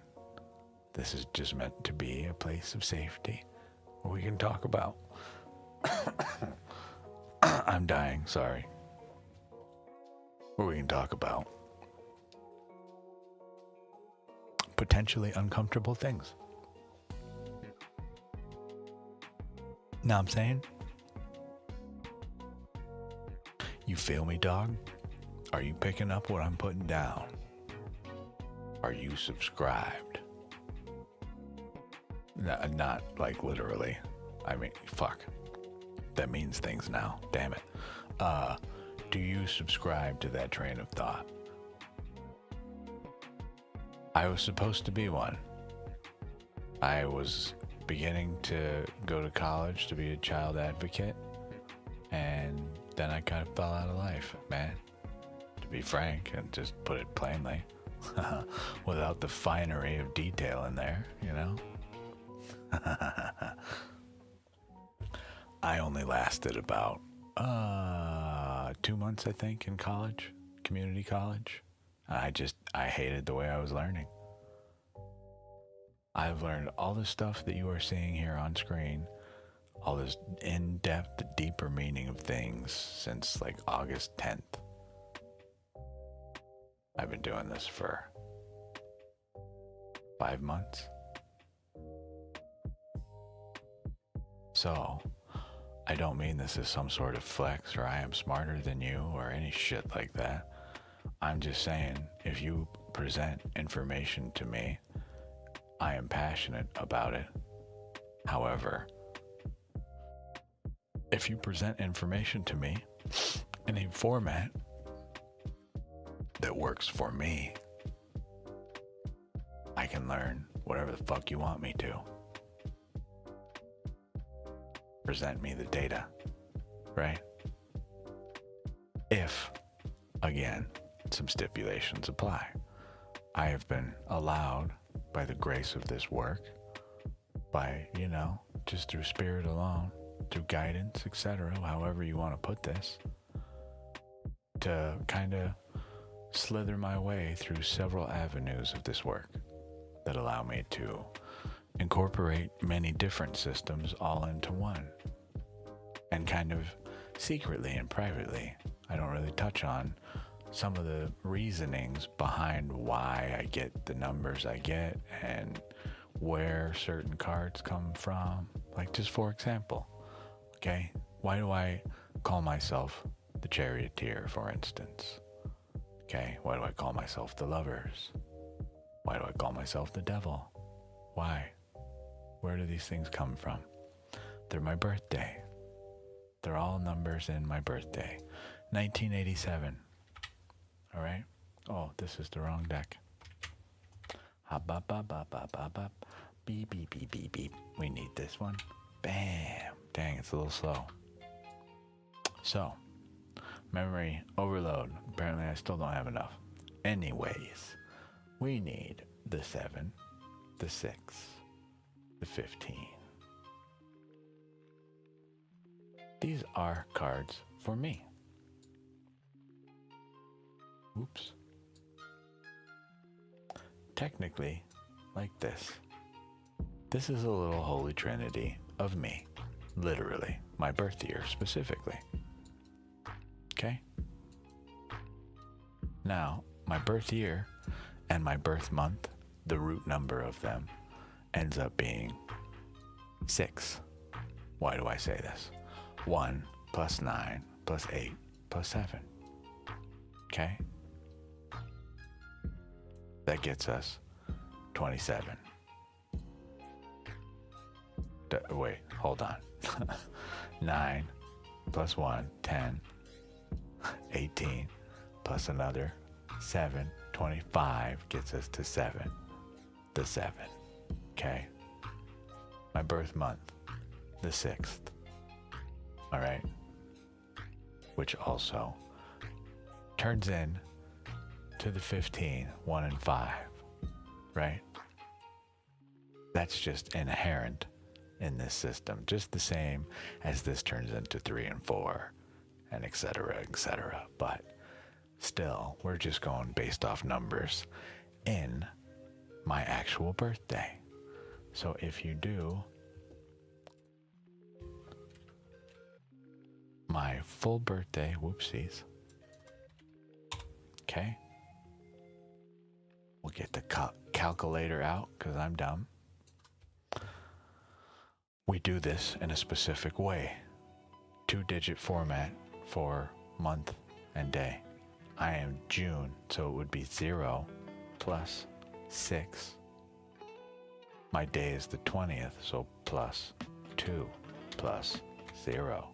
This is just meant to be a place of safety where we can talk about... I'm dying, sorry. Where we can talk about potentially uncomfortable things. Know what I'm saying? You feel me, dog? Are you picking up what I'm putting down? Are you subscribed? Not like literally. I mean, fuck. That means things now. Damn it. Do you subscribe to that train of thought? I was supposed to be one. I was beginning to go to college to be a child advocate, and then I kind of fell out of life, man. To be frank and just put it plainly, without the finery of detail in there, you know? I only lasted about 2 months, I think, in college, community college. I hated the way I was learning. I've learned all the stuff that you are seeing here on screen, all this in-depth, deeper meaning of things since like August 10th. I've been doing this for 5 months. So, I don't mean this as some sort of flex or I am smarter than you or any shit like that. I'm just saying, if you present information to me, I am passionate about it. However, if you present information to me in a format that works for me, I can learn whatever the fuck you want me to. Present me the data, right? If, again, some stipulations apply. I have been allowed, by the grace of this work, by, just through spirit alone, through guidance, etc., however you want to put this, to kind of slither my way through several avenues of this work that allow me to incorporate many different systems all into one. And kind of secretly and privately, I don't really touch on some of the reasonings behind why I get the numbers I get and where certain cards come from. Like, just for example, okay, why do I call myself the Charioteer, for instance? Okay, why do I call myself the Lovers? Why do I call myself the Devil? Why? Where do these things come from? They're my birthday. They're all numbers in my birthday. 1987. All right? Oh, this is the wrong deck. Hop, bop, bop, bop, bop, bop, bop. Beep, beep, beep, beep, beep. We need this one. Bam. Dang, it's a little slow. So, memory overload. Apparently I still don't have enough. Anyways, we need the 7, the 6, the 15. These are cards for me. Oops. Technically, like this. This is a little holy trinity of me. Literally, my birth year specifically. Okay? Now, my birth year and my birth month, the root number of them, ends up being 6. Why do I say this? 1 plus 9 plus 8 plus 7. Okay? That gets us 27. Wait, hold on. 9 plus 1, 10. 18 plus another 7, 25 gets us to 7. The 7. Okay? My birth month, the 6th. All right? Which also turns in to the 15, 1 and 5. Right? That's just inherent in this system, just the same as this turns into 3 and 4, and etc., etc. But still, we're just going based off numbers in my actual birthday. So if you do my full birthday, whoopsies, okay, we'll get the calculator out because I'm dumb. We do this in a specific way. 2-digit format for month and day. I am June, so it would be 0 plus 6. My day is the 20th, so plus 2 plus 0.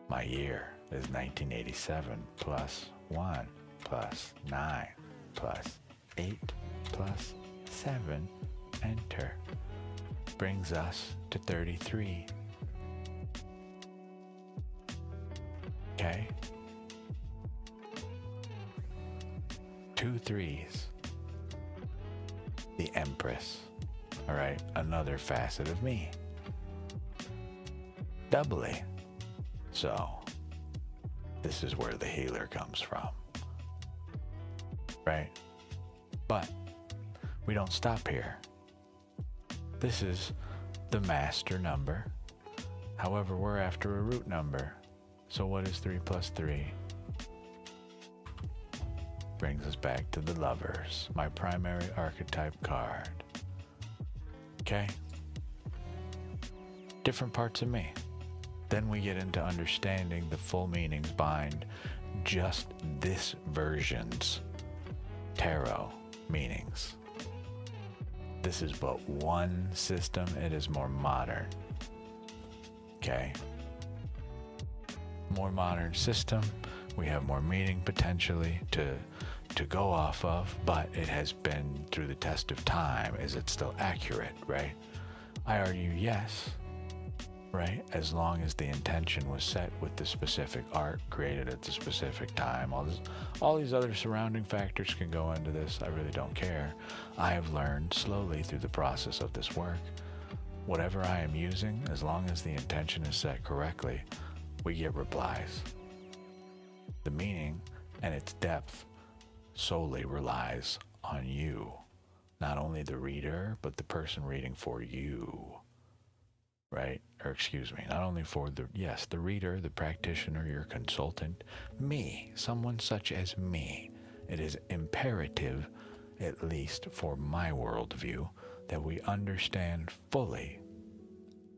My year is 1987 plus 1 plus 9 plus 8 plus 7. Enter. Brings us to 33. Okay? 2 3s. The Empress. All right, another facet of me. Doubly. So, this is where the healer comes from. Right? But we don't stop here. This is the master number. However, we're after a root number. So what is 3 plus 3? Brings us back to the Lovers, my primary archetype card. Okay? Different parts of me. Then we get into understanding the full meanings behind just this version's tarot meanings. This is but one system. It is more modern. Okay? More modern system. We have more meaning potentially to go off of, but it has been through the test of time. Is it still accurate, right? I argue yes, right? As long as the intention was set with the specific art created at the specific time. All these other surrounding factors can go into this. I really don't care. I have learned slowly through the process of this work, whatever I am using, as long as the intention is set correctly, we get replies. The meaning and its depth solely relies on you, not only the reader, but the person reading for you, right? Or excuse me, not only for the reader, the practitioner, your consultant, me, someone such as me. It is imperative, at least for my worldview, that we understand fully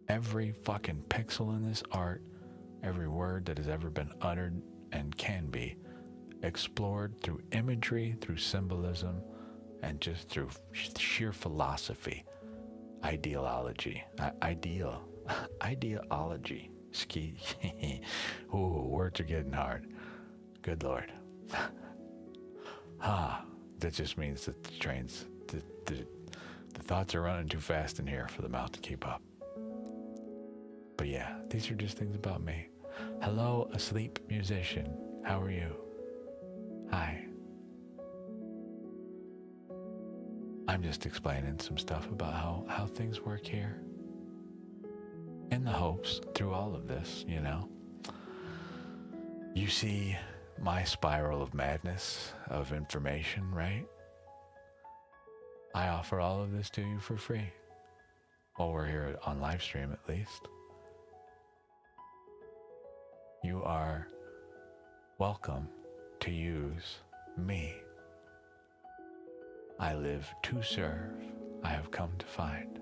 every fucking pixel in this art, every word that has ever been uttered and can be explored through imagery, through symbolism, and just through sheer philosophy, ideology. Ski. Ooh, words are getting hard. Good Lord. That just means that the thoughts are running too fast in here for the mouth to keep up. But yeah, these are just things about me. Hello, asleep musician. How are you? Hi. I'm just explaining some stuff about how things work here. In the hopes, through all of this, you see my spiral of madness, of information, right? I offer all of this to you for free. While we're here on live stream, at least. You are welcome to use me. I live to serve. I have come to find.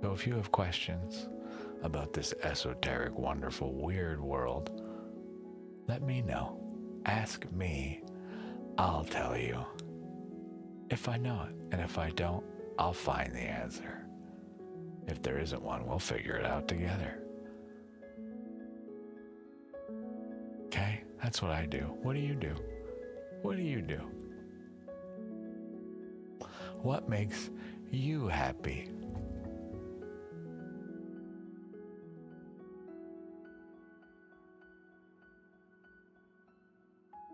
So if you have questions about this esoteric, wonderful, weird world, let me know. Ask me. I'll tell you. If I know it, and if I don't, I'll find the answer. If there isn't one, we'll figure it out together. Okay? That's what I do. What do you do? What do you do? What makes you happy?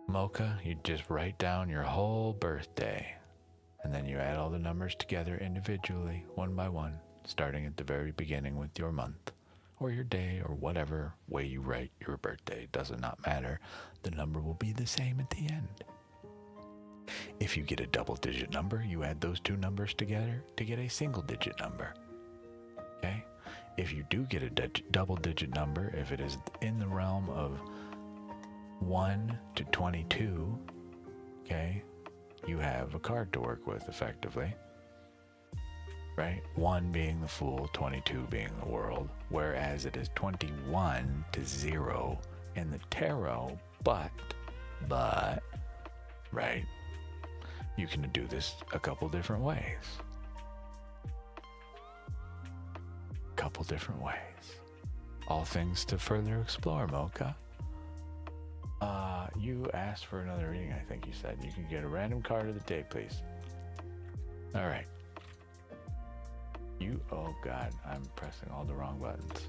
Mocha, you just write down your whole birthday, and then you add all the numbers together individually, one by one, starting at the very beginning with your month, or your day, or whatever way you write your birthday. It does not matter. The number will be the same at the end. If you get a double-digit number, you add those two numbers together to get a single-digit number. Okay? If you do get a double-digit number, if it is in the realm of 1 to 22, okay, you have a card to work with effectively. Right? 1 being the Fool, 22 being the World, whereas it is 21 to 0 in the tarot, but, right? You can do this a couple different ways. Couple different ways. All things to further explore, Mocha. You asked for another reading, I think you said. You can get a random card of the day, please. All right. Oh God, I'm pressing all the wrong buttons.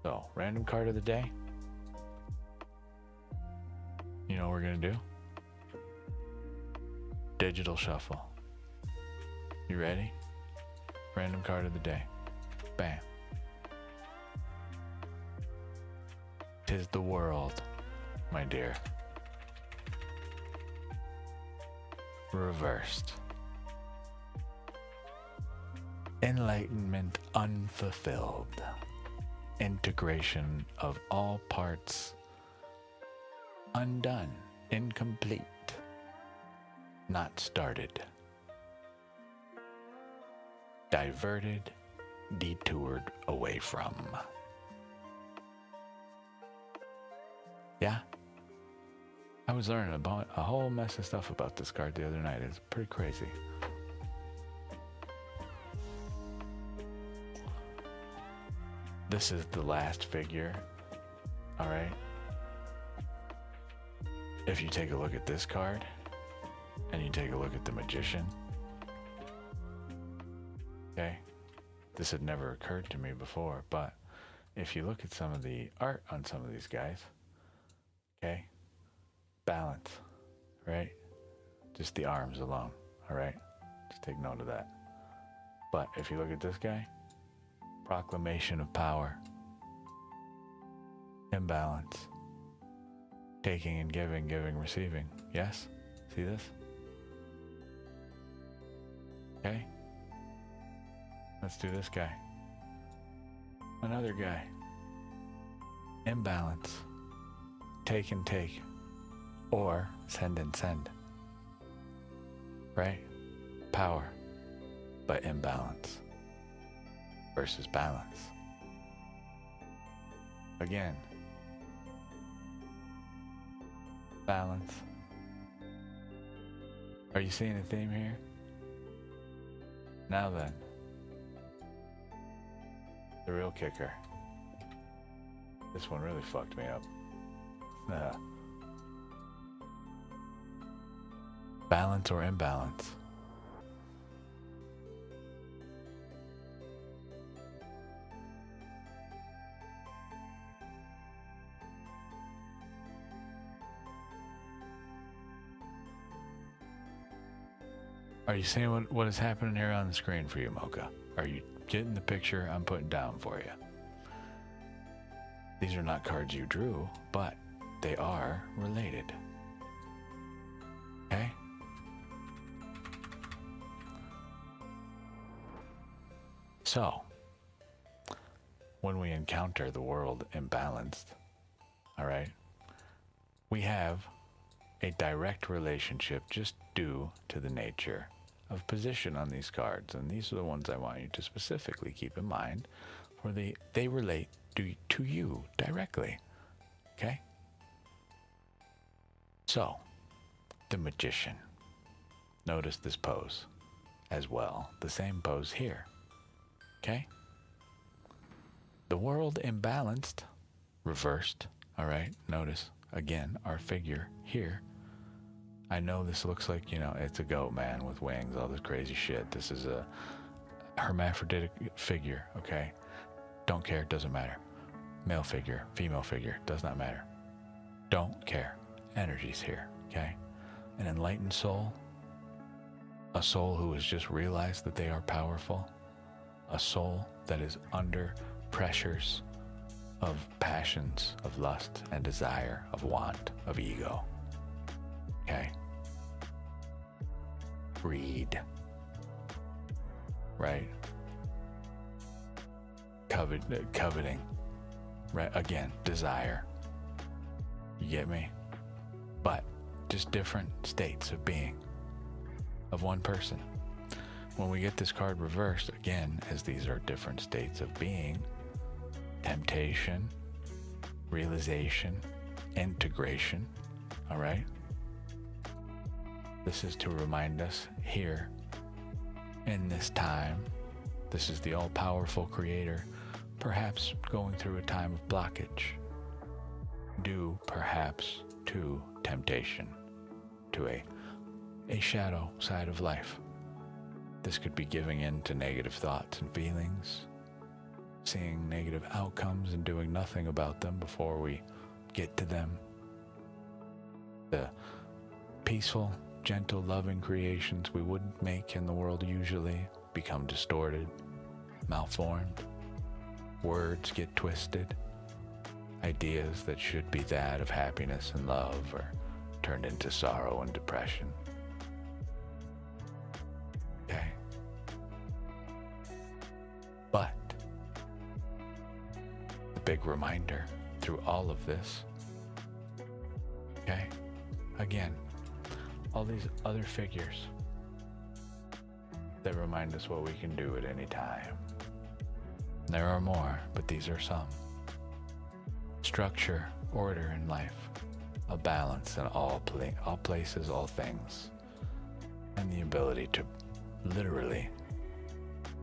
So, random card of the day. You know what we're gonna do? Digital shuffle. You ready? Random card of the day. Bam. 'Tis the World, my dear. Reversed. Enlightenment unfulfilled. Integration of all parts undone, incomplete, not started. Diverted, detoured away from. Yeah? I was learning about a whole mess of stuff about this card the other night. It's pretty crazy. This is the last figure, all right? If you take a look at this card, and you take a look at the Magician, okay? This had never occurred to me before, but if you look at some of the art on some of these guys, okay? Balance, right? Just the arms alone, all right? Just take note of that. But if you look at this guy, proclamation of power, imbalance, taking and giving, giving, receiving. Yes? See this? Okay? Let's do this guy. Another guy. Imbalance, take and take, or send and send. Right? Power, but imbalance versus balance. Again, balance. Are you seeing a theme here? Now then, the real kicker. This one really fucked me up. Balance or imbalance. Are you seeing what is happening here on the screen for you, Mocha? Are you getting the picture I'm putting down for you? These are not cards you drew, but they are related. Okay? So, when we encounter the world imbalanced, all right, we have a direct relationship just due to the nature of position on these cards. And these are the ones I want you to specifically keep in mind, for they relate to you directly. Okay? So, the Magician. Notice this pose as well. The same pose here. Okay? The world imbalanced, reversed. All right? Notice, again, our figure here. I know this looks like, it's a goat man with wings, all this crazy shit. This is a hermaphroditic figure, okay? Don't care, doesn't matter. Male figure, female figure, does not matter. Don't care. Energy's here, okay? An enlightened soul, a soul who has just realized that they are powerful, a soul that is under pressures of passions, of lust and desire, of want, of ego. Okay? Greed. Right? Coveting. Right? Again, desire. You get me? But just different states of being of one person. When we get this card reversed, again, as these are different states of being, temptation, realization, integration, all right? This is to remind us here in this time, this is the all-powerful creator, perhaps going through a time of blockage, due perhaps to temptation, to a shadow side of life. This could be giving in to negative thoughts and feelings, seeing negative outcomes and doing nothing about them before we get to them. The peaceful, gentle, loving creations we wouldn't make in the world usually become distorted, malformed. Words get twisted. Ideas that should be that of happiness and love are turned into sorrow and depression. Okay? But the big reminder through all of this, okay? Again, all these other figures that remind us what we can do at any time. There are more, but these are some. Structure, order in life, a balance in all places, all things, and the ability to literally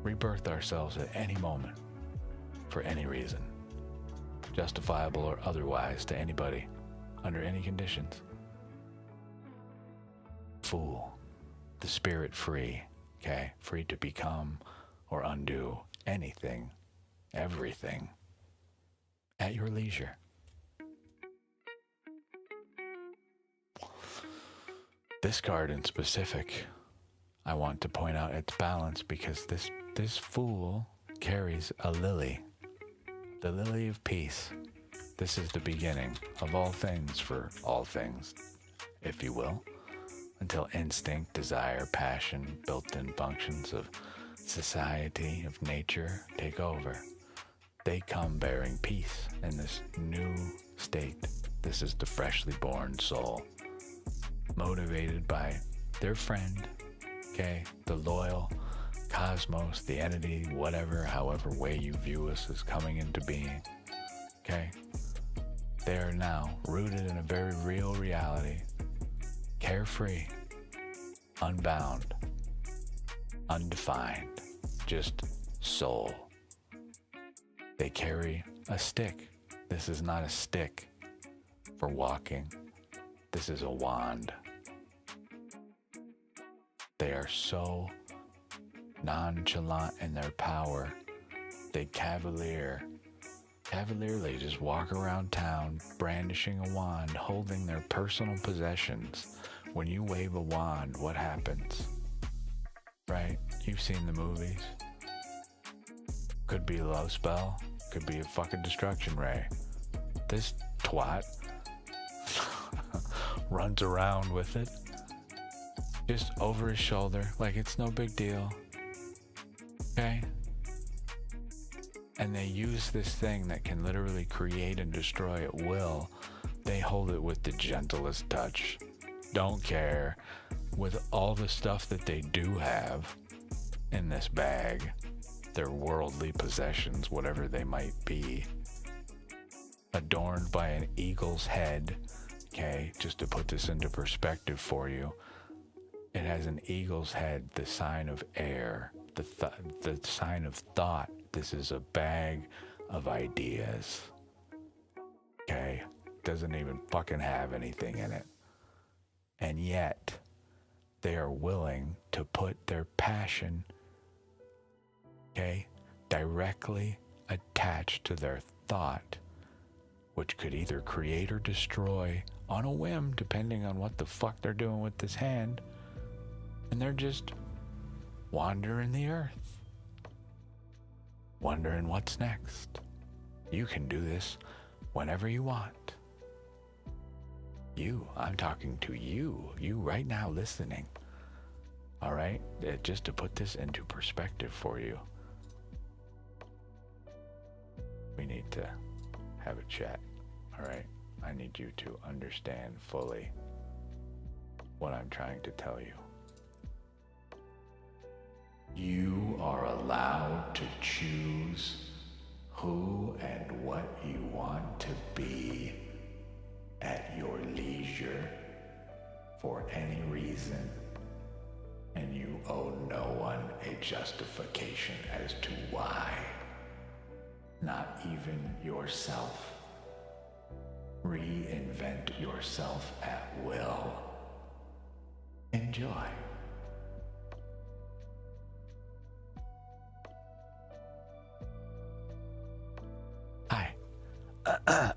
rebirth ourselves at any moment, for any reason, justifiable or otherwise to anybody, under any conditions. Fool, the spirit free, okay? Free to become or undo anything, everything, at your leisure. This card in specific, I want to point out its balance because this fool carries a lily, the lily of peace. This is the beginning of all things for all things, if you will, until instinct, desire, passion, built-in functions of society, of nature take over. They come bearing peace in this new state. This is the freshly born soul, motivated by their friend, okay, the loyal cosmos, the entity, whatever, however way you view us as coming into being, okay? They are now rooted in a very real reality, carefree, unbound, undefined, just soul. They carry a stick. This is not a stick for walking. This is a wand. They are so nonchalant in their power. They cavalierly just walk around town brandishing a wand, holding their personal possessions. When you wave a wand, what happens? Right? You've seen the movies. Could be a love spell. Could be a fucking destruction ray. This twat runs around with it, just over his shoulder, like it's no big deal. Okay? And they use this thing that can literally create and destroy at will. They hold it with the gentlest touch. Don't care. With all the stuff that they do have in this bag, their worldly possessions, whatever they might be, adorned by an eagle's head, okay, just to put this into perspective for you, it has an eagle's head, the sign of air, the sign of thought. This is a bag of ideas, okay, doesn't even fucking have anything in it, and yet they are willing to put their passion, okay, directly attached to their thought, which could either create or destroy on a whim, depending on what the fuck they're doing with this hand. And they're just wandering the earth, wondering what's next. You can do this whenever you want. You, I'm talking to you right now listening. All right? Just to put this into perspective for you. We need to have a chat, all right? I need you to understand fully what I'm trying to tell you. You are allowed to choose who and what you want to be at your leisure for any reason, and you owe no one a justification as to why, not even yourself. Reinvent yourself at will. Enjoy. Hi. I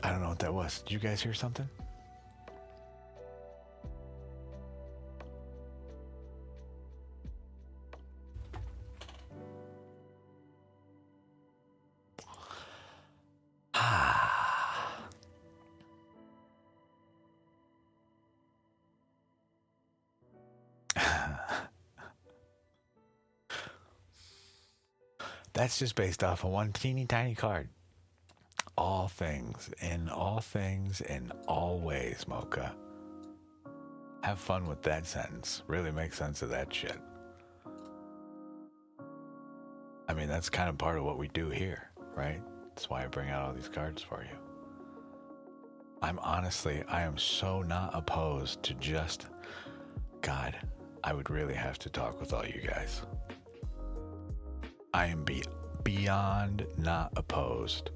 don't know what that was. Did you guys hear something? That's just based off of one teeny tiny card. All things, in all ways, Mocha. Have fun with that sentence. Really make sense of that shit. I mean, that's kind of part of what we do here, right? That's why I bring out all these cards for you. I am so not opposed to just, God, I would really have to talk with all you guys. I am beyond not opposed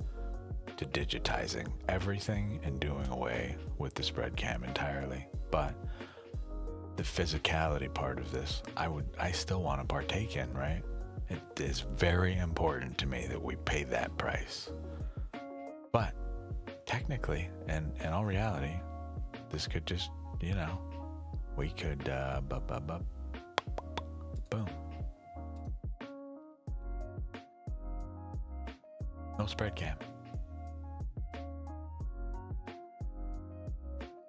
to digitizing everything and doing away with the spread cam entirely. But the physicality part of this, I still want to partake in, right? It is very important to me that we pay that price. But technically, and in all reality, this could just, we could, boom. No spread cam.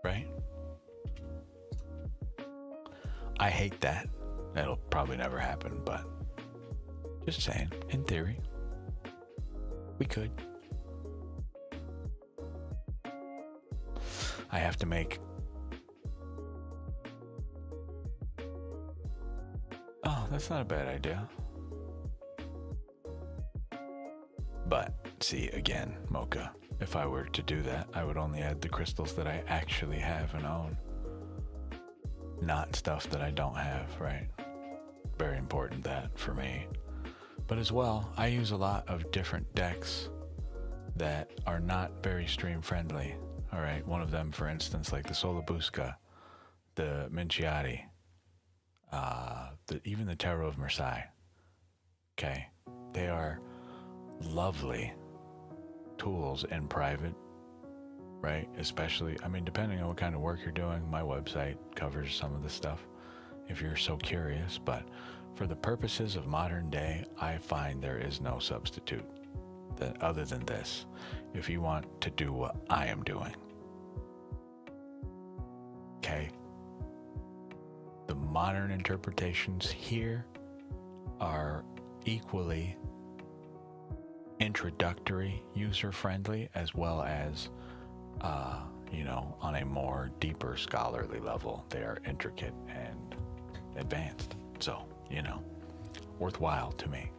Right? I hate that. That'll probably never happen, but just saying, in theory, we could. I have to make... Oh, that's not a bad idea. But, see, again, Mocha, if I were to do that, I would only add the crystals that I actually have and own. Not stuff that I don't have, right? Very important that for me. But as well, I use a lot of different decks that are not very stream friendly. All right, one of them, for instance, like the Solabusca, the Minciati, even the Tarot of Marseille. Okay, they are lovely tools in private, right? Especially, I mean, depending on what kind of work you're doing, my website covers some of the stuff if you're so curious, but for the purposes of modern day, I find there is no substitute that other than this, if you want to do what I am doing. Okay? The modern interpretations here are equally introductory, user-friendly, as well as, on a more deeper scholarly level, they are intricate and advanced. So, worthwhile to me.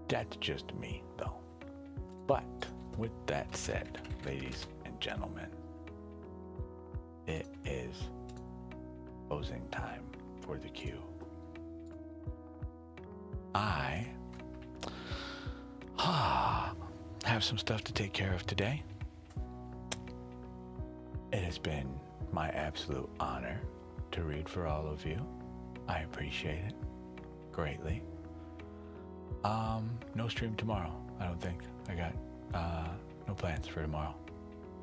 That's just me, though. But with that said, ladies and gentlemen, it is closing time for the queue. I have some stuff to take care of today. It has been my absolute honor to read for all of you. I appreciate it greatly. No stream tomorrow, I don't think. I got no plans for tomorrow.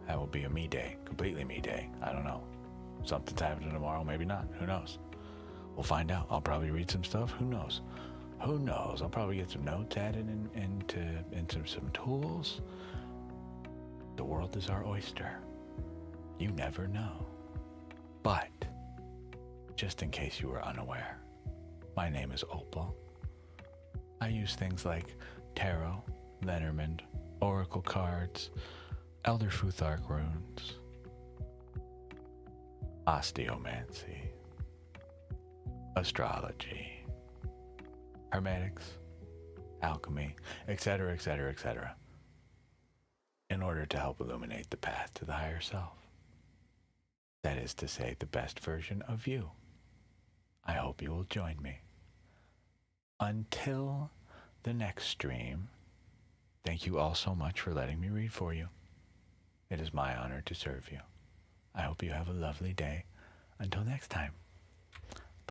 That will be a me day, completely me day. I don't know. Something's happening tomorrow, maybe not. Who knows? We'll find out. I'll probably read some stuff. Who knows? Who knows? I'll probably get some notes added into some tools. The world is our oyster. You never know. But, just in case you were unaware, my name is Opal. I use things like Tarot, Lenormand, oracle cards, elder futhark runes, osteomancy, astrology, hermetics, alchemy, etc., etc., etc., in order to help illuminate the path to the higher self. That is to say, the best version of you. I hope you will join me. Until the next stream, thank you all so much for letting me read for you. It is my honor to serve you. I hope you have a lovely day. Until next time.